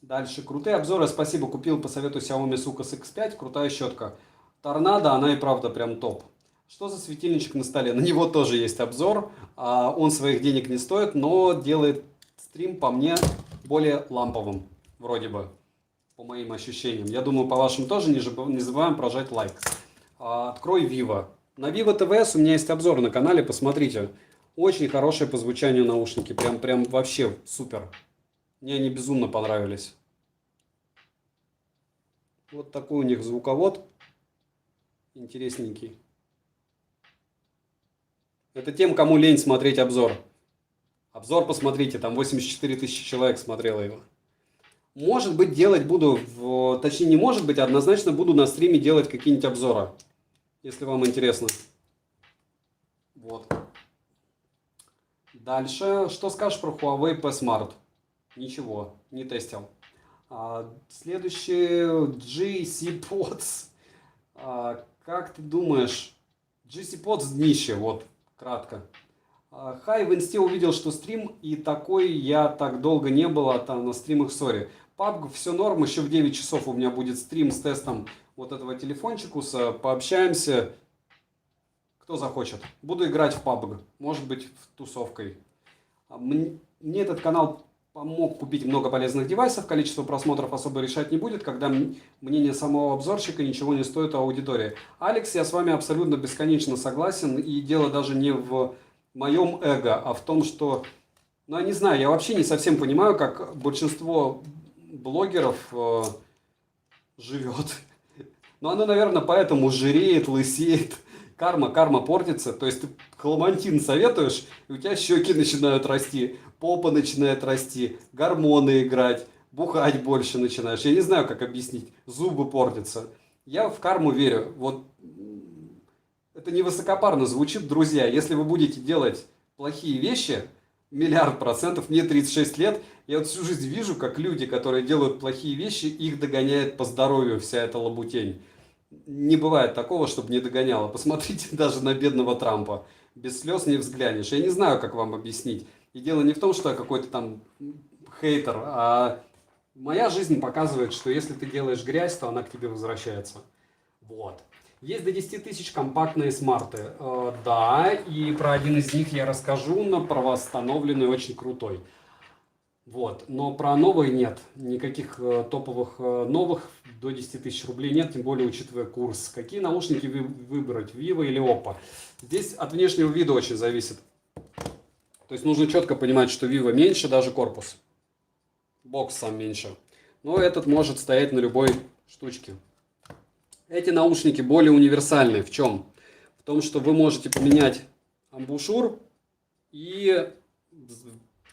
Дальше, крутые обзоры, спасибо, купил по совету Xiaomi Sucos X5, крутая щетка. Торнадо, она и правда прям топ. Что за светильничек на столе? На него тоже есть обзор, он своих денег не стоит, но делает стрим по мне более ламповым, вроде бы. По моим ощущениям. Я думаю, по вашим тоже не забываем прожать лайк. Открой Vivo. На Vivo TVS у меня есть обзор на канале, посмотрите. Очень хорошие по звучанию наушники. Прям вообще супер. Мне они безумно понравились. Вот такой у них звуковод. Интересненький. Это тем, кому лень смотреть обзор. Обзор посмотрите, там 84 тысячи человек смотрело его. Может быть, делать буду, точнее не может быть, однозначно буду на стриме делать какие-нибудь обзоры, если вам интересно. Вот. Дальше, что скажешь про Huawei P Smart? Ничего, не тестил. Следующий, GC Pods. Как ты думаешь, GC Pods днище, вот, кратко. Хай, в инсте увидел, что стрим, и такой я так долго не было там на стримах, сори. PUBG, все норм, еще в 9 часов у меня будет стрим с тестом вот этого телефончикуса, пообщаемся, кто захочет. Буду играть в PUBG, может быть, в тусовкой. Мне этот канал помог купить много полезных девайсов, количество просмотров особо решать не будет, когда мнение самого обзорщика ничего не стоит аудитории. Алекс, я с вами абсолютно бесконечно согласен, и дело даже не в моем эго, а в том, что, ну, я не знаю, я вообще не совсем понимаю, как большинство блогеров живет. Но оно, наверное, поэтому жиреет, лысеет. Карма портится. То есть ты кламантин советуешь, и у тебя щеки начинают расти, попа начинает расти, гормоны играть, бухать больше начинаешь. Я не знаю, как объяснить. Зубы портятся. Я в карму верю. Вот это не высокопарно звучит, друзья. Если вы будете делать плохие вещи, 1,000,000%, мне 36 лет, я вот всю жизнь вижу, как люди, которые делают плохие вещи, их догоняет по здоровью вся эта лабутень. Не бывает такого, чтобы не догоняло. Посмотрите даже на бедного Трампа. Без слез не взглянешь. Я не знаю, как вам объяснить. И дело не в том, что я какой-то там хейтер, а моя жизнь показывает, что если ты делаешь грязь, то она к тебе возвращается. Вот. Есть до 10 тысяч компактные смарты. Да, и про один из них я расскажу, но про восстановленный очень крутой. Вот, но про новые нет. Никаких топовых новых до 10 тысяч рублей нет, тем более учитывая курс. Какие наушники выбрать, Vivo или Oppo? Здесь от внешнего вида очень зависит. То есть нужно четко понимать, что Vivo меньше, даже корпус. Бокс сам меньше. Но этот может стоять на любой штучке. Эти наушники более универсальные. В чем? В том, что вы можете поменять амбушюр и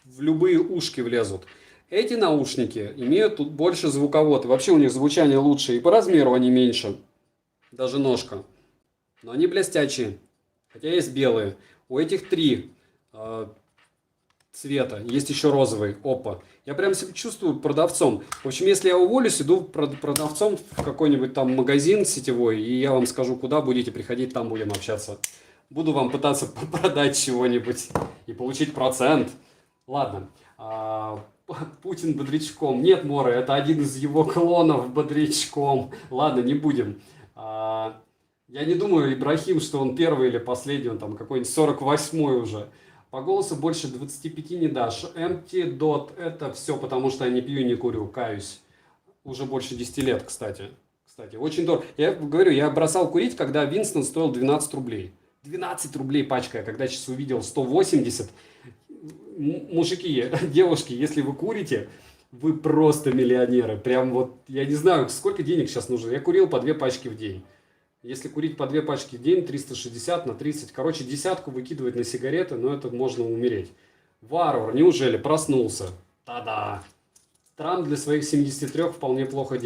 в любые ушки влезут. Эти наушники имеют тут больше звуковод. И вообще у них звучание лучше. И по размеру они меньше. Даже ножка. Но они блестячие. Хотя есть белые. У этих 3 цвета. Есть еще розовый. Опа. Я прям себя чувствую продавцом. В общем, если я уволюсь, иду продавцом в какой-нибудь там магазин сетевой. И я вам скажу, куда будете приходить, там будем общаться. Буду вам пытаться продать чего-нибудь и получить процент. Ладно. Путин бодрячком. Нет, Мора, это один из его клонов бодрячком. Ладно, не будем. Я не думаю, Ибрахим, что он первый или последний, он там какой-нибудь 48-й уже. По голосу больше 25 не дашь. Empty Dot это все, потому что я не пью и не курю, каюсь. Уже больше 10 лет, кстати. Очень дорого. Я говорю, я бросал курить, когда Винстон стоил 12 рублей. 12 рублей пачка, я когда сейчас увидел 180. Мужики, девушки, если вы курите, вы просто миллионеры. Прям вот, я не знаю, сколько денег сейчас нужно. Я курил по 2 пачки в день. Если курить по 2 пачки в день, 360 на 30. Короче, десятку выкидывать на сигареты, но это можно умереть. Варвар, неужели проснулся? Та-да! Трамп для своих 73 вполне неплохо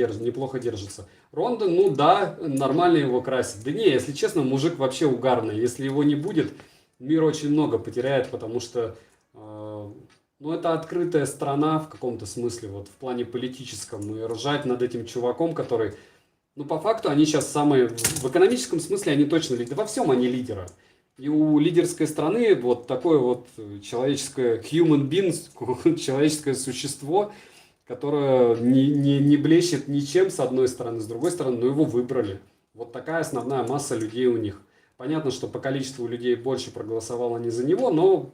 держится. Ронда, ну да, нормально его красит. Да не, если честно, мужик вообще угарный. Если его не будет, мир очень много потеряет, потому что ну, это открытая страна в каком-то смысле, вот в плане политическом. И ржать над этим чуваком, который... Ну, по факту, они сейчас самые... В экономическом смысле они точно лидеры. Во всем они лидеры. И у лидерской страны вот такое вот человеческое human being, человеческое существо, которое не блещет ничем с одной стороны, с другой стороны, но его выбрали. Вот такая основная масса людей у них. Понятно, что по количеству людей больше проголосовало не за него, но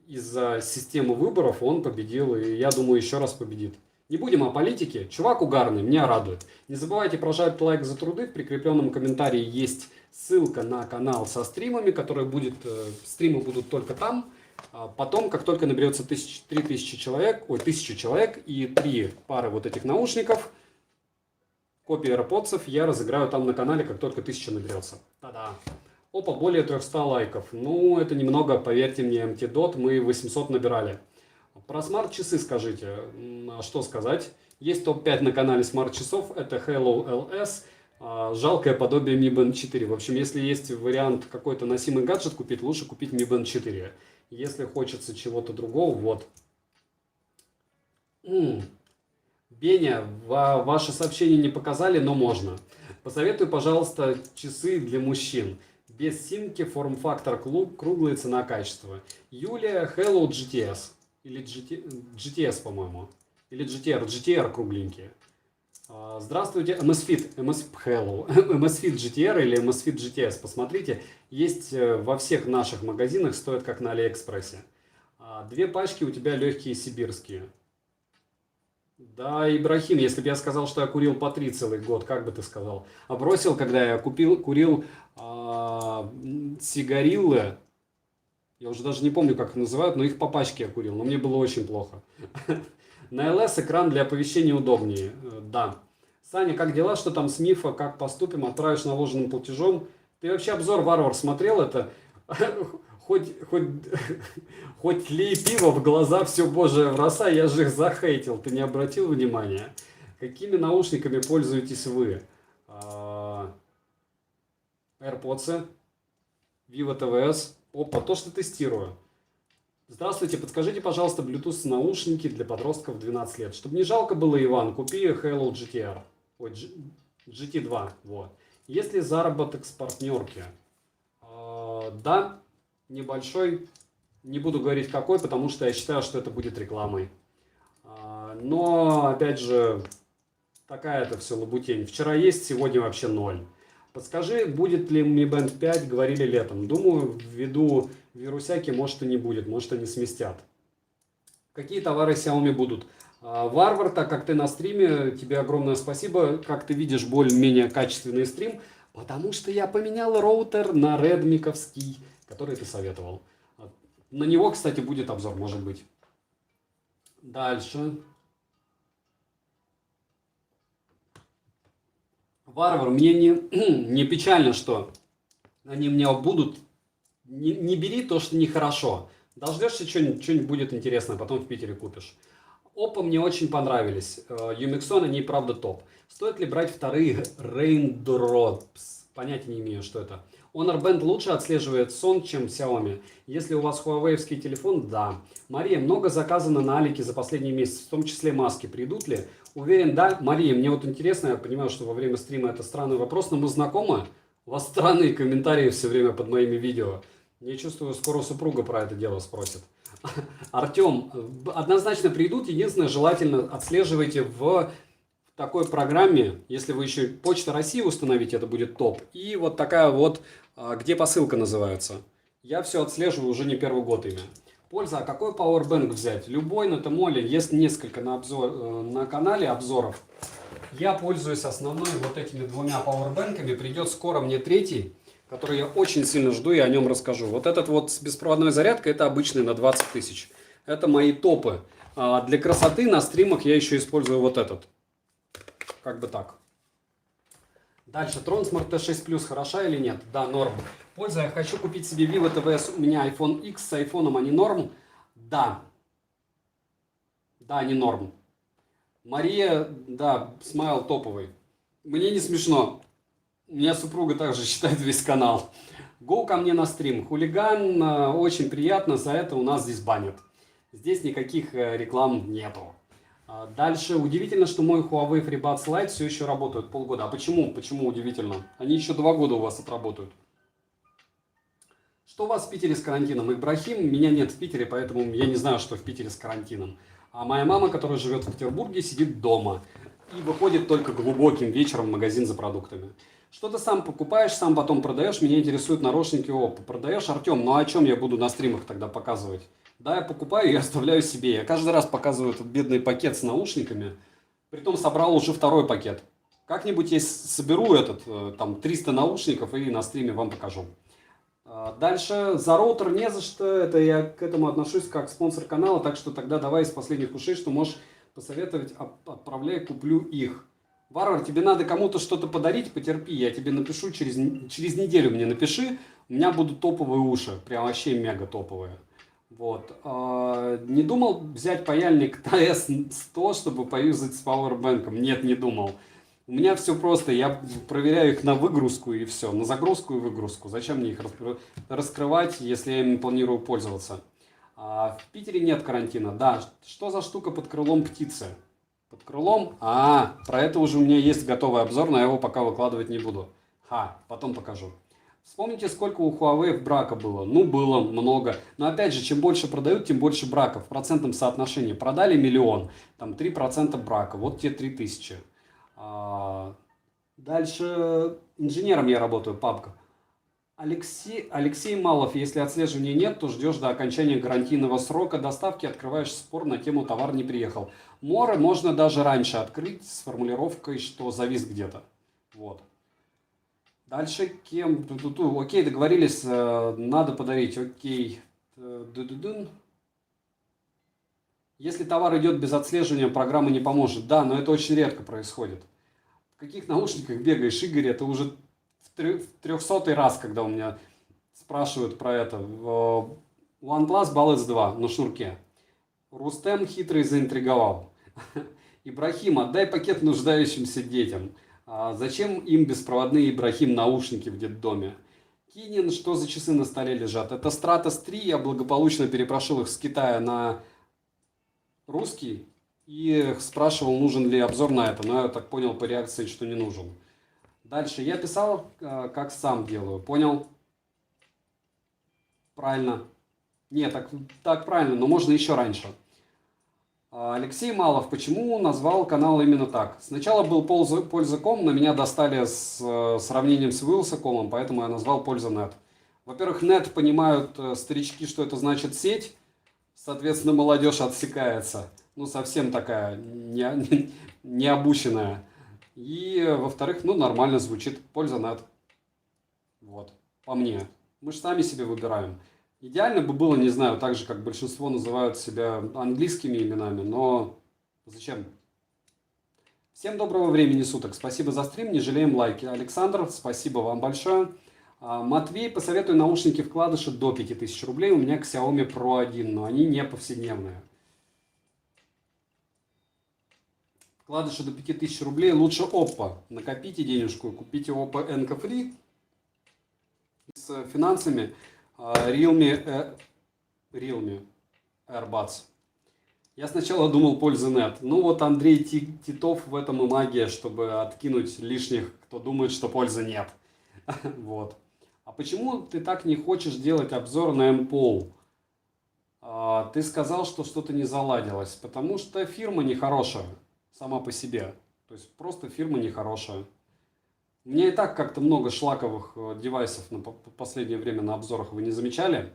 из-за системы выборов он победил, и я думаю, еще раз победит. Не будем о политике. Чувак угарный, меня радует. Не забывайте прожать лайк за труды. В прикрепленном комментарии есть ссылка на канал со стримами, которые стримы будут только там. Потом, как только наберется 3000 человек, 1000 человек и 3 пары вот этих наушников, копии AirPods, я разыграю там на канале, как только 1000 наберется. Та-да! Опа, более 300 лайков. Ну, это немного, поверьте мне, Empty Dot, мы 800 набирали. Про смарт-часы скажите. Что сказать? Есть топ-5 на канале смарт-часов. Это Hello LS. Жалкое подобие Mi Band 4. В общем, если есть вариант какой-то носимый гаджет купить, лучше купить Mi Band 4. Если хочется чего-то другого, вот. Беня, ваши сообщения не показали, но можно. Посоветуй, пожалуйста, часы для мужчин. Без симки, форм-фактор круглый, цена качество. Юлия, Hello GTS. Или GTS, по-моему. Или GTR кругленькие. Здравствуйте, MSFit, Hello, MSFit GTR или MSFit GTS, посмотрите, есть во всех наших магазинах, стоят как на Алиэкспрессе. 2 пачки у тебя легкие сибирские. Да, Ибрахим, если бы я сказал, что я курил по 3 целый год, как бы ты сказал? А бросил, когда я курил сигариллы, я уже даже не помню, как их называют, но их по пачке я курил, но мне было очень плохо. На ЛС экран для оповещения удобнее. Да. Саня, как дела? Что там с Мифа? Как поступим? Отправишь наложенным платежом? Ты вообще обзор Варвар смотрел? Это хоть лей пиво в глаза, все божье в роса, я же их захейтил. Ты не обратил внимания? Какими наушниками пользуетесь вы? AirPods, Vivo TVS. Опа, то, что тестирую. Здравствуйте, подскажите, пожалуйста, Bluetooth наушники для подростков 12 лет. Чтобы не жалко было, Иван, купи Hello GTR. Ой, GT2. Вот. Есть ли заработок с партнерки? Да, небольшой. Не буду говорить какой, потому что я считаю, что это будет рекламой. Но, опять же, такая это все лабутень. Вчера есть, сегодня вообще 0. Подскажи, будет ли Mi Band 5, говорили летом. Думаю, ввиду вирусяки, может и не будет, может они сместят. Какие товары Xiaomi будут? Варвар, так как ты на стриме, тебе огромное спасибо. Как ты видишь, более-менее качественный стрим, потому что я поменял роутер на редмиковский, который ты советовал. На него, кстати, будет обзор, может быть. Дальше. Варвар, мне не печально, что они мне будут. Не бери то, что нехорошо. Дождешься, что-нибудь будет интересное, потом в Питере купишь. Опа мне очень понравились. Юмиксон, они правда топ. Стоит ли брать вторые Raindrops? Понятия не имею, что это. Honor Band лучше отслеживает сон, чем Xiaomi. Если у вас Huawei-овский телефон, да. Мария, много заказано на Алике за последний месяц, в том числе маски. Придут ли? Уверен, да. Мария, мне вот интересно, я понимаю, что во время стрима это странный вопрос, но мы знакомы. У вас странные комментарии все время под моими видео. Я чувствую, скоро супруга про это дело спросит. Артем, однозначно придут. Единственное, желательно отслеживайте в такой программе, если вы еще Почта России установите, это будет топ. И вот такая вот, где посылка называется. Я все отслеживаю уже не первый год ими. Польза, а какой Powerbank взять? Любой, на Томоле, есть несколько на канале обзоров. Я пользуюсь основной вот этими 2 Powerbank'ами. Придет скоро мне 3-й, который я очень сильно жду и о нем расскажу. Вот этот вот с беспроводной зарядкой, это обычный на 20 тысяч. Это мои топы. Для красоты на стримах я еще использую вот этот. Как бы так. Дальше. Tronsmart T6 Plus хороша или нет? Да, норм. Польза, я хочу купить себе Vivo TVS. У меня iPhone X с айфоном, они норм? Да. Да, они норм. Мария, да, смайл топовый. Мне не смешно. Меня супруга также считает весь канал. Go ко мне на стрим. Хулиган, очень приятно, за это у нас здесь банят. Здесь никаких реклам нету. Дальше. Удивительно, что мой Huawei FreeBuds Lite все еще работает полгода. А почему? Почему удивительно? Они еще 2 года у вас отработают. Что у вас в Питере с карантином? Ибрахим, меня нет в Питере, поэтому я не знаю, что в Питере с карантином. А моя мама, которая живет в Петербурге, сидит дома. И выходит только глубоким вечером в магазин за продуктами. Что ты сам покупаешь, сам потом продаешь? Меня интересуют наушники Oppo. Продаешь, Артем? Ну о чем я буду на стримах тогда показывать? Да, я покупаю и оставляю себе. Я каждый раз показываю этот бедный пакет с наушниками. Притом собрал уже 2-й пакет. Как-нибудь я соберу там 300 наушников и на стриме вам покажу. Дальше. За роутер не за что. Это я к этому отношусь как спонсор канала. Так что тогда давай из последних ушей, что можешь посоветовать, отправляй, куплю их. Варвар, тебе надо кому-то что-то подарить, потерпи. Я тебе напишу через неделю, мне напиши. У меня будут топовые уши. Прям вообще мега топовые. Вот. Не думал взять паяльник TS-100, чтобы поюзать с пауэрбэнком? Нет, не думал. У меня все просто. Я проверяю их на выгрузку и все. На загрузку и выгрузку. Зачем мне их раскрывать, если я ими планирую пользоваться? В Питере нет карантина. Да. Что за штука под крылом птицы? Под крылом? Про это уже у меня есть готовый обзор, но я его пока выкладывать не буду. Потом покажу. Вспомните, сколько у Huawei брака было. Ну, было много. Но опять же, чем больше продают, тем больше браков. В процентном соотношении. Продали миллион, там 3% брака. Вот те 3000. Дальше инженером я работаю, папка. Алексей Малов, если отслеживания нет, то ждешь до окончания гарантийного срока доставки, открываешь спор на тему «товар не приехал». Море можно даже раньше открыть с формулировкой, что завис где-то. Вот. Дальше кем? Окей, договорились, надо подарить. Окей. Если товар идет без отслеживания, программа не поможет. Да, но это очень редко происходит. В каких наушниках бегаешь, Игорь? Это уже в 300-й раз, когда у меня спрашивают про это. OnePlus Balance 2 на шнурке. Рустем хитрый заинтриговал. Ибрахим, отдай пакет нуждающимся детям. Зачем им беспроводные, Ибрахим, наушники в детдоме? Кинин, что за часы на столе лежат? Это Stratos 3, я благополучно перепрошил их с Китая на русский и спрашивал, нужен ли обзор на это, но я так понял по реакции, что не нужен. Дальше, я писал, как сам делаю, понял? Правильно. Нет, так правильно, но можно еще раньше. Алексей Малов, почему назвал канал именно так? Сначала был Польза.ком, но меня достали с сравнением с Вилсакомом, поэтому я назвал Польза.нет. Во-первых, нет понимают старички, что это значит сеть, соответственно, молодежь отсекается. Ну, совсем такая необученная. И, во-вторых, ну, нормально звучит Польза.нет. Вот, по мне. Мы же сами себе выбираем. Идеально бы было, не знаю, так же, как большинство называют себя английскими именами, но зачем? Всем доброго времени суток. Спасибо за стрим, не жалеем лайки. Александр, спасибо вам большое. Матвей, посоветую наушники вкладыши до 5000 рублей. У меня Xiaomi Pro 1, но они не повседневные. Вкладыши до 5000 рублей лучше Oppo. Накопите денежку и купите Oppo Enco Free с финансами. Realme AirBuds. Я сначала думал Польза.нет. Ну вот Андрей Титов в этом и магия, чтобы откинуть лишних, кто думает, что пользы нет. Вот. А почему ты так не хочешь делать обзор на MPOL? Ты сказал, что что-то не заладилось. Потому что фирма нехорошая сама по себе. То есть просто фирма нехорошая. У меня и так как-то много шлаковых девайсов на последнее время на обзорах, вы не замечали?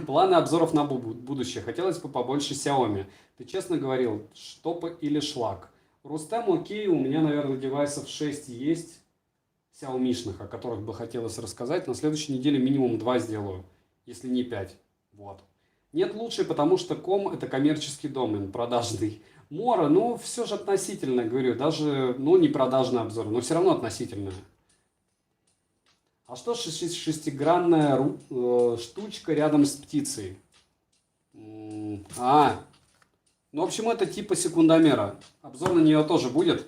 Планы обзоров на будущее. Хотелось бы побольше Xiaomi. Ты честно говорил, штопы или шлак? Рустем, окей, у меня, наверное, девайсов 6 есть, Xiaomi-шных, о которых бы хотелось рассказать. На следующей неделе минимум 2 сделаю, если не 5. Вот. Нет лучше, потому что ком это коммерческий домен, продажный. Мора, ну, все же относительно, говорю, даже, ну, не продажный обзор, но все равно относительно. А что шестигранная штучка рядом с птицей? Ну, в общем, это типа секундомера. Обзор на нее тоже будет,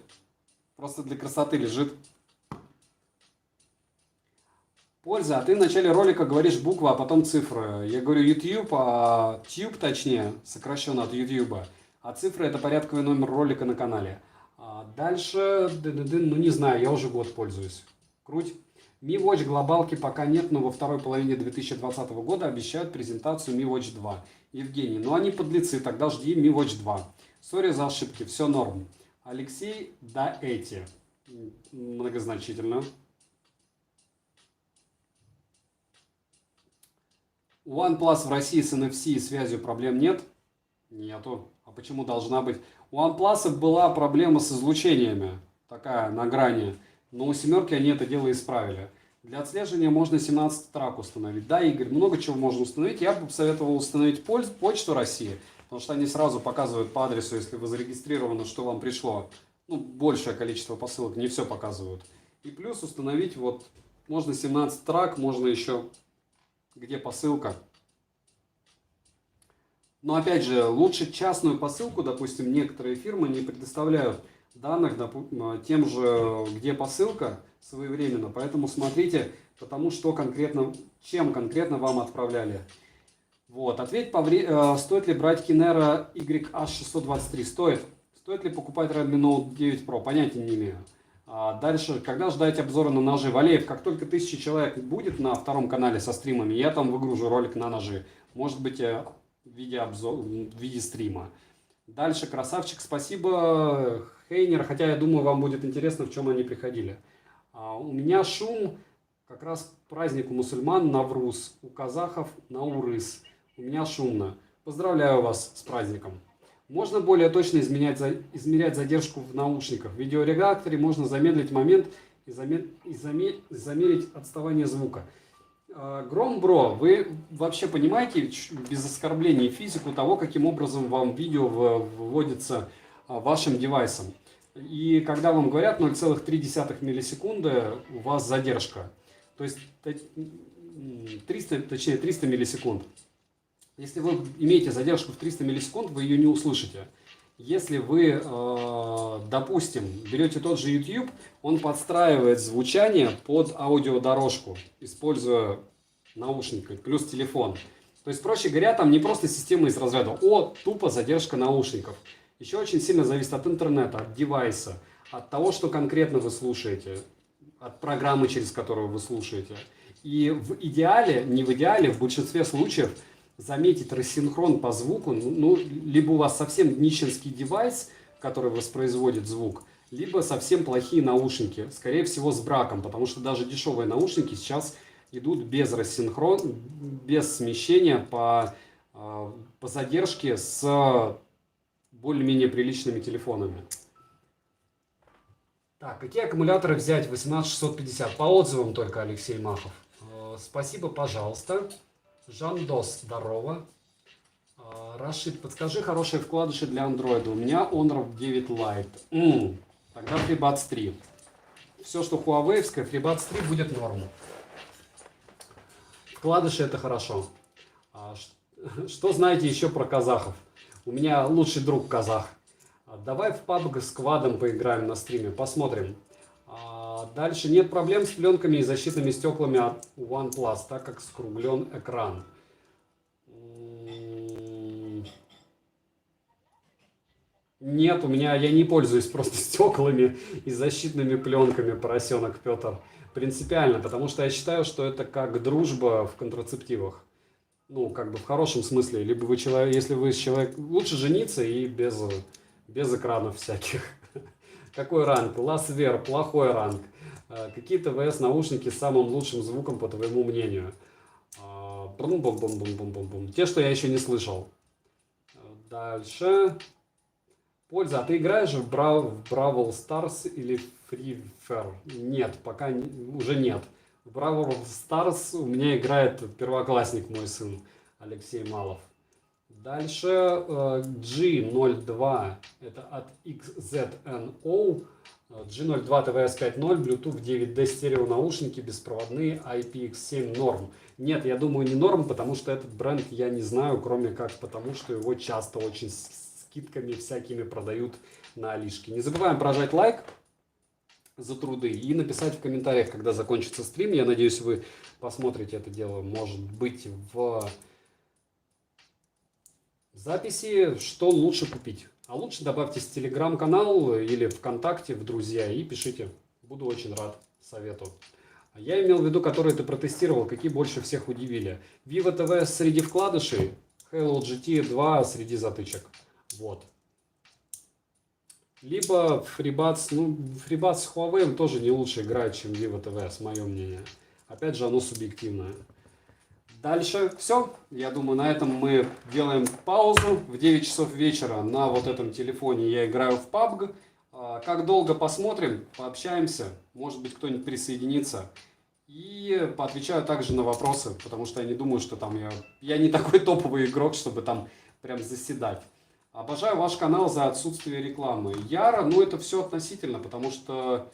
просто для красоты лежит. Польза, а ты в начале ролика говоришь буквы, а потом цифры. Я говорю YouTube, а Tube точнее, сокращенно от YouTube. А цифры это порядковый номер ролика на канале. Дальше, ну не знаю, я уже год пользуюсь. Круть. Mi Watch глобалки пока нет, но во второй половине 2020 года обещают презентацию Mi Watch 2. Евгений, ну они подлецы, тогда жди Mi Watch 2. Сори за ошибки, все норм. Алексей, да эти. Многозначительно. У OnePlus в России с NFC и связью проблем нет? Нету. А почему должна быть? У OnePlus была проблема с излучениями, такая на грани, но у семерки они это дело исправили. Для отслеживания можно 17 трак установить. Да, Игорь, много чего можно установить. Я бы советовал установить Почту России, потому что они сразу показывают по адресу, если вы зарегистрированы, что вам пришло. Ну, большее количество посылок, не все показывают. И плюс установить, вот, можно 17 трак, можно еще, где посылка. Но опять же, лучше частную посылку, допустим, некоторые фирмы не предоставляют данных тем же, где посылка своевременно. Поэтому смотрите, потому что конкретно, чем конкретно вам отправляли. Вот, ответь, стоит ли брать Kinera YH623? Стоит. Стоит ли покупать Redmi Note 9 Pro? Понятия не имею. Дальше, когда ждать обзоры на ножи? Валеев, как только 1000 человек будет на втором канале со стримами, я там выгружу ролик на ножи. Может быть, в виде в виде стрима. Дальше, красавчик, спасибо, Хейнер, хотя я думаю, вам будет интересно, в чем они приходили. У меня шум, как раз праздник у мусульман Навруз, у казахов Наурыз. У меня шумно. Поздравляю вас с праздником. Можно более точно измерять задержку в наушниках. В видеореакторе можно замедлить момент и замерить отставание звука. Громбро, вы вообще понимаете, без оскорблений, физику того, каким образом вам видео выводится вашим девайсом? И когда вам говорят 0,3 миллисекунды, у вас задержка. То есть 300 миллисекунд. Если вы имеете задержку в 300 миллисекунд, вы ее не услышите. Если вы, допустим, берете тот же YouTube, он подстраивает звучание под аудиодорожку, используя наушники плюс телефон. То есть, проще говоря, там не просто система из разряда тупо задержка наушников. Еще очень сильно зависит от интернета, от девайса, от того, что конкретно вы слушаете, от программы, через которую вы слушаете. И в идеале, не в идеале, в большинстве случаев заметить рассинхрон по звуку, либо у вас совсем нищенский девайс, который воспроизводит звук, либо совсем плохие наушники, скорее всего с браком, потому что даже дешевые наушники сейчас идут без рассинхрона, без смещения по задержке с более-менее приличными телефонами. Так, какие аккумуляторы взять? 18650. По отзывам только, Алексей Махов. Спасибо, пожалуйста. Жандос, здорово. Рашид, подскажи хорошие вкладыши для андроида. У меня Honor 9 Lite. Тогда FreeBuds 3. Все, что хуавеевское, FreeBuds 3 будет норму. Вкладыши это хорошо. Что знаете еще про казахов? У меня лучший друг казах. Давай в PUBG с квадом поиграем на стриме, посмотрим. Дальше нет проблем с пленками и защитными стеклами от OnePlus, так как скруглен экран. Нет, я не пользуюсь просто стеклами и защитными пленками, поросенок Петр. Принципиально, потому что я считаю, что это как дружба в контрацептивах. Ну, как бы в хорошем смысле. Либо вы человек, если вы человек, лучше жениться и без экранов всяких. Какой ранг? Ласвер, плохой ранг. Какие ТВС наушники с самым лучшим звуком, по твоему мнению? Те, что я еще не слышал. Дальше. Польза. А ты играешь в Бравл Старс или Free Fire? Нет, пока уже нет. В Бравл Старс у меня играет первоклассник, мой сын Алексей Малов. Дальше G02, это от XZNO, G02 TVS 5.0, Bluetooth 9D стерео наушники, беспроводные, IPX7 норм. Нет, я думаю не норм, потому что этот бренд я не знаю, кроме как потому, что его часто очень скидками всякими продают на Алишке. Не забываем прожать лайк за труды и написать в комментариях, когда закончится стрим. Я надеюсь, вы посмотрите это дело, может быть, в записи, что лучше купить. А лучше добавьтесь в телеграм-канал или ВКонтакте в друзья и пишите. Буду очень рад совету. Я имел в виду, которые ты протестировал, какие больше всех удивили. Vivo TV среди вкладышей, Halo GT 2 среди затычек. Вот. Либо FreeBuds, FreeBuds с Huawei тоже не лучше играет, чем Vivo TV, с мое мнение. Опять же, оно субъективное. Дальше все. Я думаю, на этом мы делаем паузу. В 9 часов вечера на вот этом телефоне я играю в PUBG. Как долго посмотрим, пообщаемся. Может быть, кто-нибудь присоединится. И поотвечаю также на вопросы, потому что я не думаю, что там я не такой топовый игрок, чтобы там прям заседать. Обожаю ваш канал за отсутствие рекламы. Яра, это все относительно, потому что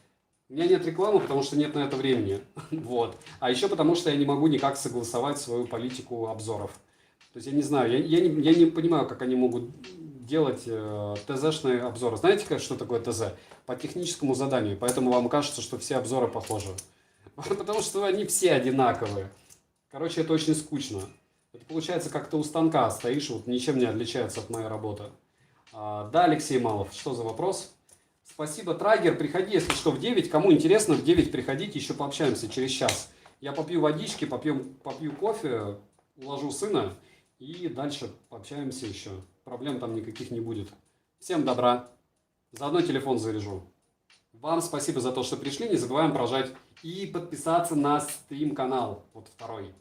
у меня нет рекламы, потому что нет на это времени. Вот. А еще потому, что я не могу никак согласовать свою политику обзоров. То есть я не знаю, я не понимаю, как они могут делать ТЗ-шные обзоры. Знаете, что такое ТЗ? По техническому заданию. Поэтому вам кажется, что все обзоры похожи. Потому что они все одинаковые. Короче, это очень скучно. Это получается, как ты у станка стоишь, вот ничем не отличается от моей работы. Да, Алексей Малов, что за вопрос? Спасибо, Трайгер. Приходи, если что, в 9. Кому интересно, в 9 приходите, еще пообщаемся через час. Я попью водички, попью кофе, уложу сына и дальше пообщаемся еще. Проблем там никаких не будет. Всем добра. Заодно телефон заряжу. Вам спасибо за то, что пришли. Не забываем прожать и подписаться на стрим-канал. Вот второй.